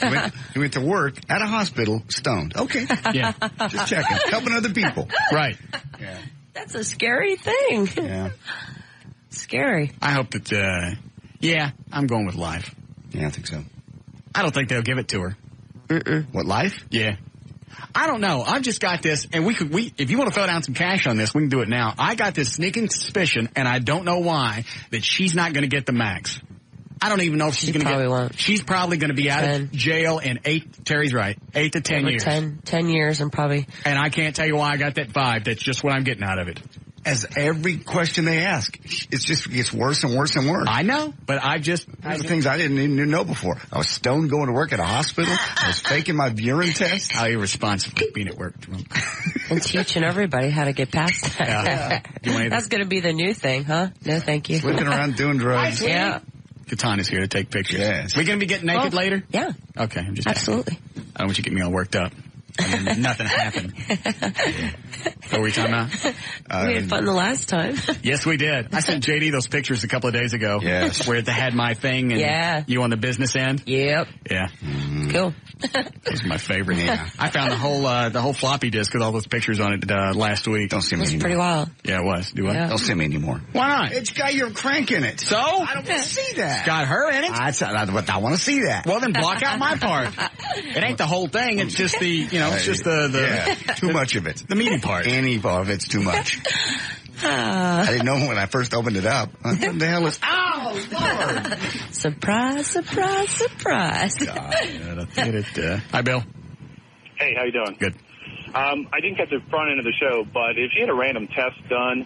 He went to work at a hospital, stoned. Okay. Yeah. Just checking. Helping other people. Right. Yeah. That's a scary thing. Yeah. Scary. I hope that, I'm going with life. Yeah, I think so. I don't think they'll give it to her. What, life? Yeah. I don't know. I've just got this, and if you want to throw down some cash on this, we can do it now. I got this sneaking suspicion, and I don't know why, that she's not going to get the max. I don't even know if she's going to get. Won't. She's probably going to be out of jail in 8. Terry's right. 8 to 10 years. 10 years, and probably. And I can't tell you why I got that vibe. That's just what I'm getting out of it. As every question they ask, it just gets worse and worse and worse. I know, but These are things I didn't even know before. I was stoned going to work at a hospital. I was faking my urine test. How irresponsible being at work. And teaching everybody how to get past that. Yeah. That's going to be the new thing, huh? No, thank you. Slipping around doing drugs. Yeah. Katana's here to take pictures. Yes. We going to be getting naked later? Yeah. Okay. I'm just absolutely. I don't want you to get me all worked up. And then nothing happened. What were we talking about? We had fun the last time. Yes, we did. I sent JD those pictures a couple of days ago. Yes. Where they had my thing and you on the business end. Yep. Yeah. Cool. That was my favorite. Yeah. I found the whole floppy disk with all those pictures on it last week. Don't send me anymore. It was pretty wild. Yeah, it was. Do I? Don't send me anymore. Why not? It's got your crank in it. So? I don't want to see that. It's got her in it. I want to see that. Well, then block out my part. It ain't the whole thing. It's just it's just the too much of it. The meaty part. Any part of it's too much. I didn't know when I first opened it up. What the hell is... Oh, Lord! Surprise, surprise, surprise. Hi, Bill. Hey, how you doing? Good. I didn't get the front end of the show, but if she had a random test done,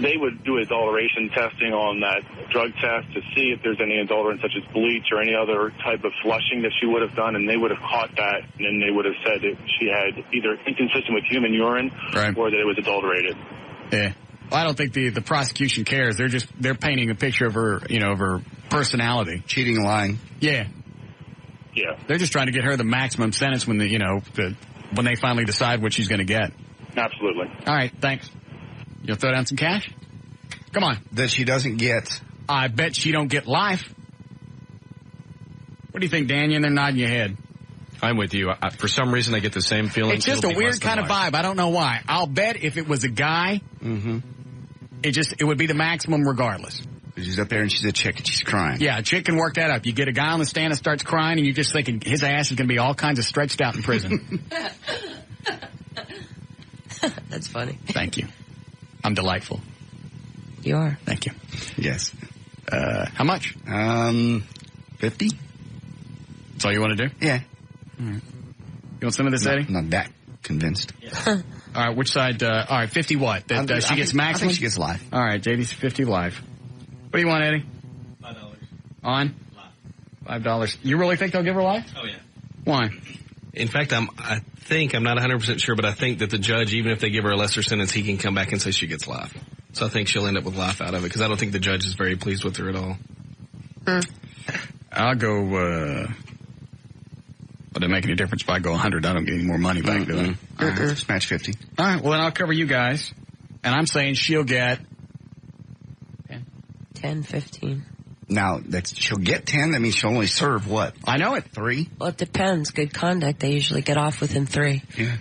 they would do adulteration testing on that drug test to see if there's any adulterant such as bleach or any other type of flushing that she would have done, and they would have caught that, and then they would have said that she had either inconsistent with human urine or that it was adulterated. Yeah. Well, I don't think the prosecution cares. They're painting a picture of her, of her personality. Cheating, lying. Yeah. Yeah. They're just trying to get her the maximum sentence when when they finally decide what she's going to get. Absolutely. All right, thanks. You'll throw down some cash? Come on. That she doesn't get. I bet she don't get life. What do you think, Dan? You're there nodding your head. I'm with you. For some reason, I get the same feeling. It's just a weird kind of vibe. I don't know why. I'll bet if it was a guy, it would be the maximum regardless. She's up there and she's a chick and she's crying. Yeah, a chick can work that up. You get a guy on the stand that starts crying and you're just thinking his ass is going to be all kinds of stretched out in prison. That's funny. Thank you. I'm delightful. You are. Thank you. Yes. How much? 50. That's all you want to do? Yeah. All right. You want some of this, Eddie? Not that convinced. All right, which side? All right, 50 what? That she gets maximum? I think she gets live. All right, JD's 50 live. What do you want, Eddie? $5. On? $5. You really think they'll give her life? Oh, yeah. Why? In fact, I'm not 100% sure, but I think that the judge, even if they give her a lesser sentence, he can come back and say she gets life. So I think she'll end up with life out of it, because I don't think the judge is very pleased with her at all. I'll go, but it make any difference if I go 100. I don't get any more money back, do I? All right, let's match 50. All right, well, then I'll cover you guys. And I'm saying she'll get 10, 15. Now, she'll get 10. That means she'll only serve what? I know it. 3? Well, it depends. Good conduct, they usually get off within 3. Yeah.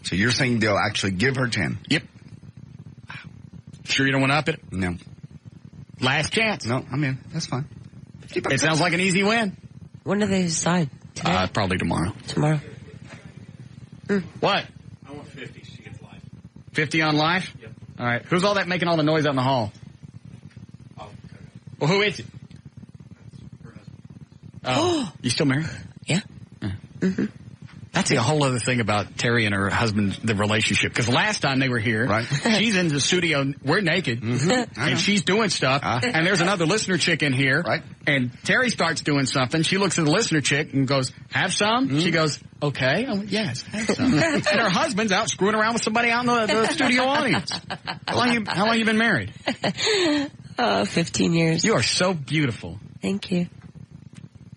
So you're saying they'll actually give her 10? Yep. Sure you don't want to up it? No. Last chance. No, I'm in. That's fine. It sounds like an easy win. When do they decide? Today? Probably tomorrow. Tomorrow. What? I want 50. She gets life. 50 on life? Yep. All right. Who's all that making all the noise out in the hall? Well, who is it? Her husband. Oh. You still married? Yeah. Mm-hmm. That's a whole other thing about Terry and her husband, the relationship. Because last time they were here, right. She's in the studio, we're naked, and she's doing stuff, and there's another listener chick in here, right. And Terry starts doing something. She looks at the listener chick and goes, have some? She goes, okay. I went, yes, have some. And her husband's out screwing around with somebody out in the studio audience. How long you been married? 15 years. You are so beautiful. Thank you.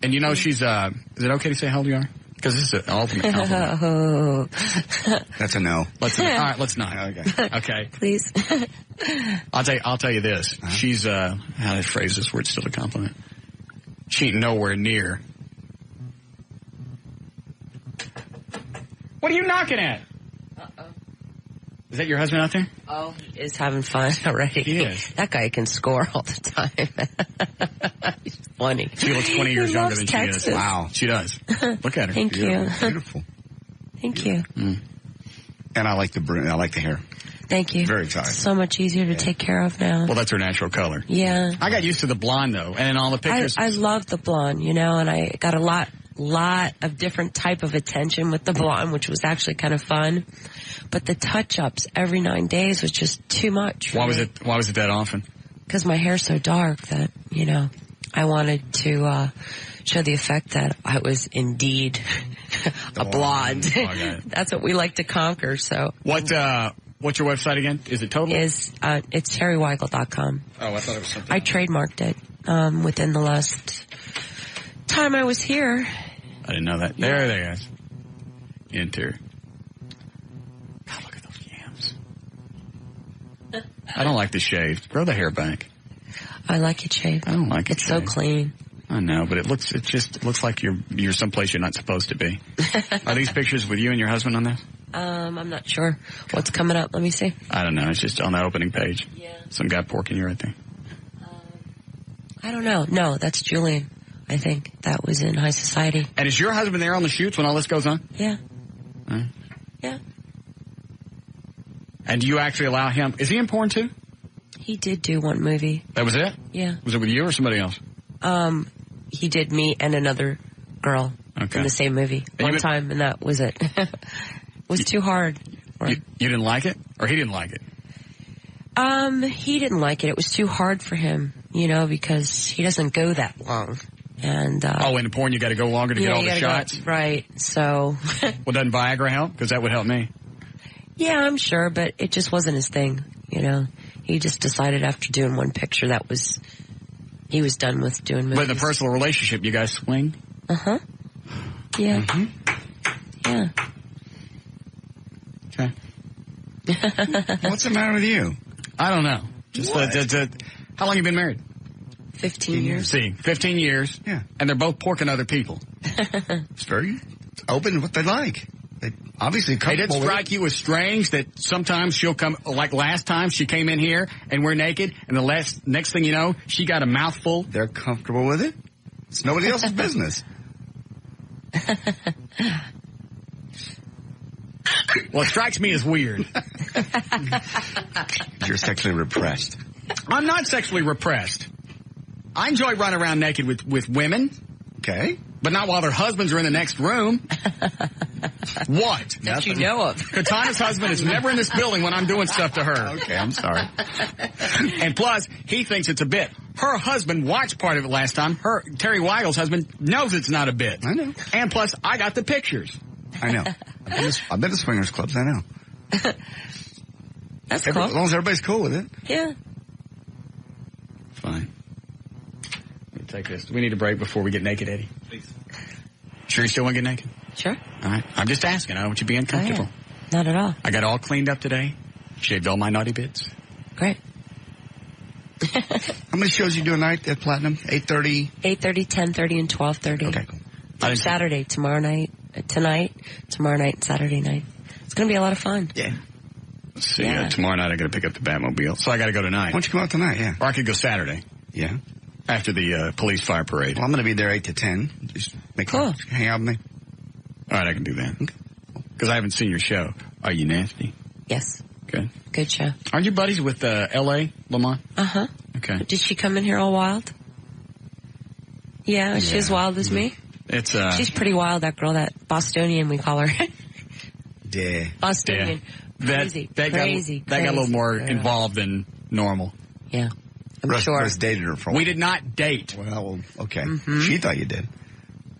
And you know she's, is it okay to say how old you are? Because this is an ultimate compliment. Oh. That's a no. All right, let's not. Okay. Please. I'll tell you this. She's, how do I phrase this word still a compliment? She ain't nowhere near. What are you knocking at? Uh-oh. Is that your husband out there? Oh, he is having fun already. He is. That guy can score all the time. He's funny. She looks 20 years younger than Texas. she is. Wow. She does. Look at her. Thank you. Beautiful. Thank you. And I like the hair. Thank you. Very exciting. So much easier to take care of now. Well, that's her natural color. Yeah. I got used to the blonde, though, and in all the pictures. I love the blonde, and I got a lot of different type of attention with the blonde, which was actually kind of fun. But the touch-ups every 9 days was just too much. Why was it that often? Because my hair's so dark that, I wanted to show the effect that I was indeed a blonde. That's what we like to conquer, so. What's your website again? Is it Total? It's terryweigel.com. Oh, I thought it was something. I trademarked it within the last time I was here. I didn't know that. There they are. Enter. God, look at those yams. I don't like the shaved. Grow the hair back. I like it shaved. I don't like it It's so clean. I know, but it just looks like you're someplace you're not supposed to be. Are these pictures with you and your husband on this? I'm not sure what's coming up. Let me see. I don't know. It's just on that opening page. Yeah. Some guy porking you right there. I don't know. No, that's Julian. I think that was in High Society. And is your husband there on the shoots when all this goes on? Yeah. Right. Yeah. And do you actually allow him? Is he in porn too? He did do one movie. That was it? Yeah. Was it with you or somebody else? He did me and another girl in the same movie one time, and that was it. It was too hard. You didn't like it? Or he didn't like it? He didn't like it. It was too hard for him, because he doesn't go that long. And in porn you got to go longer to get all the shots? Right, so. Well, doesn't Viagra help? Because that would help me. Yeah, I'm sure, but it just wasn't his thing, He just decided after doing one picture he was done with doing movies. But in the personal relationship, you guys swing? Uh-huh. Yeah. Mm-hmm. Yeah. Okay. What's the matter with you? I don't know. Just how long you been married? 15 years. See, 15 years. Yeah. And they're both porking other people. It's very open what they like. obviously It comfortable did strike you as strange that sometimes she'll come, like last time she came in here and we're naked, and the next thing you know, she got a mouthful. They're comfortable with it. It's nobody else's business. Well, it strikes me as weird. You're sexually repressed. I'm not sexually repressed. I enjoy running around naked with women. Okay. But not while their husbands are in the next room. What? That you know of. Katana's husband is never in this building when I'm doing stuff to her. Okay, I'm sorry. And plus, he thinks it's a bit. Her husband watched part of it last time. Terry Weigel's husband knows it's not a bit. I know. And plus, I got the pictures. I know. I've been to swingers clubs. I know. That's cool. As long as everybody's cool with it. Yeah. Fine. Let me take this. Do we need a break before we get naked, Eddie? Please. Sure you still want to get naked? Sure. All right. I'm just asking. I don't want you being uncomfortable. Not at all. I got all cleaned up today. Shaved all my naughty bits. Great. How many shows you do a night at Platinum? 8:30? 8:30, 10:30, and 12:30. Okay, cool. Saturday, tomorrow night, tonight, tomorrow night, and Saturday night. It's going to be a lot of fun. Yeah. Let's see. Tomorrow night I got to pick up the Batmobile, so I got to go tonight. Why don't you come out tonight? Yeah. Or I could go Saturday. Yeah. After the police fire parade. Well, I'm going to be there 8 to 10. Just hang out with me. All right, I can do that. Because I haven't seen your show. Are you nasty? Yes. Good. Good show. Aren't you buddies with L.A., Lamont? Uh-huh. Okay. Did she come in here all wild? Yeah, is she as wild as me? It's She's pretty wild, that girl, that Bostonian we call her. Yeah. Bostonian. Yeah. Crazy. That got a little more involved than normal. Yeah. I'm sure. Russ dated her for a while. We did not date. Well, okay. Mm-hmm. She thought you did.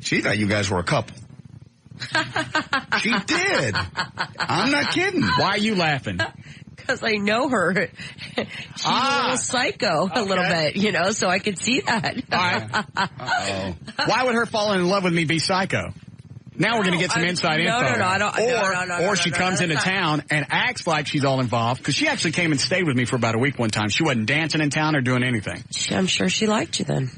She thought you guys were a couple. She did. I'm not kidding. Why are you laughing? Because I know her. She's a little psycho, a little bit, so I could see that. All right. Uh-oh. Why would her falling in love with me be psycho? Now we're going to get some inside info. I don't. Or she comes into town and acts like she's all involved, because she actually came and stayed with me for about a week one time. She wasn't dancing in town or doing anything. I'm sure she liked you then.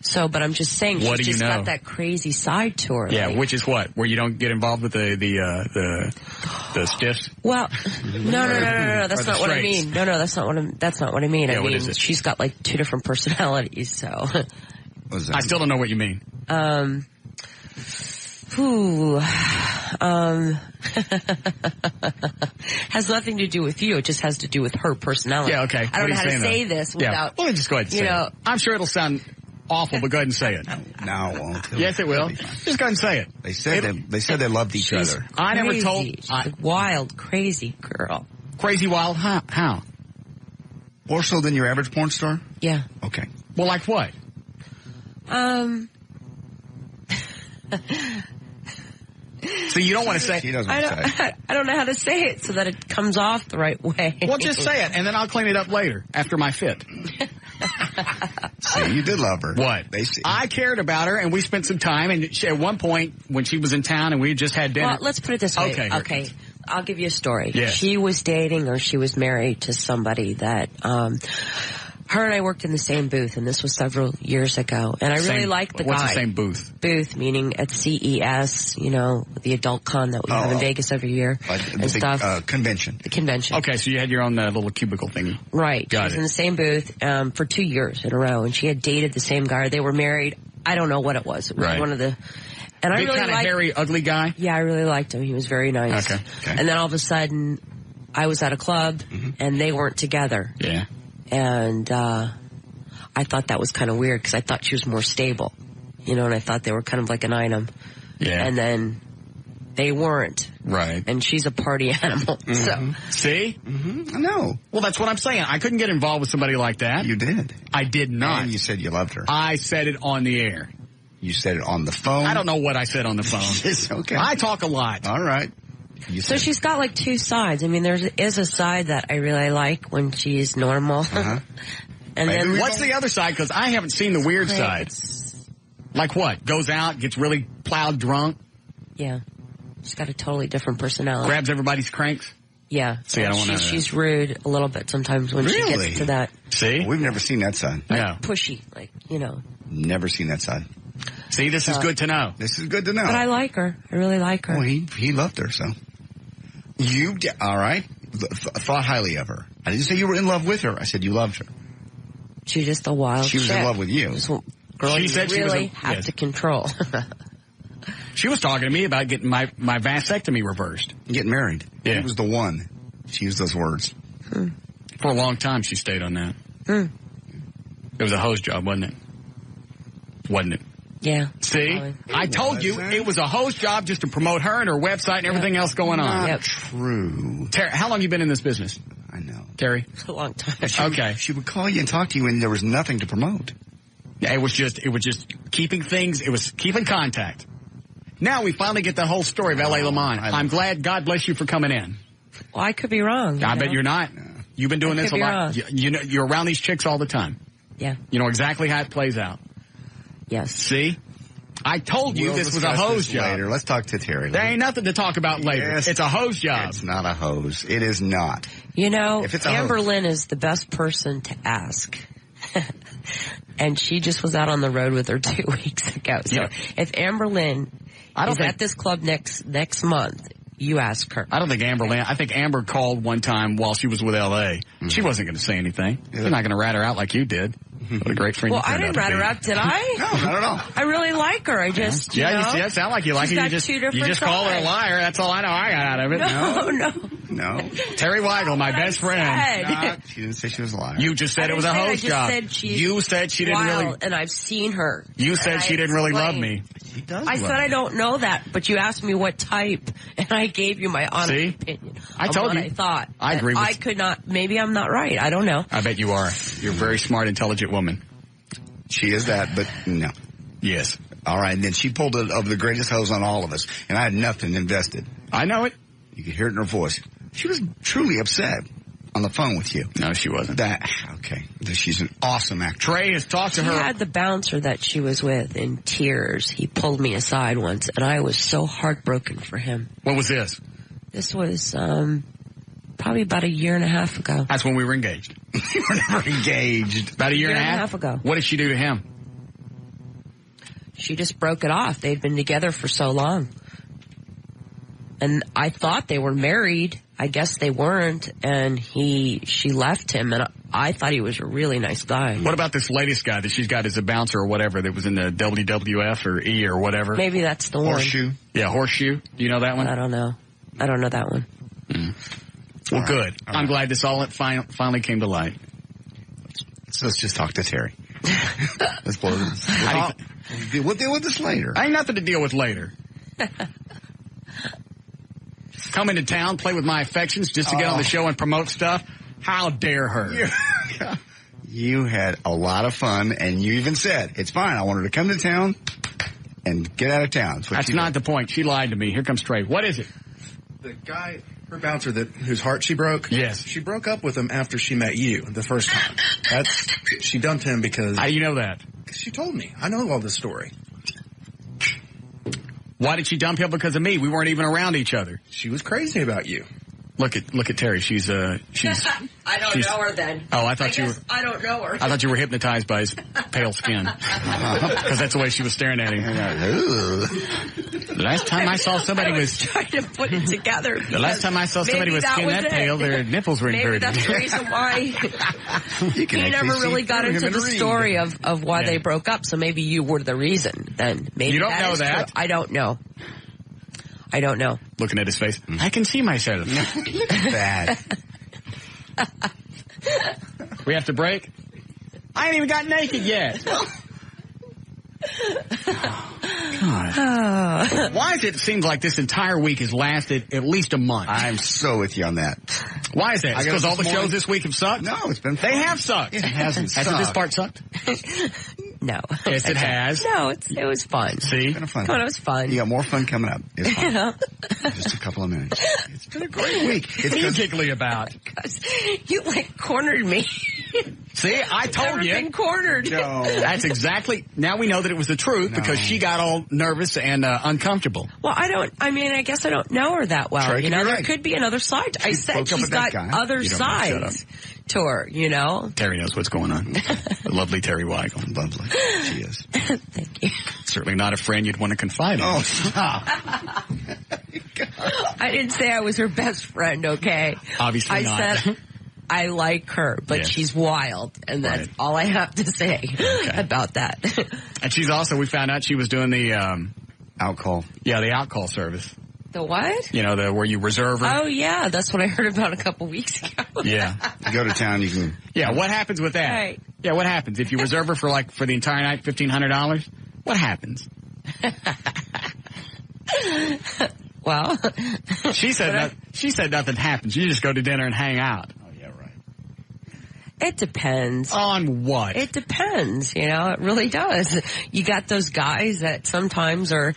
So, but I'm just saying, what she's just got that crazy side to her. Yeah, which is what? Where you don't get involved with the stiffs? Well, no. That's not what I mean. No, that's not what I mean. Yeah, I what mean, is it? she's got like 2 different personalities, so. I still don't know what you mean. Has nothing to do with you. It just has to do with her personality. Yeah, okay. I don't know how to say this without. Yeah. Well, just go ahead and say it. I'm sure it'll sound awful, but go ahead and say it. No, it won't. Yes, it will. Just go ahead and say it. They said they loved each other. I never told. She's a wild, crazy girl. Crazy wild? How? More so than your average porn star? Yeah. Okay. Well, like what? So you don't want to say. He doesn't want to say. I don't know how to say it so that it comes off the right way. Well, just say it, and then I'll clean it up later after my fit. See, you did love her. What? I cared about her, and we spent some time. And at one point, when she was in town, and we just had dinner. Well, let's put it this way. Okay. I'll give you a story. Yes. She was dating, or she was married to somebody that. Her and I worked in the same booth, and this was several years ago. And I really liked the guy. What's the same booth? Booth, meaning at CES, the adult con that we have in Vegas every year. The big convention. The convention. Okay, so you had your own little cubicle thingy. Right. Got she was in the same booth for 2 years in a row, and she had dated the same guy. They were married. I don't know what it was. It was one of the... And Big I really kind of hairy, ugly guy? Yeah, I really liked him. He was very nice. Okay. And then all of a sudden, I was at a club, and they weren't together. Yeah. And I thought that was kind of weird because I thought she was more stable, and I thought they were kind of like an item. Yeah. And then they weren't. Right. And she's a party animal. So see? I know. Well, that's what I'm saying. I couldn't get involved with somebody like that. You did. I did not. And you said you loved her. I said it on the air. You said it on the phone. I don't know what I said on the phone. It's okay. I talk a lot. All right. So she's got like 2 sides. I mean, there is a side that I really like when she's normal. And then what's the other side? Because I haven't seen the weird side. Like what? Goes out, gets really plowed drunk. Yeah. She's got a totally different personality. Grabs everybody's cranks. Yeah. See, I don't want to. She's rude a little bit sometimes when she gets to that. See? We've never seen that side. No. Pushy, Never seen that side. See, this is good to know. This is good to know. But I like her. I really like her. Well, he loved her, so. All right. Thought highly of her. I didn't say you were in love with her. I said you loved her. She's just a wild She was chick. in love with you. Girl, She you said she was really have to control. She was talking to me about getting my vasectomy reversed. Getting married. Yeah. He was the one. She used those words. For a long time, she stayed on that. It was a hose job, wasn't it? Wasn't it? Yeah. See? I told you it was a hose job just to promote her and her website and everything else going on. Not true. Terry, how long have you been in this business? I know. Terry? A long time. Okay. She would call you and talk to you, and there was nothing to promote. Yeah, it was just keeping things, it was keeping contact. Now we finally get the whole story of L.A. Lamont. I'm glad. God bless you for coming in. Well, I could be wrong. I bet you're not. You've been doing this a lot. You know, you're around these chicks all the time. Yeah. You know exactly how it plays out. Yes. See? I told you this was a hose job. Later. Let's talk to Terry. There ain't nothing to talk about later. Yes. It's a hose job. It's not a hose. It is not. You know, If it's a Amber hose. Lynn is the best person to ask. And she just was out on the road with her 2 weeks ago. So if Amber Lynn is at this club next month, you ask her. I don't think Amber Lynn. I think Amber called one time while she was with L.A. She wasn't going to say anything. You're not going to rat her out like you did. What a great friend Well, you I turned didn't out to rat her out, did I? No, not at all. I really like her. I just, you know, you sound like you like she's her. got two different You just call her a sides. liar. That's all I know I got out of it. No. Terry Weigel, my best friend. She didn't say she was a liar. You just said it was a hose job. You said she didn't really. And I've seen her. You said she didn't really love me. She does. I said I don't know that, but you asked me what type, and I gave you my honest opinion. I told what you. I thought. I agree with I could not. Maybe I'm not right. I don't know. I bet you are. You're a very smart, intelligent woman. She is that, but no. Yes. All right, and then she pulled it of the greatest hose on all of us, and I had nothing invested. I know it. You could hear it in her voice. She was truly upset on the phone with you. No, she wasn't. Okay. She's an awesome actress. Trey has talked to her. She had the bouncer that she was with in tears. He pulled me aside once, and I was so heartbroken for him. When was this? This was probably about a year and a half ago. That's when we were engaged. You were never engaged. About a year and a half ago. What did she do to him? She just broke it off. They'd been together for so long. And I thought they were married. I guess they weren't. And she left him. And I thought he was a really nice guy. What about this latest guy that she's got as a bouncer or whatever that was in the WWF or E or whatever? Maybe that's the one. Horseshoe. Yeah, Horseshoe. Do you know that one? I don't know. I don't know that one. Well, good. I'm glad this all finally came to light. So let's just talk to Terry. Let's blow this. We'll deal with this later. I ain't nothing to deal with later. Come into town, play with my affections just to get on the show and promote stuff. How dare her? You had a lot of fun, and you even said, it's fine. I want her to come to town and get out of town. That's not the point. She lied to me. Here comes Trey. What is it? The guy, her bouncer whose heart she broke. Yes. She broke up with him after she met you the first time. She dumped him because. How do you know that? Because she told me. I know all this story. Why did she dump him? Because of me. We weren't even around each other. She was crazy about you. Look at Terry. She's I don't know her then. Oh, I thought you were. I don't know her. I thought you were hypnotized by his pale skin. Because that's the way she was staring at him. The last time I saw somebody was trying to put it together. The last time I saw somebody with skin that pale, their nipples were inverted. Maybe that's the reason why he never really got into the story of why they broke up. So maybe you were the reason. Then maybe you don't know that. True. I don't know. I don't know. Looking at his face, I can see myself. Look at that. We have to break? I ain't even got naked yet. God. Why does it seem like this entire week has lasted at least a month? I'm so with you on that. Why is that? Because all the shows this week have sucked? No, it's been fun. They have sucked. It hasn't sucked. Hasn't this part sucked? No. Yes, it has. No, it was fun. See? It's been fun. Come on, it was fun. You got more fun coming up. It's fun. You know? Just a couple of minutes. It's been a great week. What are you giggling about? Because you cornered me. See, I told you. Been cornered. No. That's exactly. Now we know that it was the truth because she got all nervous and uncomfortable. Well, I guess I don't know her that well. Trey, There right. could be another side. I said she's got other sides to her, you know. Terry knows what's going on. The lovely Terry Weigel. Lovely. She is. Thank you. Certainly not a friend you'd want to confide in. Oh, stop. I didn't say I was her best friend, okay? Obviously not. I said I like her, but she's wild, and that's all I have to say about that. And she's also, we found out she was doing the out-call. Yeah, the out-call service. The what? You know, where you reserve her. Oh, yeah, that's what I heard about a couple weeks ago. Yeah. You go to town, you can... Yeah, what happens with that? Right. Yeah, what happens? If you reserve her for the entire night, $1,500, what happens? Well, she said nothing happens. You just go to dinner and hang out. Oh yeah, right. It depends. On what? It depends, it really does. You got those guys that sometimes are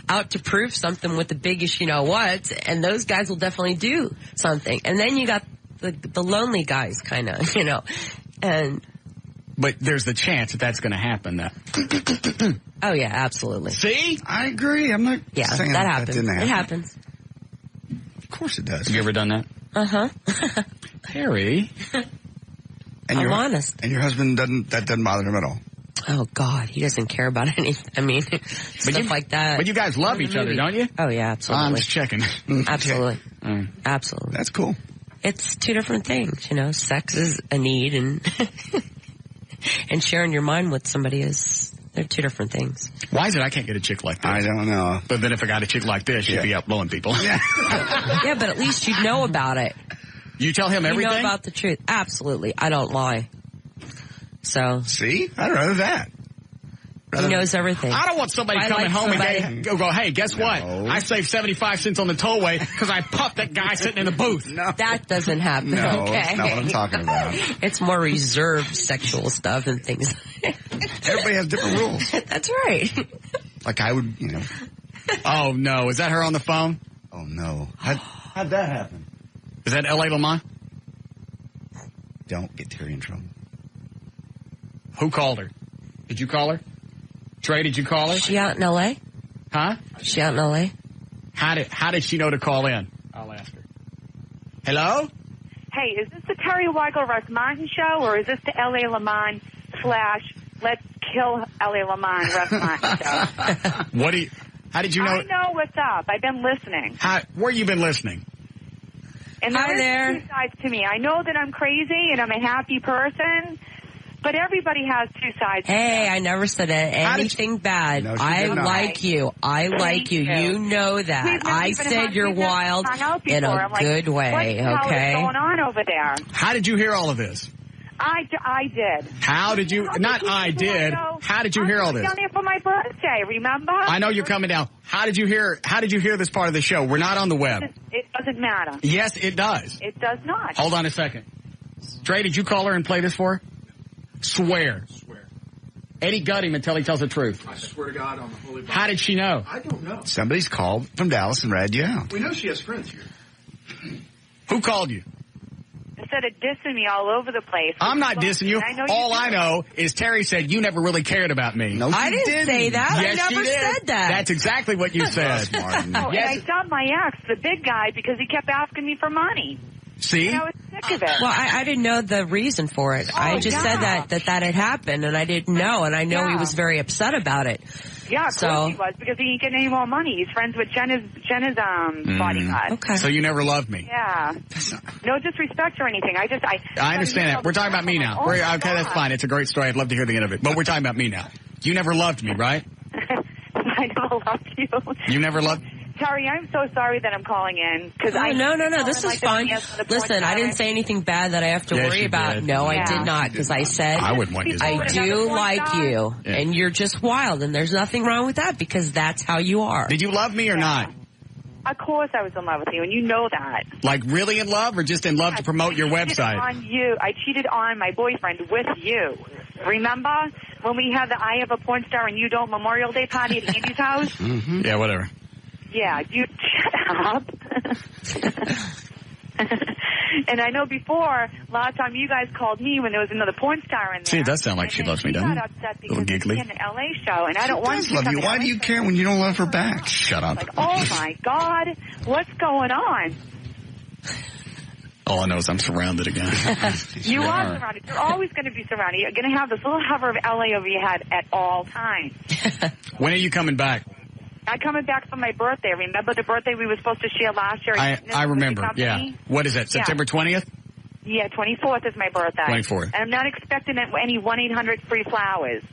out to prove something with the biggest what, and those guys will definitely do something. And then you got the lonely guys kind of, and... But there's the chance that that's going to happen, though. Oh, yeah, absolutely. See? I agree. I'm not saying that happens. didn't happen. It happens. Of course it does. Have you ever done that? Uh-huh. Harry. I'm honest. And your husband doesn't bother him at all? Oh, God. He doesn't care about anything. I mean, stuff like that. But you guys love each other, don't you? Oh, yeah, absolutely. I'm just checking. Absolutely. Absolutely. That's cool. It's two different things, Sex is a need, and and sharing your mind with somebody they're two different things. Why is it I can't get a chick like this? I don't know. But then if I got a chick like this, she'd be out blowing people. Yeah, but at least you'd know about it. You tell him everything? You know about the truth. Absolutely. I don't lie. So. See? I'd rather that. He knows everything. I don't want somebody coming home and go, hey, guess what? I saved 75 cents on the tollway because I puffed that guy sitting in the booth. No. That doesn't happen, no, okay? That's not what I'm talking about. It's more reserved sexual stuff and things. Everybody has different rules. That's right. Like I would, Oh, no. Is that her on the phone? Oh, no. How'd that happen? Is that L.A. Lamont? Don't get Terry in trouble. Who called her? Did you call her? Trey, did you call her? Is she out in L.A.? Huh? Is she out in L.A.? How did she know to call in? I'll ask her. Hello? Hey, is this the Terry Weigel Russ Martin Show, or is this the L.A. Lamont / Let's Kill L.A. Lamont Russ Martin Show? How did you know? I know what's up. I've been listening. Where you been listening? And there's two sides to me. I know that I'm crazy and I'm a happy person, but everybody has two sides. Hey, I never said anything bad. No, I like you. I like you. You know that. I said you're wild in a good way, okay? What the hell is going on over there? How did you hear all of this? I did. How did you? Not I did. How did you hear all this? I was down here for my birthday, remember? I know you're coming down. How did you hear this part of the show? We're not on the web. It doesn't matter. Yes, it does. It does not. Hold on a second. Trey, did you call her and play this for her? Swear. Eddie gut him until he tells the truth. I swear to God on the Holy Bible. How did she know? I don't know. Somebody's called from Dallas and ratted you out. We know she has friends here. Who called you? Instead of dissing me all over the place. I'm not dissing you. All I know is Terry said you never really cared about me. No, I didn't say that. Yes, I never said that. That's exactly what you said. And I dumped my ex, the big guy, because he kept asking me for money. See? And I was sick of it. Well, I didn't know the reason for it. I just said that had happened, and I didn't know, and I know he was very upset about it. Yeah, of course he was, because he didn't get any more money. He's friends with Jenna's bodyguard. Okay. So you never loved me. Yeah. No disrespect or anything. I understand that. We're talking about me now. Okay, that's fine. It's a great story. I'd love to hear the end of it. But we're talking about me now. You never loved me, right? I never loved you. You never loved... Terry, I'm so sorry that I'm calling in. No. This is fine. Listen, I didn't say anything bad that I have to worry about. Did. No, I did not, because I said I wouldn't want you to I do like you, and you're just wild, and there's nothing wrong with that, because that's how you are. Did you love me or not? Of course I was in love with you, and you know that. Like really in love, or just in love to promote your website? I cheated on my boyfriend with you. Remember when we had the I Have a Porn Star and You Don't Memorial Day party at Andy's house? Mm-hmm. Yeah, whatever. Yeah, you shut up. And I know before, last time you guys called me when there was another porn star in there. See, it does sound like she loves me, doesn't it? Got upset because a little giggly. in an LA show, and I don't want to love you. Why do you care when you don't love her back? Shut up. Like, oh my God, what's going on? All I know is I'm surrounded again. You are surrounded. You're always going to be surrounded. You're going to have this little hover of LA over your head at all times. When are you coming back? I'm coming back for my birthday. Remember the birthday we were supposed to share last year? I remember, yeah. What is that, September 20th? Yeah, 24th is my birthday. 24th. And I'm not expecting any 1-800 free flowers.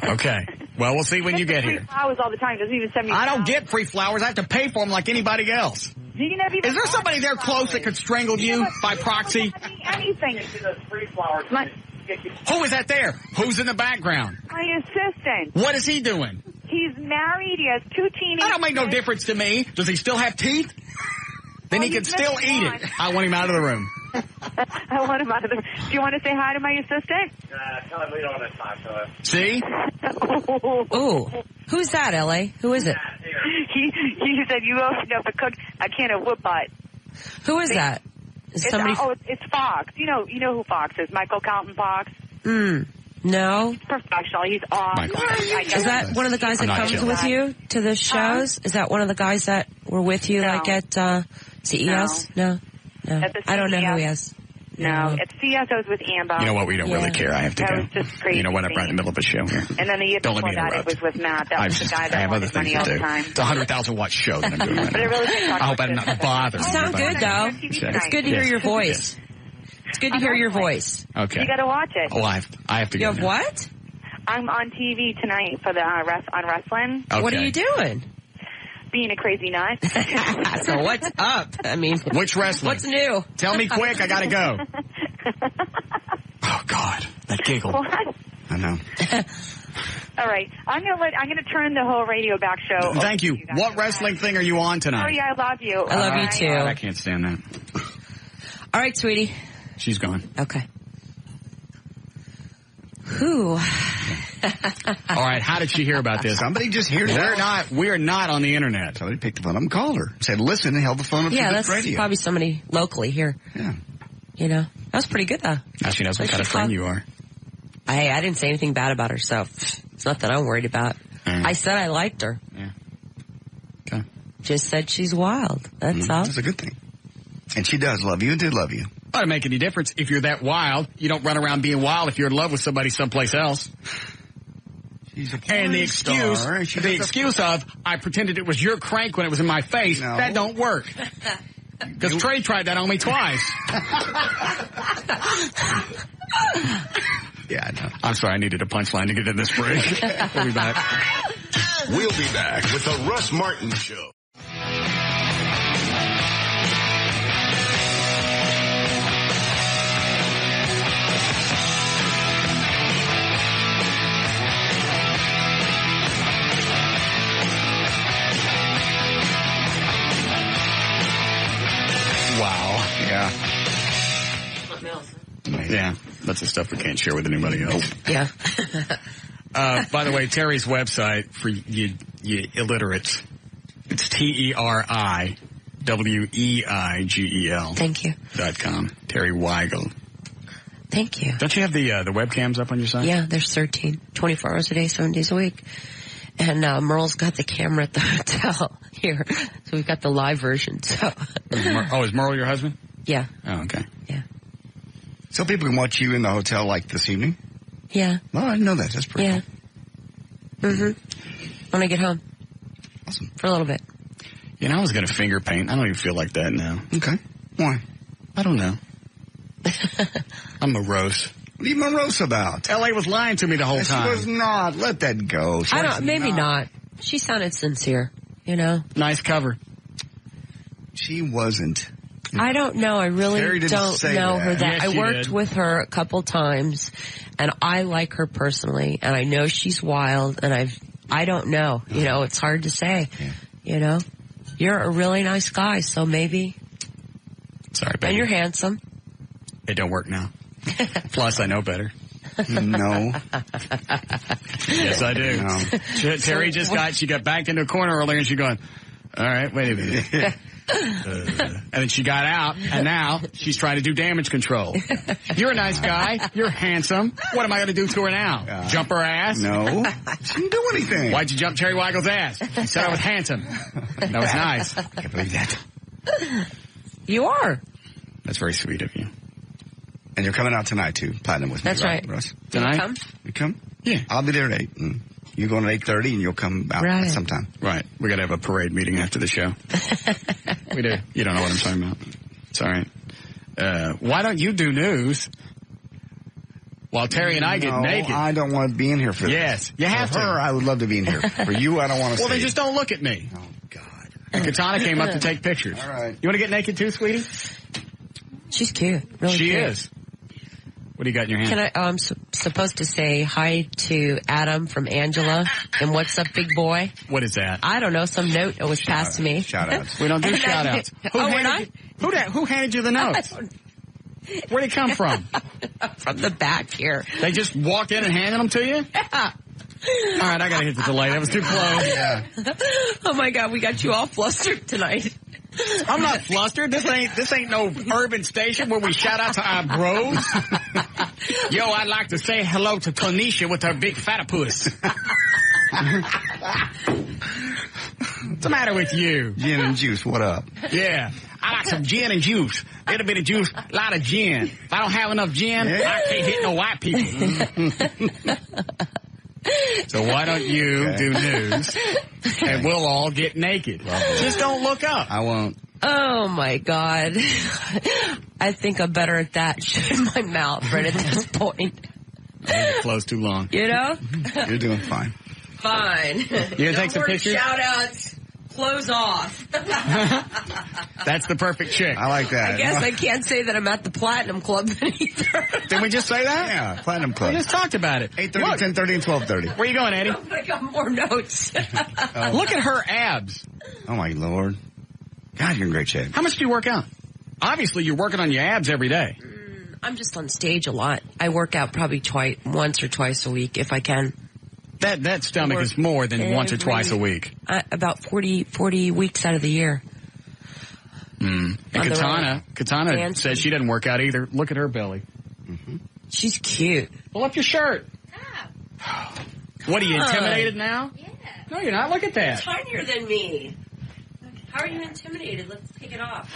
Okay. Well, we'll see when you get free here. Flowers all the time. Doesn't even send me I don't flowers. get free flowers. I have to pay for them like anybody else. You never even Is there somebody there close that could strangle you by proxy? Anything. Free flowers. Who is that there? Who's in the background? My assistant. What is he doing? He's married. He has 2 teenagers. That don't make no difference to me. Does he still have teeth? Then he can still eat it. I want him out of the room. I want him out of the room. Do you want to say hi to my assistant? Tell him we don't have time for that. See? Ooh. Who's that, L.A.? Who is it? He said, you opened up a can of whoop butt. Who is that? Is somebody? It's Fox. You know who Fox is. Michael Calton Fox. No. He's professional. He's awesome. Is that one of the guys that comes with you to the shows? Is that one of the guys that were with you, like at CES? No. I don't know who he is. No, at CES I was with Amber. You know what? We don't really care. I have to that go. Was just crazy. You know what? I'm right in the middle of a show here. And then the year Don't before let me that, interrupt. it was with Matt. That was the guy that I have other wanted things money all to the do. time. It's a 100,000 watt show that I'm doing right But I really think now. I hope I'm not bothered. You sound good, though. It's good to hear your voice. It's good to hear your voice. Okay. You got to watch it. Oh, I have to go. You have now. what? I'm on TV tonight for the on wrestling. Okay. What are you doing? Being a crazy nut. So what's up? I mean, which wrestling? What's new? Tell me quick. I gotta go. Oh God, that giggle. What? I know. All right, I'm gonna turn the whole radio back show. Thank you. What wrestling thing are you on tonight? Sorry, I love you. I love you too. I can't stand that. All right, sweetie. She's gone. Okay. Whew. All right, how did she hear about this? Somebody just hears it. We're not on the internet. Somebody picked the phone up and called her. Said, listen, and held the phone up to that's the radio. probably somebody locally here. Yeah. You know, that was pretty good, though. Now she knows what kind of friend you are. I didn't say anything bad about her, so it's not that I'm worried about. I said I liked her. Yeah. Okay. Just said she's wild. That's all. That's a good thing. And she does love you and did love you. Doesn't make any difference. If you're that wild, you don't run around being wild if you're in love with somebody someplace else. And the excuse of, I pretended it was your crank when it was in my face, that don't work. Because Trey tried that on me twice. Yeah, I know. I'm sorry, I needed a punchline to get in this break. We'll be back. We'll be back with the Russ Martin Show. Wow. Yeah. Yeah. That's the stuff we can't share with anybody else. Yeah. By the way, Terry's website for you illiterates, it's TERIWEIGEL. Thank you. .com. Terry Weigel. Thank you. Don't you have the webcams up on your site? Yeah, there's 13. 24 hours a day, 7 days a week. And Merle's got the camera at the hotel here. So we've got the live version. So. Is Merle your husband? Yeah. Oh, okay. Yeah. So people can watch you in the hotel like this evening? Yeah. Well, I didn't know that. That's pretty cool. When I get home. Awesome. For a little bit. You know, I was going to finger paint. I don't even feel like that now. Okay. Why? I don't know. I'm morose. What are you morose about? L.A. was lying to me the whole time. She was not. Let that go. Maybe not. She sounded sincere, you know. Nice cover. She wasn't. I don't know. I really don't know her that. Yes, I worked with her a couple times, and I like her personally, and I know she's wild, and I don't know. You know, it's hard to say. Yeah. You know, you're a really nice guy, so maybe. Sorry, baby. And you're handsome. It don't work now. Plus, I know better. No. Yes, I do. No. Terry she got backed into a corner earlier, and she's going, all right, wait a minute. And then she got out, and now she's trying to do damage control. You're a nice guy. You're handsome. What am I going to do to her now? Jump her ass? No. She didn't do anything. Why'd you jump Terry Weigel's ass? He said I was handsome. That was nice. I can't believe that. You are. That's very sweet of you. And you're coming out tonight, too. Platinum with me. That's right. Russ? Tonight? Come? You come? Yeah. I'll be there at 8. And you're going at 8:30, and you'll come out at sometime. Right. We got to have a parade meeting after the show. We do. You don't know what I'm talking about. It's all right. Why don't you do news while Terry and I get naked? I don't want to be in here for this. Yes. You have for to. her, I would love to be in here. For you, I don't want to Well, then just don't look at me. Oh, God. And Katana came up to take pictures. All right. You want to get naked too, sweetie? She's cute. Really She cute. is. What do you got in your hand? Can I'm supposed to say hi to Adam from Angela and what's up, big boy? What is that? I don't know. Some note that was passed to me. Shout-outs. We don't do shout-outs. Who handed you the notes? Where'd it come from? From the back here. They just walked in and handed them to you? Yeah. All right, I got to hit the delay. That was too close. Yeah. Oh, my God. We got you all flustered tonight. I'm not flustered. This ain't no urban station where we shout out to our bros. Yo, I'd like to say hello to Tonisha with her big fatapus. What's the matter with you? Gin and juice, what up? Yeah. I like some gin and juice. A little bit of juice, a lot of gin. If I don't have enough gin, I can't hit no white people. So why don't you do news, and we'll all get naked. Just don't look up. I won't. Oh, my God. I think I'm better at that. Shut my mouth right at this point. I think it closed too long. You know? You're doing fine. Fine. You gonna take some pictures? Shout-outs. Close off. That's the perfect chick. I like that. I guess I can't say that I'm at the Platinum Club either. Did we just say that? Yeah, Platinum Club. We just talked about it. 8:30, 10:30, and 12:30. Where you going, Eddie? I got more notes. Look at her abs. Oh, my Lord. God, you're in great shape. How much do you work out? Obviously, you're working on your abs every day. I'm just on stage a lot. I work out probably once or twice a week if I can. That stomach is more than once or twice a week. About 40 weeks out of the year. And Katana says she doesn't work out either. Look at her belly. Mm-hmm. She's cute. Pull up your shirt. What, are you intimidated now? Yeah. No, you're not. Look at that. Tinier than me. How are you intimidated? Let's take it off.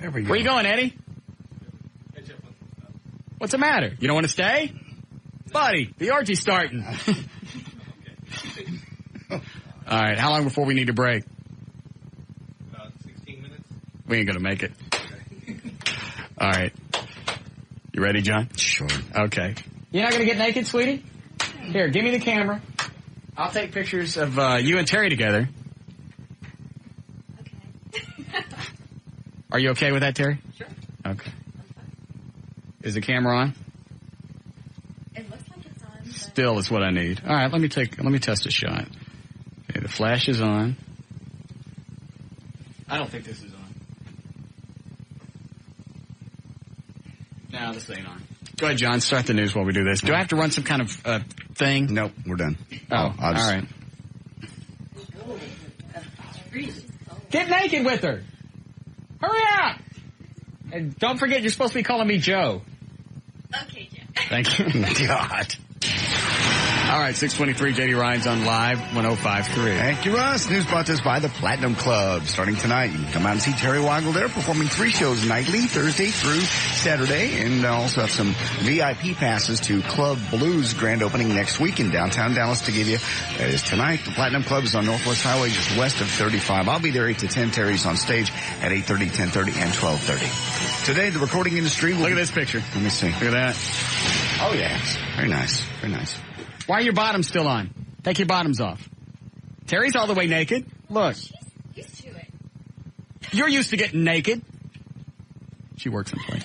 There we go. Where you going, Eddie? What's the matter? You don't want to stay? Buddy, the orgy's starting. All right, how long before we need a break? About 16 minutes. We ain't going to make it. All right. You ready, John? Sure. Okay. You're not going to get naked, sweetie? Here, give me the camera. I'll take pictures of you and Terry together. Okay. Are you okay with that, Terry? Sure. Okay. Is the camera on? It looks like it's on. Still is what I need. All right, let me test a shot. Okay, the flash is on. I don't think this is on. No, this ain't on. Go ahead, John. Start the news while we do this. Do I have to run some kind of thing? Nope, we're done. Oh, all right. Get naked with her. Hurry up. And don't forget, you're supposed to be calling me Joe. Okay, Joe. Thank you. God. All right, 623 J.D. Ryan's on Live 105.3. Thank you, Russ. News brought to us by the Platinum Club. Starting tonight, you can come out and see Terry Weigel there, performing 3 shows nightly, Thursday through Saturday, and also have some VIP passes to Club Blues grand opening next week in downtown Dallas to give you. That is tonight. The Platinum Club is on Northwest Highway, just west of 35. I'll be there 8 to 10. Terry's on stage at 8:30, 10:30, and 12:30. Today, the recording industry will... Look at this picture. Let me see. Look at that. Oh, yes. Very nice. Very nice. Why are your bottoms still on? Take your bottoms off. Terry's all the way naked. Look. She's used to it. You're used to getting naked. She works someplace.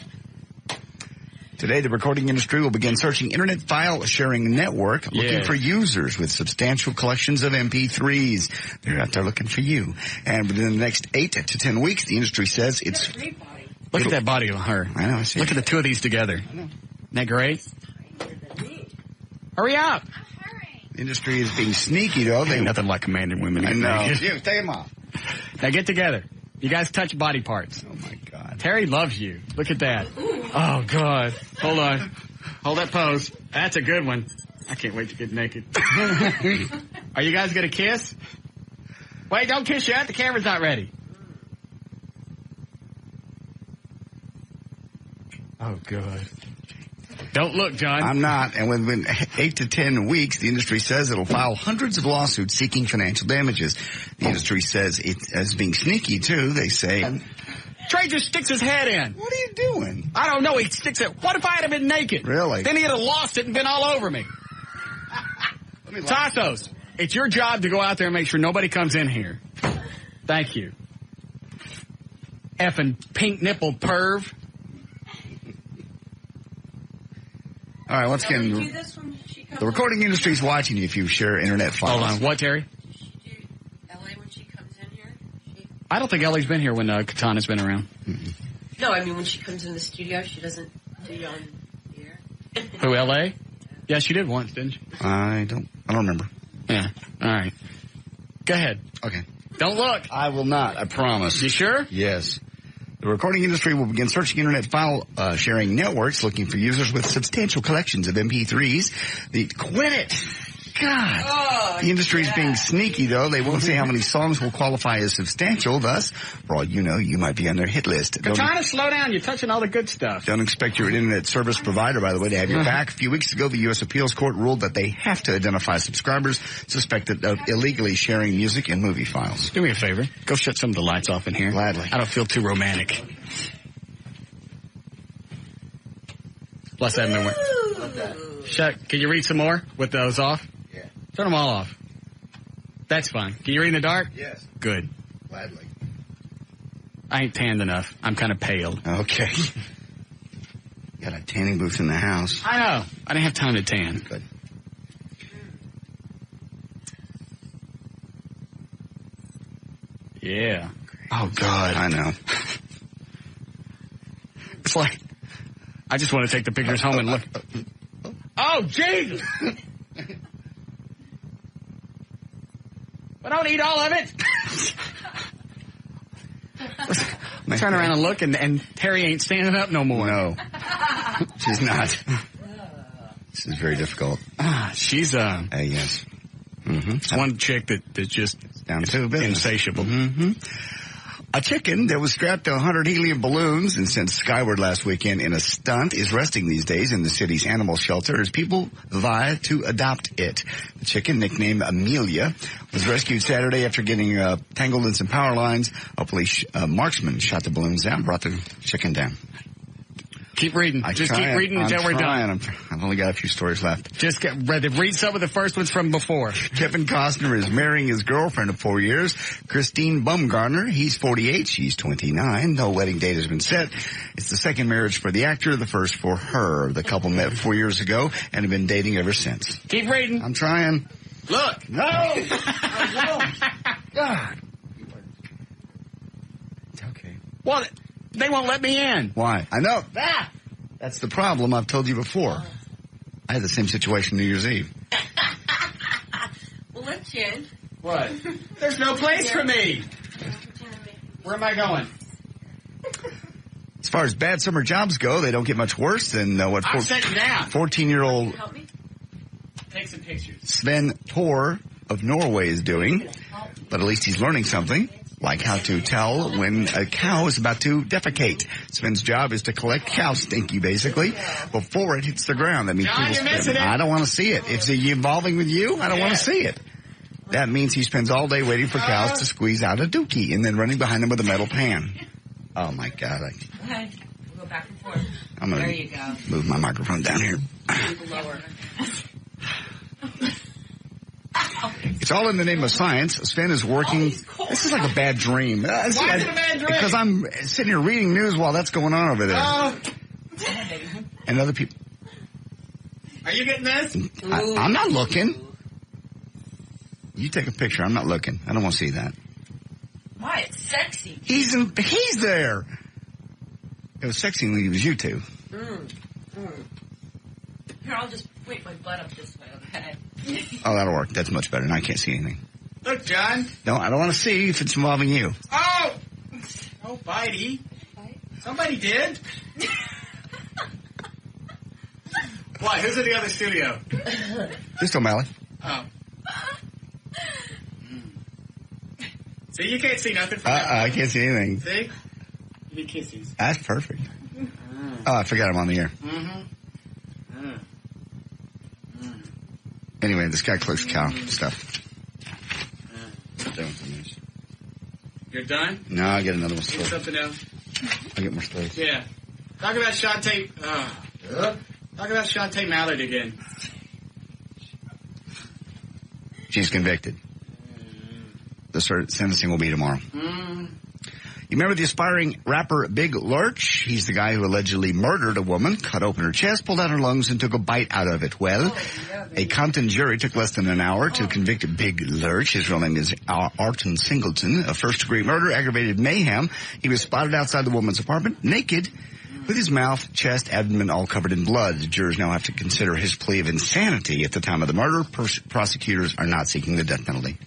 Today, the recording industry will begin searching Internet File Sharing Network, looking for users with substantial collections of MP3s. They're out there looking for you. And within the next 8 to 10 weeks, the industry says it's... Look at that body of her. I know. I see. Look at the two of these together. I know. Isn't that great? Hurry up. The industry is being sneaky, though. Ain't nothing like commanding women to I get know. naked. You, take them off. Now get together. You guys touch body parts. Oh, my God. Terry loves you. Look at that. Oh, God. Hold on. Hold that pose. That's a good one. I can't wait to get naked. Are you guys going to kiss? Wait, don't kiss yet. The camera's not ready. Oh, good. Don't look, John. I'm not. And within 8 to 10 weeks, the industry says it'll file hundreds of lawsuits seeking financial damages. The industry says it as being sneaky, too. They say... Trey just sticks his head in. What are you doing? I don't know. He sticks it. What if I had been naked? Really? Then he'd have lost it and been all over me. Tatos, it's your job to go out there and make sure nobody comes in here. Thank you. Effing pink nipple perv. All right, once again, the recording industry is watching you if you share internet files. Hold on. What, Terry? I don't think Ellie's been here when Katana's been around. Mm-hmm. No, I mean when she comes in the studio, she doesn't do it on the air. Who, L.A.? Yeah, she did once, didn't she? I don't remember. Yeah. All right. Go ahead. Okay. Don't look. I will not. I promise. You sure? Yes. The recording industry will begin searching internet file sharing networks looking for users with substantial collections of MP3s. Quit it! God. Oh, the industry is being sneaky, though. They won't say how many songs will qualify as substantial. Thus, for all you know, you might be on their hit list. Katana, slow down. You're touching all the good stuff. Don't expect your internet service provider, by the way, to have your back. A few weeks ago, the U.S. Appeals Court ruled that they have to identify subscribers suspected of illegally sharing music and movie files. Do me a favor. Go shut some of the lights off in here. Gladly. I don't feel too romantic. Bless that memory. Shut. Can you read some more with those off? Yeah. Turn them all off. That's fine. Can you read in the dark? Yes. Good. Gladly. I ain't tanned enough. I'm kind of pale. Okay. Got a tanning booth in the house. I know. I didn't have time to tan. Good. Yeah. Oh, God. I know. It's like, I just want to take the pictures home and look. Oh, Jesus! But don't eat all of it. Turn around and look, and Terry ain't standing up no more. No. She's not. This is very difficult. She's, yes. Mm-hmm. One chick that's just down to business. Insatiable. Mm-hmm. A chicken that was strapped to 100 helium balloons and sent skyward last weekend in a stunt is resting these days in the city's animal shelter as people vie to adopt it. The chicken, nicknamed Amelia, was rescued Saturday after getting tangled in some power lines. A police marksman shot the balloons down, brought the chicken down. Keep reading. Just keep reading until we're done. I've only got a few stories left. Just read some of the first ones from before. Kevin Costner is marrying his girlfriend of 4 years, Christine Bumgarner. He's 48. She's 29. No wedding date has been set. It's the second marriage for the actor, the first for her. The couple met 4 years ago and have been dating ever since. Keep reading. I'm trying. Look. No. I won't. God. It's okay. Well, they won't let me in. Why? I know. That's the problem. I've told you before. I had the same situation New Year's Eve. Well, let you in. What? There's no place for me. Where am I going? As far as bad summer jobs go, they don't get much worse than what I'm sitting down. 14-year-old Take some pictures. Sven Tor of Norway is doing. But at least he's learning something. Like how to tell when a cow is about to defecate. Sven's job is to collect cow stinky, basically, before it hits the ground. That means John, you're missing it. I don't want to see it. If it's involving with you, I don't want to see it. That means he spends all day waiting for cows to squeeze out a dookie and then running behind them with a metal pan. Oh, my God. Go ahead. We'll go back and forth. I'm going to move my microphone down here. Lower. It's all in the name of science. Sven is working. This is like a bad dream. Why is it a bad dream? Because I'm sitting here reading news while that's going on over there. And other people. Are you getting this? I'm not looking. You take a picture. I'm not looking. I don't want to see that. Why? It's sexy. He's there. It was sexy when he was you two. Here, I'll just point my butt up this way, okay? Oh, that'll work. That's much better. And I can't see anything. Look, John. No, I don't want to see if it's involving you. Oh! Oh, Bitey. Somebody did. What? Who's in the other studio? Just O'Malley. Oh. See, you can't see nothing from that. I can't see anything. See? You need kisses. That's perfect. Oh, I forgot I'm on the air. Anyway, this guy clicks cow stuff. You're done? No, I get another one. Get something else. I get more stories. Yeah. Talk about Shantae. Talk about Shantae Mallard again. She's convicted. The sentencing will be tomorrow. You remember the aspiring rapper Big Lurch? He's the guy who allegedly murdered a woman, cut open her chest, pulled out her lungs, and took a bite out of it. Well, a Compton jury took less than an hour to convict Big Lurch. His real name is Arton Singleton, a first-degree murder, aggravated mayhem. He was spotted outside the woman's apartment, naked, with his mouth, chest, abdomen all covered in blood. The jurors now have to consider his plea of insanity at the time of the murder. Prosecutors are not seeking the death penalty.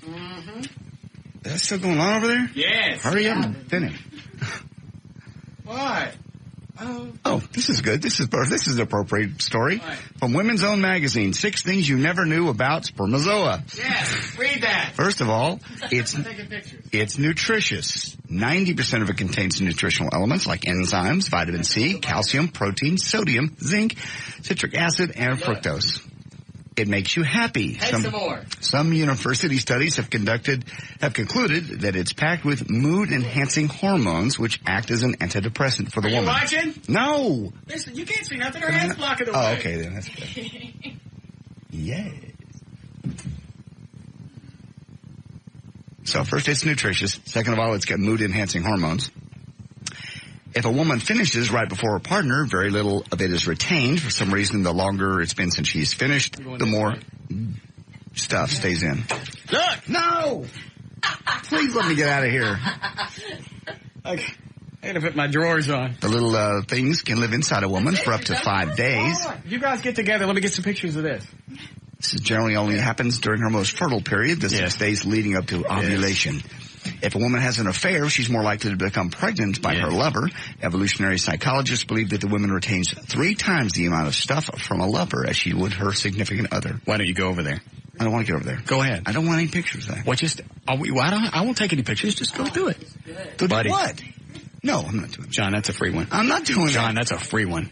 That's still going on over there? Yes. Hurry up and finish. What? Oh, this is good. This is an appropriate story. From Women's Own Magazine, 6 things you never knew about spermazoa. Yes, read that. First of all, it's taking pictures. It's nutritious. 90% of it contains nutritional elements like enzymes, vitamin C, calcium, protein, sodium, zinc, citric acid, and fructose. It makes you happy. Some more. Some university studies have concluded that it's packed with mood-enhancing hormones, which act as an antidepressant for the woman. Are you watching? No. Listen, you can't see nothing. Her hand's blocking the way. Oh, okay then. That's good. Yes. So first, it's nutritious. Second of all, it's got mood-enhancing hormones. If a woman finishes right before her partner, very little of it is retained. For some reason, the longer it's been since she's finished, the more stuff stays in. Look! No! Please let me get out of here. Okay. I gotta put my drawers on. The little things can live inside a woman for up to 5 days. You guys get together. Let me get some pictures of this. This generally only happens during her most fertile period, the 6 days leading up to ovulation. If a woman has an affair, she's more likely to become pregnant by her lover. Evolutionary psychologists believe that the woman retains 3 times the amount of stuff from a lover as she would her significant other. Why don't you go over there? I don't want to get over there. Go ahead. I don't want any pictures there. Well, I won't take any pictures. Just go do it. Go do what? No, I'm not doing it. John, that's a free one. I'm not doing it. John, that's a free one.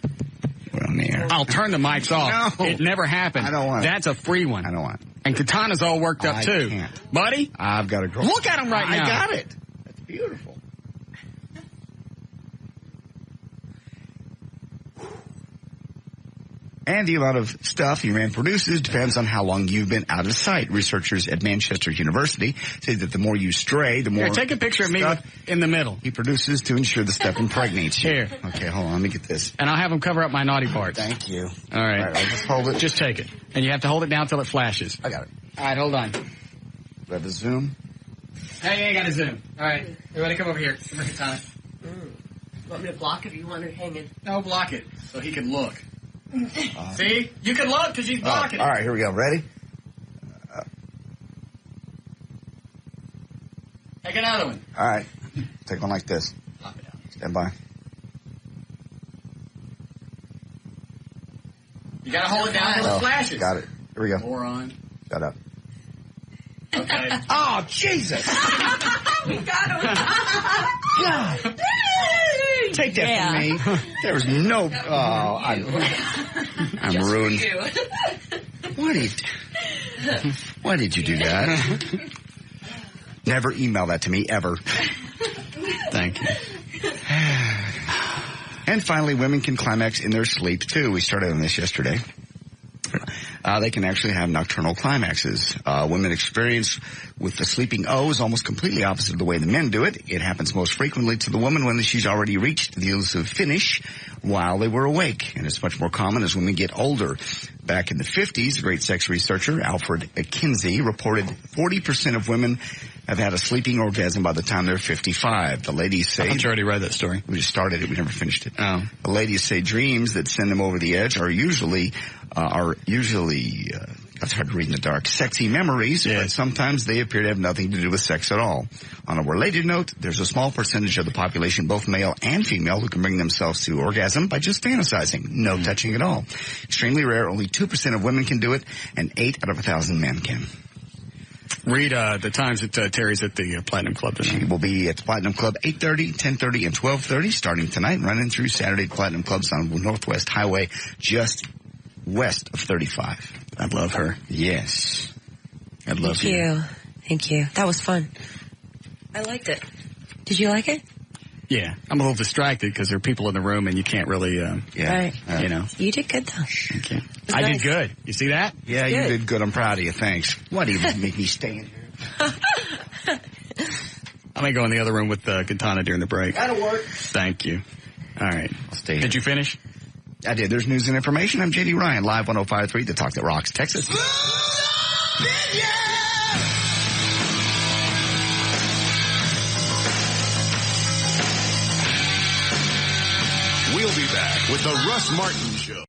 We're on the air. I'll turn the mics off. No. It never happened. I don't want it. That's a free one. I don't want it. And Katana's all worked up, too. Can't. Buddy? I've got a girl. Look at him right now. I got it. That's beautiful. And the amount of stuff your man produces depends on how long you've been out of sight. Researchers at Manchester University say that the more you stray, the more... Here, take a picture of me in the middle. He produces to ensure the stuff impregnates you. Here. Okay, hold on. Let me get this. And I'll have him cover up my naughty parts. Thank you. All right. I'll just hold it. Just take it. And you have to hold it down until it flashes. I got it. All right, hold on. Do I have a zoom? Hey, you ain't got a zoom. All right. Everybody come over here. Come here, Katana. Want me to block it or you want it hanging? No, block it so he can look. See? You can look because she's blocking it. All right, here we go. Ready? Take another one. All right. Take one like this. Pop it out. Stand by. You got to hold it down until it flashes. Got it. Here we go. Moron. Shut up. Okay. Oh, Jesus. We got him. God. Take that from me. There was no... Oh, I'm ruined. Why did you do that? Never email that to me, ever. Thank you. And finally, women can climax in their sleep, too. We started on this yesterday. They can actually have nocturnal climaxes. Women experience with the sleeping O is almost completely opposite of the way the men do it. It happens most frequently to the woman when she's already reached the elusive finish while they were awake. And it's much more common as women get older. Back in the 50s, great sex researcher Alfred Kinsey reported 40% of women have had a sleeping orgasm by the time they're 55. The ladies say... I thought you already read that story. We just started it. We never finished it. Oh. The ladies say dreams that send them over the edge are usually it's hard to read in the dark, sexy memories, but sometimes they appear to have nothing to do with sex at all. On a related note, there's a small percentage of the population, both male and female, who can bring themselves to orgasm by just fantasizing. No touching at all. Extremely rare. Only 2% of women can do it, and 8 out of 1,000 men can. Read the times that Terry's at the Platinum Club tonight. She will be at the Platinum Club 8:30, 10:30, and 12:30 starting tonight, running through Saturday. Platinum Club's on Northwest Highway, just west of 35. I love her. Yes. I love Thank you. Thank you. That was fun. I liked it. Did you like it? Yeah. I'm a little distracted because there are people in the room and you can't really, Right. you know. You did good, though. Okay. I did good. You see that? Yeah, you did good. I'm proud of you. Thanks. Why do you make me stay in here? I may go in the other room with Katana during the break. That'll work. Thank you. All right. I'll stay here. Did you finish? I did. There's news and information. I'm J.D. Ryan, live 105.3, The Talk That Rocks, Texas. We'll be back with the Russ Martin Show.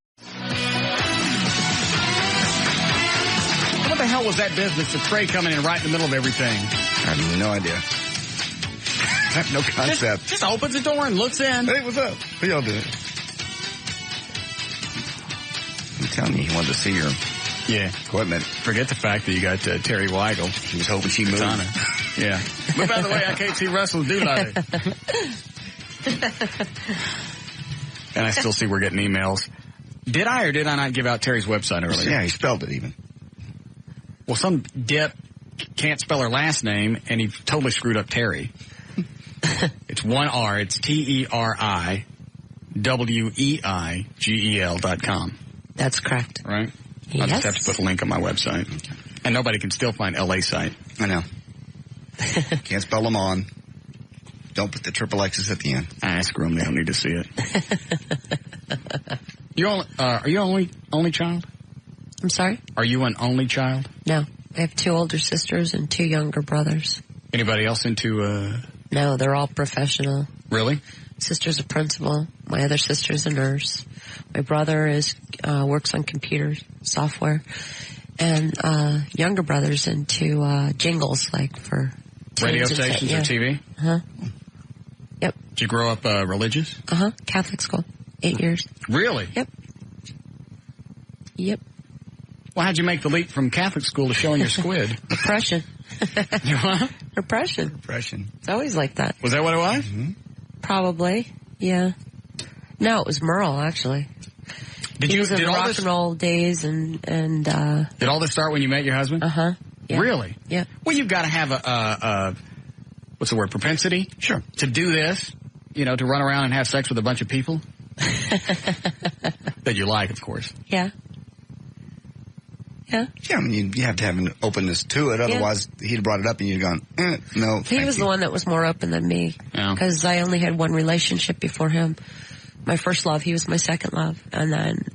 What the hell was that business? The tray coming in right in the middle of everything. I have no idea. I have no concept. Just opens the door and looks in. Hey, what's up? What y'all doing? I'm telling you, he wanted to see your equipment. Forget the fact that you got Terry Weigel. He was hoping she moved. Yeah. But by the way, I can't see Russell do like it. And I still see we're getting emails. Did I or did I not give out Terry's website earlier? Yeah, he spelled it even. Well, some dip can't spell her last name, and he totally screwed up Terry. It's one R. It's TERIWEIGEL.com. That's correct. Right? Yes. I'll just have to put a link on my website. And nobody can still find LA site. I know. Can't spell them on. Don't put the triple X's at the end. Screw them. They don't need to see it. Are you only child? I'm sorry? Are you an only child? No. I have 2 older sisters and 2 younger brothers. Anybody else into... No, they're all professional. Really? Sister's a principal. My other sister's a nurse. My brother works on computer software. And younger brother's into jingles, like for... Radio stations or TV? Uh-huh. Yep. Did you grow up religious? Uh-huh. Catholic school. 8 years. Really? Yep. Well, how'd you make the leap from Catholic school to showing your squid? Repression. Repression. It's always like that. Was that what it was? Mm-hmm. Probably. Yeah. No, it was Merle, actually. He was in rock and roll days and Did all this start when you met your husband? Uh-huh. Yeah. Really? Yeah. Well, you've got to have a what's the word, propensity? Sure. To do this, to run around and have sex with a bunch of people. That you like, of course. Yeah. Yeah. Yeah, I mean, you have to have an openness to it. Otherwise, he'd have brought it up and you'd have gone, no. He was the one that was more open than me. Because I only had one relationship before him. My first love, he was my second love. And then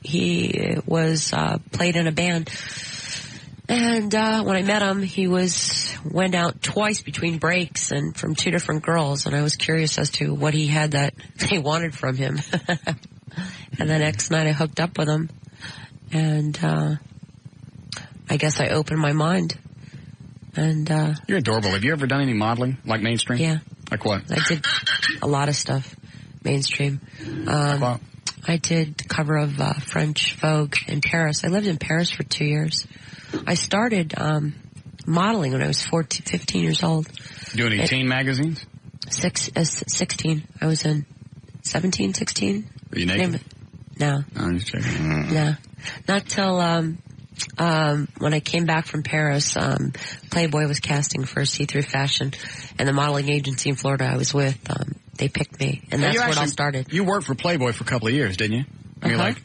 he was played in a band. And when I met him, he went out twice between breaks and from 2 different girls. And I was curious as to what he had that they wanted from him. And the next night I hooked up with him. And I guess I opened my mind. And you're adorable. Have you ever done any modeling, like mainstream? Yeah. Like what? I did a lot of stuff, mainstream. I did the cover of French Vogue in Paris. I lived in Paris for 2 years. I started modeling when I was 15 years old. Do any teen magazines? 16. I was in 17, 16. Were you naked? No. I'm just checking. No. Not till when I came back from Paris, Playboy was casting for See-Through Fashion, and the modeling agency in Florida I was with, they picked me, and that's where it all started. You worked for Playboy for a couple of years, didn't you? I mean, I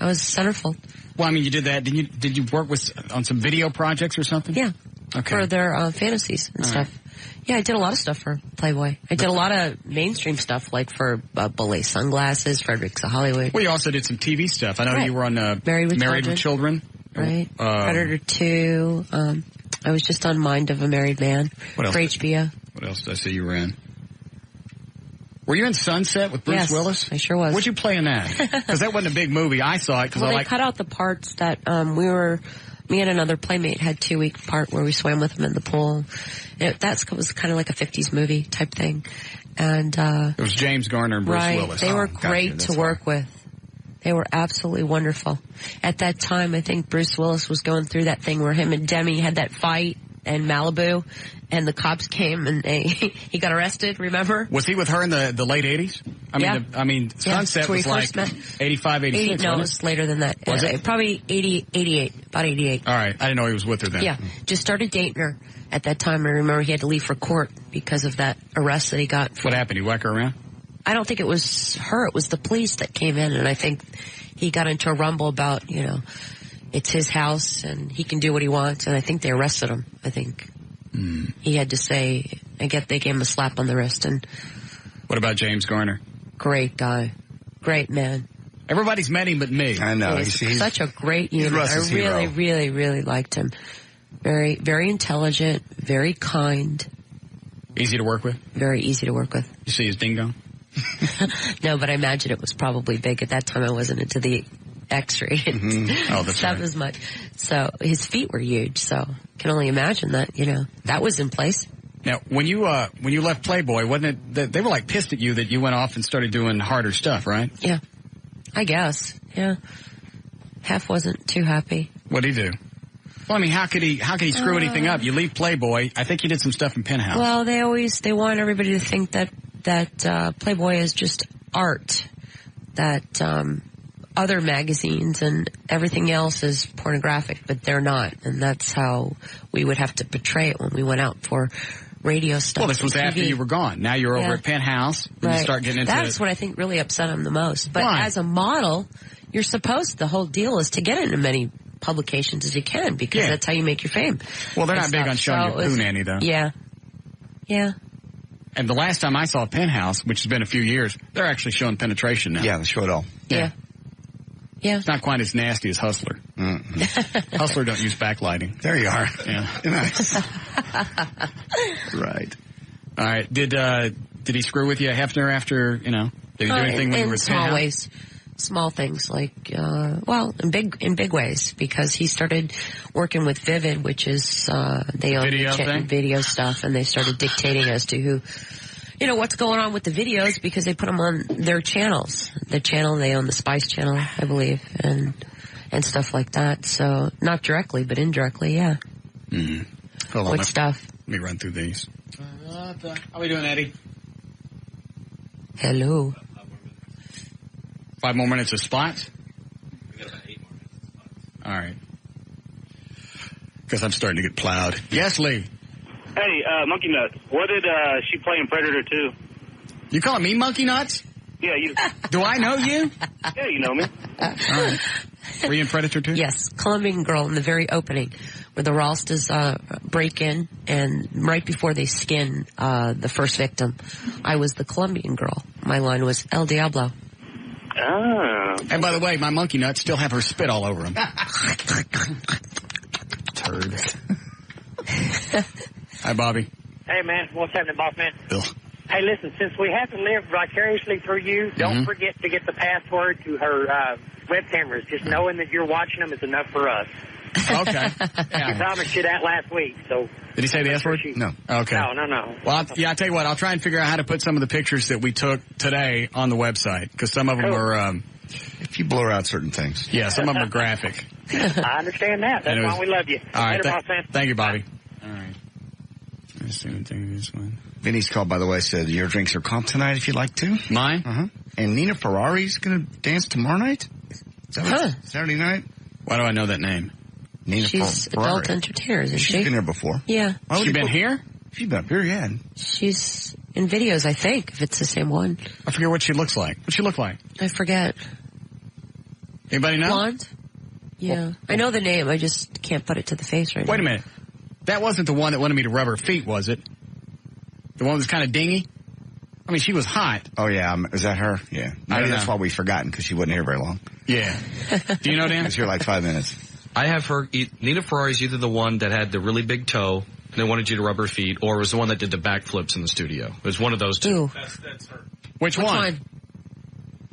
was centerfold. Well, I mean, you did that. Did you work on some video projects or something? Yeah. Okay. For their fantasies and stuff. Right. Yeah, I did a lot of stuff for Playboy. I did a lot of mainstream stuff, like for Belay Sunglasses, Frederick's of Hollywood. Well, you also did some TV stuff. I know you were on Married with Children. Right. Predator 2. I was just on Mind of a Married Man for HBO. What else did I see you were in? Were you in Sunset with Bruce Willis? I sure was. What'd you play in that? Because that wasn't a big movie. I saw it because they cut out the parts that me and another playmate had 2-week part where we swam with him in the pool. That was kind of like a 50s movie type thing. And it was James Garner and Bruce Willis. They were great to work with. They were absolutely wonderful. At that time, I think Bruce Willis was going through that thing where him and Demi had that fight. and Malibu, and the cops came and he got arrested, remember? Was he with her in the late 80s? Sunset was like 85, 86, no, it was later than that. Was it? Probably 88, about 88. All right. I didn't know he was with her then. Yeah. Just started dating her at that time. I remember he had to leave for court because of that arrest that he got. What happened? He whacked her around? I don't think it was her. It was the police that came in, and I think he got into a rumble about, it's his house and he can do what he wants, and I think they arrested him. I think he had to say, they gave him a slap on the wrist. And what about James Garner? Great guy. Great man. Everybody's met him but me. I know. He's such a great human. I really, really, really liked him. Very, very intelligent, very kind. Easy to work with? Very easy to work with. You see his ding-dong? No, but I imagine it was probably big. At that time, I wasn't into the X-ray stuff as much. So his feet were huge. So can only imagine that, that was in place. Now, when you left Playboy, wasn't it that they were like pissed at you that you went off and started doing harder stuff, right? Yeah, I guess. Yeah, Hef wasn't too happy. What'd he do? Well, I mean, how could he screw anything up? You leave Playboy. I think you did some stuff in Penthouse. Well, they want everybody to think that Playboy is just art, that other magazines and everything else is pornographic, but they're not. And that's how we would have to portray it when we went out for radio stuff. Well, this was after you were gone. Now you're over at Penthouse, and you start getting into That's what I think really upset him the most. But Why? As a model, the whole deal is to get into many publications as you can, because that's how you make your fame. Well, they're not big on showing you poo nanny, though. Yeah. Yeah. And the last time I saw Penthouse, which has been a few years, they're actually showing penetration now. Yeah, they show it all. Yeah. Yeah. It's not quite as nasty as Hustler. Hustler don't use backlighting. There you are. Yeah. Nice. Right. All right. Did he screw with you, Hefner, after, did he do anything when you were at small Penthouse? ways. Small things like, in big ways, because he started working with Vivid, which is, they own video stuff, and they started dictating as to who, what's going on with the videos, because they put them on their channels. The channel, they own the Spice channel, I believe, and stuff like that. So, not directly, but indirectly, yeah. Mm-hmm. Hold on. What stuff? Let me run through these. How we doing, Eddie? Hello. 5 more minutes of spots? We got about 8 more minutes of spots. All right. Because I'm starting to get plowed. Yes, Lee. Hey, Monkey Nuts, what did she play in Predator 2? You calling me Monkey Nuts? Yeah, you. Do I know you? Yeah, you know me. All right. Were you in Predator 2? Yes. Colombian girl in the very opening, where the Ralstas break in, and right before they skin the first victim, I was the Colombian girl. My line was El Diablo. Ah. And by the way, my monkey nuts still have her spit all over them. Turd. Hi, Bobby. Hey, man. What's happening, boss man? Bill. Hey, listen, since we have to live vicariously through you, don't forget to get the password to her web cameras. Just knowing that you're watching them is enough for us. Okay. Yeah. We promised you that last week, so... Did he say the S word? No. Okay. No. Well, I tell you what, I'll try and figure out how to put some of the pictures that we took today on the website, because some of them are... if you blur out certain things. Yeah, some of them are graphic. I understand that. That's why we love you. All right. Later, boss man. Thank you, Bobby. All right. Let's see what this one. Vinny's called, by the way, said your drinks are comp tonight if you'd like to. Mine? Uh-huh. And Nina Ferrari's going to dance tomorrow night? Is that Saturday night? Why do I know that name? Nina She's Ferrari. adult entertainer, isn't she? She's been here before. Yeah. She's been here? She's been up here, yeah. She's in videos, I think, if it's the same one. I forget what she looks like. What's she look like? I forget. Anybody know? Blonde? Yeah. I know the name. I just can't put it to the face right now. Wait a minute. That wasn't the one that wanted me to rub her feet, was it? The one that was kind of dingy? I mean, she was hot. Oh, yeah. Is that her? Yeah. Maybe that's why we've forgotten, because she wasn't here very long. Yeah. Do you know, Dan? She was here like 5 minutes. I have her. Nina Ferrari's either the one that had the really big toe and they wanted you to rub her feet, or it was the one that did the backflips in the studio. It was one of those two. That's her. Which one?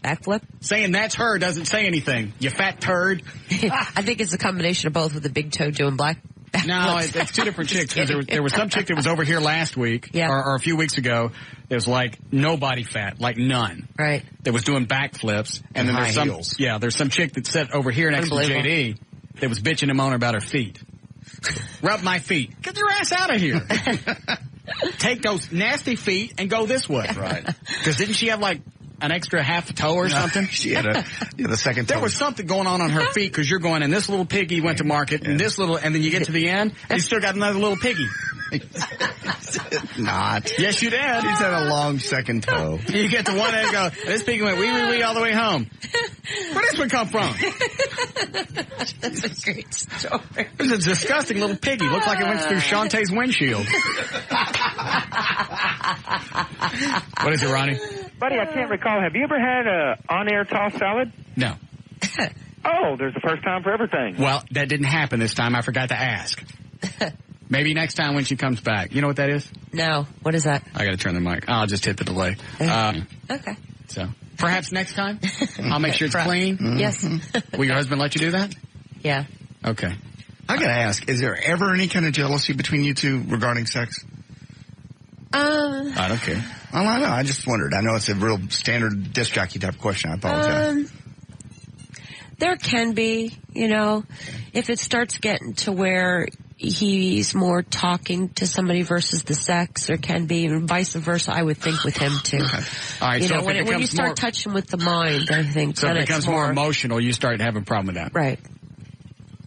Backflip? Saying that's her doesn't say anything, you fat turd. I think it's a combination of both, with the big toe doing black. No, it's two different chicks. There was some chick that was over here last week, or a few weeks ago. It was like nobody fat, like none. Right. That was doing backflips, and then high there's some chick that sat over here next to JD that was bitching and moaning about her feet. Rub my feet. Get your ass out of here. Take those nasty feet and go this way. Right. Because didn't she have like an extra half a toe or something? She had a second toe. There was something going on her feet because you're going, and this little piggy went to market, and this little, and then you get to the end, and you still got another little piggy. Not. Yes, you did. She's had a long second toe. You get to one end and go, this piggy went wee all the way home. Where this one come from? That's a great story. It was a disgusting little piggy. Looked like it went through Shantae's windshield. What is it, Ronnie? Buddy, I can't recall. Have you ever had a on-air tossed salad? No. Oh, there's a first time for everything. Well, that didn't happen this time. I forgot to ask. Maybe next time when she comes back. You know what that is? No. What is that? I got to turn the mic. I'll just hit the delay. Okay. So perhaps next time I'll make sure it's clean. Yes. Will your husband let you do that? Yeah. Okay. I got to ask, is there ever any kind of jealousy between you two regarding sex? I don't care. Well, I know. I just wondered. I know it's a real standard disc jockey type question. I apologize. There can be, if it starts getting to where he's more talking to somebody versus the sex, there can be, and vice versa, I would think with him too. Okay. All right. So when you start touching with the mind, I think so. If it becomes more emotional, you start to have a problem with that. Right.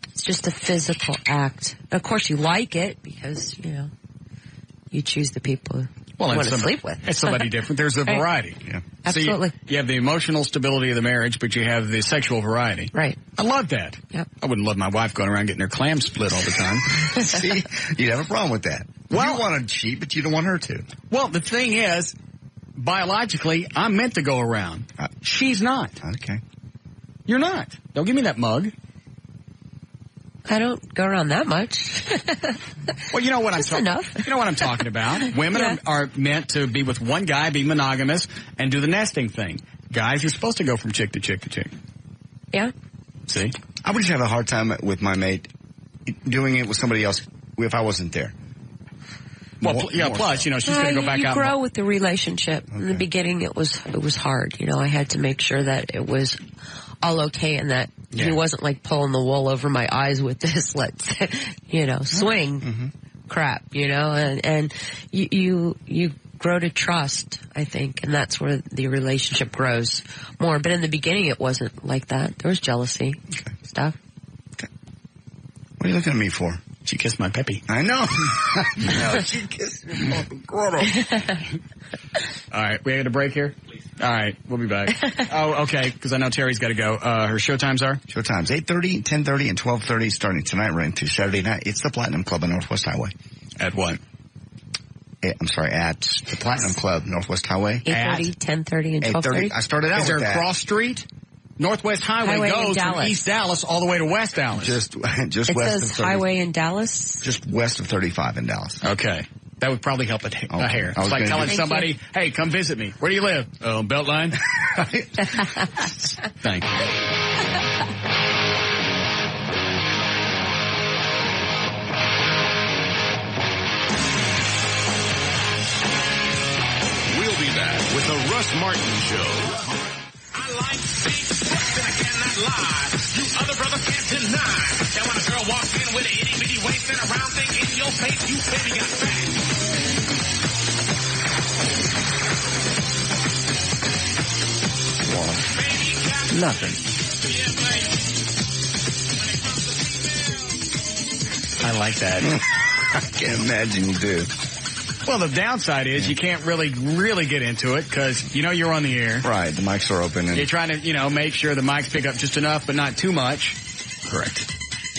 It's just a physical act. Of course, you like it because you choose the people you want to sleep with. It's somebody different. There's a variety. Yeah. Absolutely. So you have the emotional stability of the marriage, but you have the sexual variety. Right. I love that. Yep. I wouldn't love my wife going around getting her clams split all the time. See, you'd have a problem with that. Well, you want to cheat, but you don't want her to. Well, the thing is, biologically, I'm meant to go around. She's not. Okay. You're not. Don't give me that mug. I don't go around that much. Well, you know what I'm talking. Enough. You know what I'm talking about. Women are meant to be with one guy, be monogamous, and do the nesting thing. Guys, you're supposed to go from chick to chick to chick. Yeah. See, I would just have a hard time with my mate doing it with somebody else if I wasn't there. Well, plus, she's going to go back you out. You grow with the relationship. Okay. In the beginning, it was hard. I had to make sure that it was all okay and that he wasn't like pulling the wool over my eyes with this, swing crap, and you grow to trust, I think, and that's where the relationship grows more. But in the beginning, it wasn't like that. There was jealousy stuff. Okay. What are you looking at me for? She kissed my peppy. I know. No, she kissed me. All right, we had a break here? All right, we'll be back. Oh, okay, because I know Terry's got to go. Her show times are? Show times, 8:30, 10:30, and 12:30, starting tonight right into Saturday night. It's the Platinum Club on Northwest Highway. At what? I'm sorry, at the Platinum Club, Northwest Highway. 8:30, 10:30, and 12:30. I started out with that. Is there a cross street? Northwest Highway goes from East Dallas all the way to West Dallas. Just it west says of 30, Highway in Dallas? Just west of 35 in Dallas. Okay. That would probably help a hair. It's like telling somebody, hey, come visit me. Where do you live? Oh, Beltline. Thank you. We'll be back with the Russ Martin Show. I like big butts and I cannot lie. You other brothers can't deny that when a girl walks in with an itty bitty waist and a round thing in your face, you baby got fat. Nothing. I like that. I can't imagine you do. Well, the downside is you can't really get into it because, you're on the air. Right, the mics are open. And you're trying to, make sure the mics pick up just enough but not too much. Correct.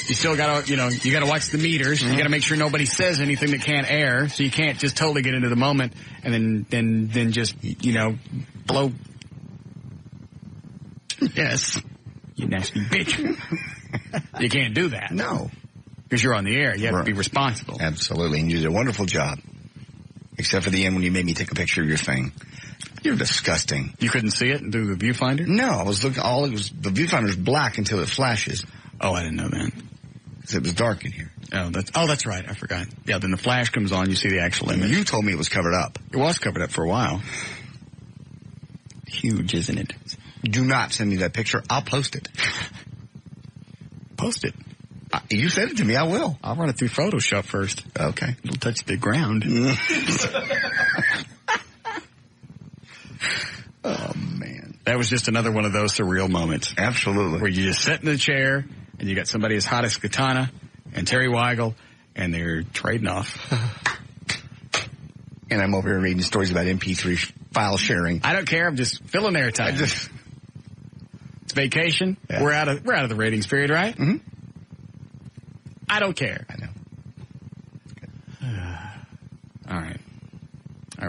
You still got to, you got to watch the meters. Mm-hmm. You got to make sure nobody says anything that can't air, so you can't just totally get into the moment and then just, blow. Yes. You nasty bitch. You can't do that. No. Because you're on the air. You have to be responsible. Absolutely. And you did a wonderful job. Except for the end when you made me take a picture of your thing. You're disgusting. You couldn't see it through the viewfinder? No, I was looking. The viewfinder's black until it flashes. Oh, I didn't know that. Because it was dark in here. Oh, that's right. I forgot. Yeah, then the flash comes on. You see the actual image. You told me it was covered up. It was covered up for a while. Huge, isn't it? Do not send me that picture. I'll post it. Post it. You said it to me. I will. I'll run it through Photoshop first. Okay. It'll touch the ground. Oh, man. That was just another one of those surreal moments. Absolutely. Where you just sit in the chair, and you got somebody as hot as Katana and Terry Weigel, and they're trading off. And I'm over here reading stories about MP3 file sharing. I don't care. I'm just filling their time. It's vacation. Yeah. We're out of the ratings period, right? Mm-hmm. I don't care. I know. All right,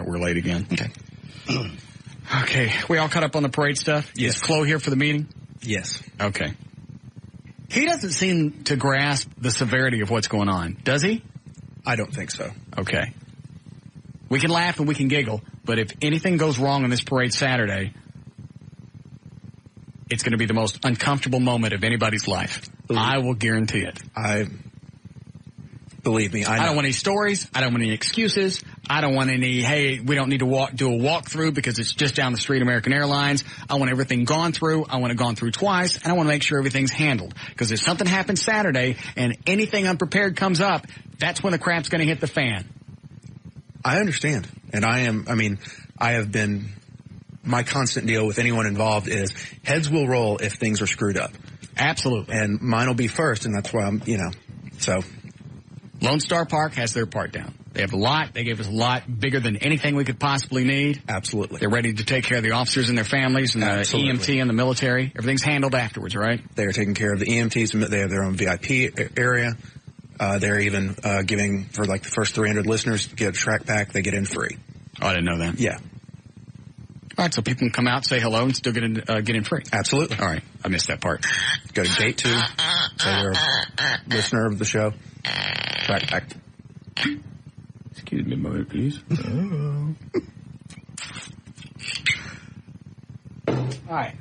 we're late again. Okay. Okay, we all caught up on the parade stuff? Yes. Is Chloe here for the meeting? Yes. Okay. He doesn't seem to grasp the severity of what's going on, does he? I don't think so. Okay. We can laugh and we can giggle, but if anything goes wrong on this parade Saturday, it's going to be the most uncomfortable moment of anybody's life. I will guarantee it. Believe me, I know. I don't want any stories. I don't want any excuses. I don't want any, hey, we don't need to do a walkthrough because it's just down the street, American Airlines. I want everything gone through. I want it gone through twice, and I want to make sure everything's handled. Because if something happens Saturday and anything unprepared comes up, that's when the crap's going to hit the fan. I understand. And I have been, my constant deal with anyone involved is heads will roll if things are screwed up. Absolutely. And mine will be first, and that's why I'm, so. Lone Star Park has their part down. They have a lot. They gave us a lot bigger than anything we could possibly need. Absolutely. They're ready to take care of the officers and their families and the EMT and the military. Everything's handled afterwards, right? They are taking care of the EMTs. They have their own VIP area. They're even giving, for like the first 300 listeners, get a track pack, they get in free. Oh, I didn't know that. Yeah. All right, so people can come out, say hello, and still get in free. Absolutely. All right, I missed that part. Go to gate 2, say you're a listener of the show. Track pack. Excuse me, moment, please. All right.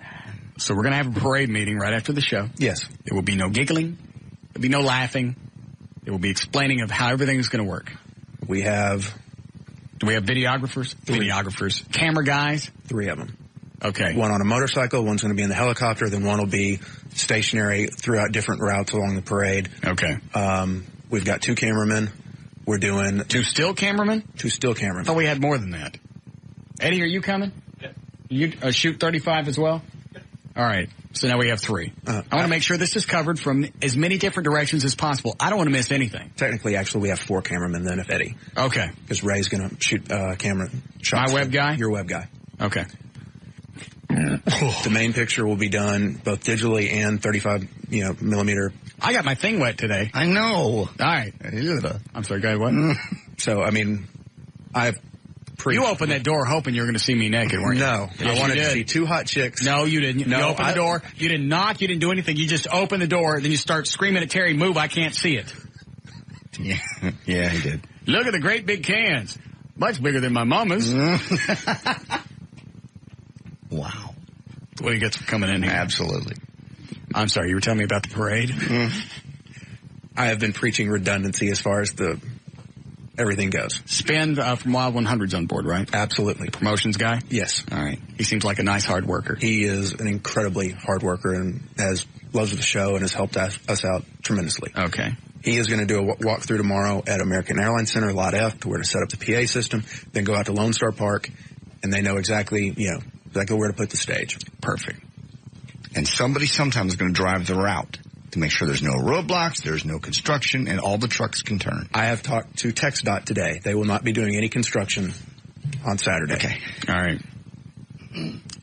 So we're going to have a parade meeting right after the show. Yes. There will be no giggling. There will be no laughing. There will be explaining of how everything is going to work. Do we have videographers? 3. Videographers. Camera guys? 3 of them. Okay. One on a motorcycle, one's going to be in the helicopter, then one will be stationary throughout different routes along the parade. Okay. We've got 2 cameramen. We're doing 2 still cameramen? 2 still cameramen. I thought we had more than that. Eddie, are you coming? Yeah. You shoot 35 as well? Yeah. All right. So now we have 3. I want to make sure this is covered from as many different directions as possible. I don't want to miss anything. Technically, actually, we have 4 cameramen then, if Eddie. Okay. Because Ray's going to shoot camera shots. My web guy? Your web guy. Okay. The main picture will be done both digitally and 35, millimeter. I got my thing wet today. I know. All right. I'm sorry, go ahead, what? So, You opened that door hoping you were going to see me naked, weren't you? No. Yes, I wanted to see 2 hot chicks. No, you didn't. You opened the door. You didn't knock. You didn't do anything. You just opened the door. Then you start screaming at Terry, move, I can't see it. Yeah, he did. Look at the great big cans. Much bigger than my mama's. Wow. That's what he gets for coming in here. Absolutely. I'm sorry, you were telling me about the parade? I have been preaching redundancy as far as everything goes. Spend from Wild 100's on board, right? Absolutely. Promotions guy? Yes. All right. He seems like a nice hard worker. He is an incredibly hard worker and loves the show and has helped us out tremendously. Okay. He is going to do a walkthrough tomorrow at American Airlines Center, Lot F, to where to set up the PA system, then go out to Lone Star Park, and they know exactly where to put the stage. Perfect. And somebody sometimes is going to drive the route to make sure there's no roadblocks, there's no construction, and all the trucks can turn. I have talked to TxDOT today. They will not be doing any construction on Saturday. Okay. All right.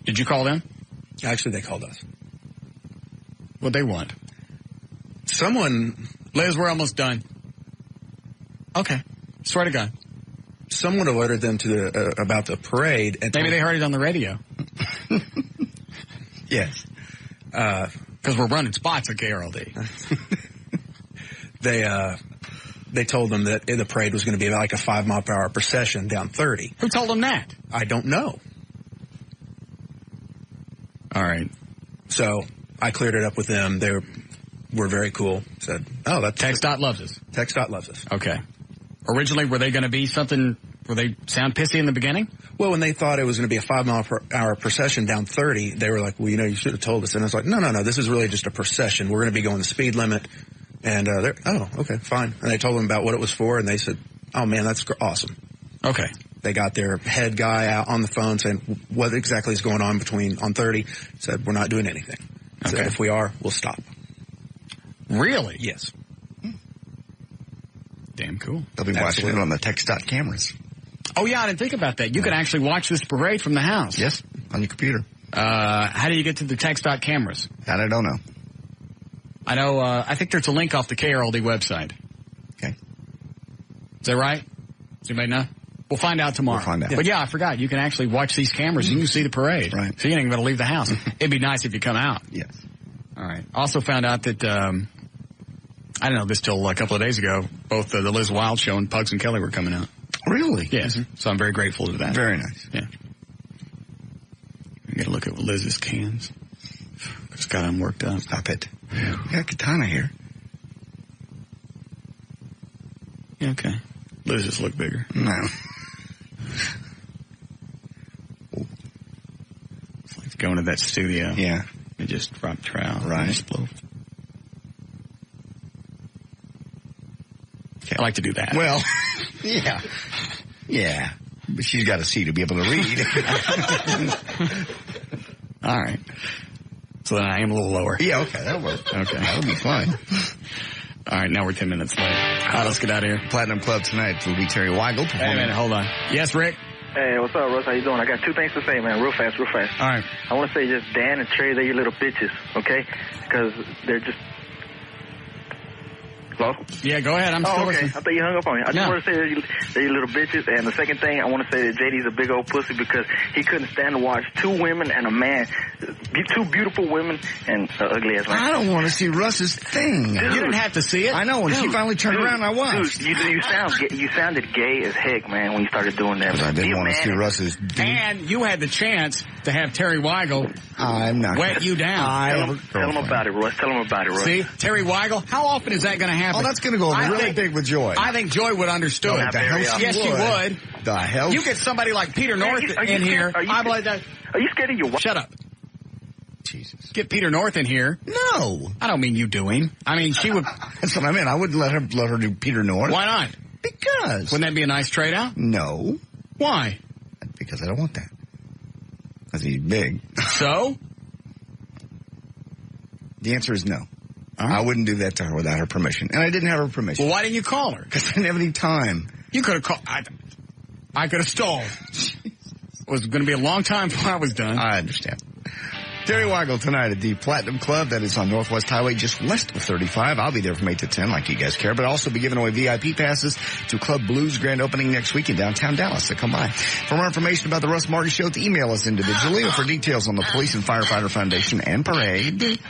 Did you call them? Actually, they called us. What they want? Liz, we're almost done. Okay. Swear to God. Someone alerted them to about the parade. Maybe they heard it on the radio. Yes. Because we're running spots at KRLD. They told them that the parade was going to be like a 5-mile-per-hour procession down 30. Who told them that? I don't know. All right. So I cleared it up with them. They were very cool. Said, "Oh, that's TxDOT loves us." TxDOT loves us. Okay. Originally, were they going to be something? Were they sound pissy in the beginning? Well, when they thought it was going to be a 5-mile-per-hour procession down 30, they were like, "Well, you should have told us." And I was like, "No. This is really just a procession. We're going to be going the speed limit, And they're, oh, okay, fine. And they told them about what it was for, and they said, oh, man, that's awesome. Okay. They got their head guy out on the phone saying what exactly is going on on 30. Said, we're not doing anything. Okay. Said, if we are, we'll stop. Really? Yes. Damn cool. They'll be watching it on the TxDOT cameras. Oh, yeah, I didn't think about that. You could actually watch this parade from the house. Yes, on your computer. How do you get to the TxDOT cameras? That I don't know. I know, I think there's a link off the KRLD website. Okay. Is that right? Does anybody know? We'll find out tomorrow. We'll find out. But yeah, I forgot. You can actually watch these cameras. You can see the parade. Right. So you ain't even got to leave the house. It'd be nice if you come out. Yes. All right. Also found out that, I didn't know this till a couple of days ago, both the Liz Wild Show and Pugs and Kelly were coming out. Really? Yes. Mm-hmm. So I'm very grateful to that. Very nice. Yeah. Get a look at Liz's cans. Just got them worked up. Stop it. You got Katana here. Yeah, okay. Liz just look bigger. No. It's like going to that studio. Yeah. And just drop trowel. Right. Explode. I like to do that. Well, yeah. Yeah. But she's got a C to be able to read. All right. So then I am a little lower. Yeah, okay. That'll work. Okay. That'll be fine. All right, now we're 10 minutes late. All right, let's get out of here. Platinum Club tonight will be Terry Weigel performing. Wait a minute, hold on. Yes, Rick? Hey, what's up, Russ? How you doing? I got two things to say, man. Real fast. All right. I want to say just Dan and Trey, they're your little bitches, okay? Because they're just... Hello? Yeah, go ahead. I'm still listening. I thought you hung up on me. I just want to say they're your little bitches. And the second thing, I want to say that JD's a big old pussy because he couldn't stand to watch two women and a man, two beautiful women and an ugly ass man. I don't want to see Russ's thing. Dude, you didn't have to see it. I know. When she finally turned around, I watched. Dude, you sounded gay as heck, man, when you started doing that. Because I didn't want to see Russ's. And you had the chance to have Terry Weigel wet you down. Tell him about it, Russ. Tell him about it, Russ. See, Terry Weigel, how often is that going to happen? Oh, that's going to go over really big with Joy. I think Joy would understand. No, Yes, she would. The hell? You get somebody like Peter North in here. Are you scared of your wife? Shut up. Jesus. Get Peter North in here. No. I don't mean you doing. I mean, she would. That's what I meant. I wouldn't let her do Peter North. Why not? Because. Wouldn't that be a nice trade out? No. Why? Because I don't want that. Because he's big. So? The answer is no. I wouldn't do that to her without her permission. And I didn't have her permission. Well, why didn't you call her? Because I didn't have any time. You could have called. I could have stalled. It was going to be a long time before I was done. I understand. Terry Weigel tonight at the Platinum Club. That is on Northwest Highway, just west of 35. I'll be there from 8 to 10, like you guys care. But I'll also be giving away VIP passes to Club Blues grand opening next week in downtown Dallas. So come by. For more information about the Russ Martin Show, email us individually or for details on the Police and Firefighter Foundation and Parade,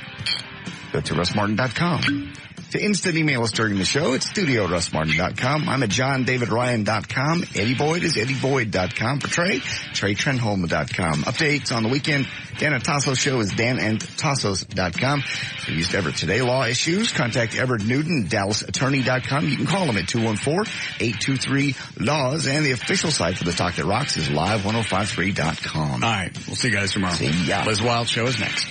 go to russmartin.com. To instant email us during the show, it's studio@russmartin.com. I'm at johndavidryan.com. Eddie Boyd is eddievoyd.com. For Trey, TreyTrenholm.com. Updates on the weekend, Dan and Tassos Show is danandtassos.com. For used Everett Today law issues, contact Everett Newton, DallasAttorney.com. You can call them at 214-823-LAWS. And the official site for the Talk That Rocks is live1053.com. All right. We'll see you guys tomorrow. See ya. Liz Wild Show is next.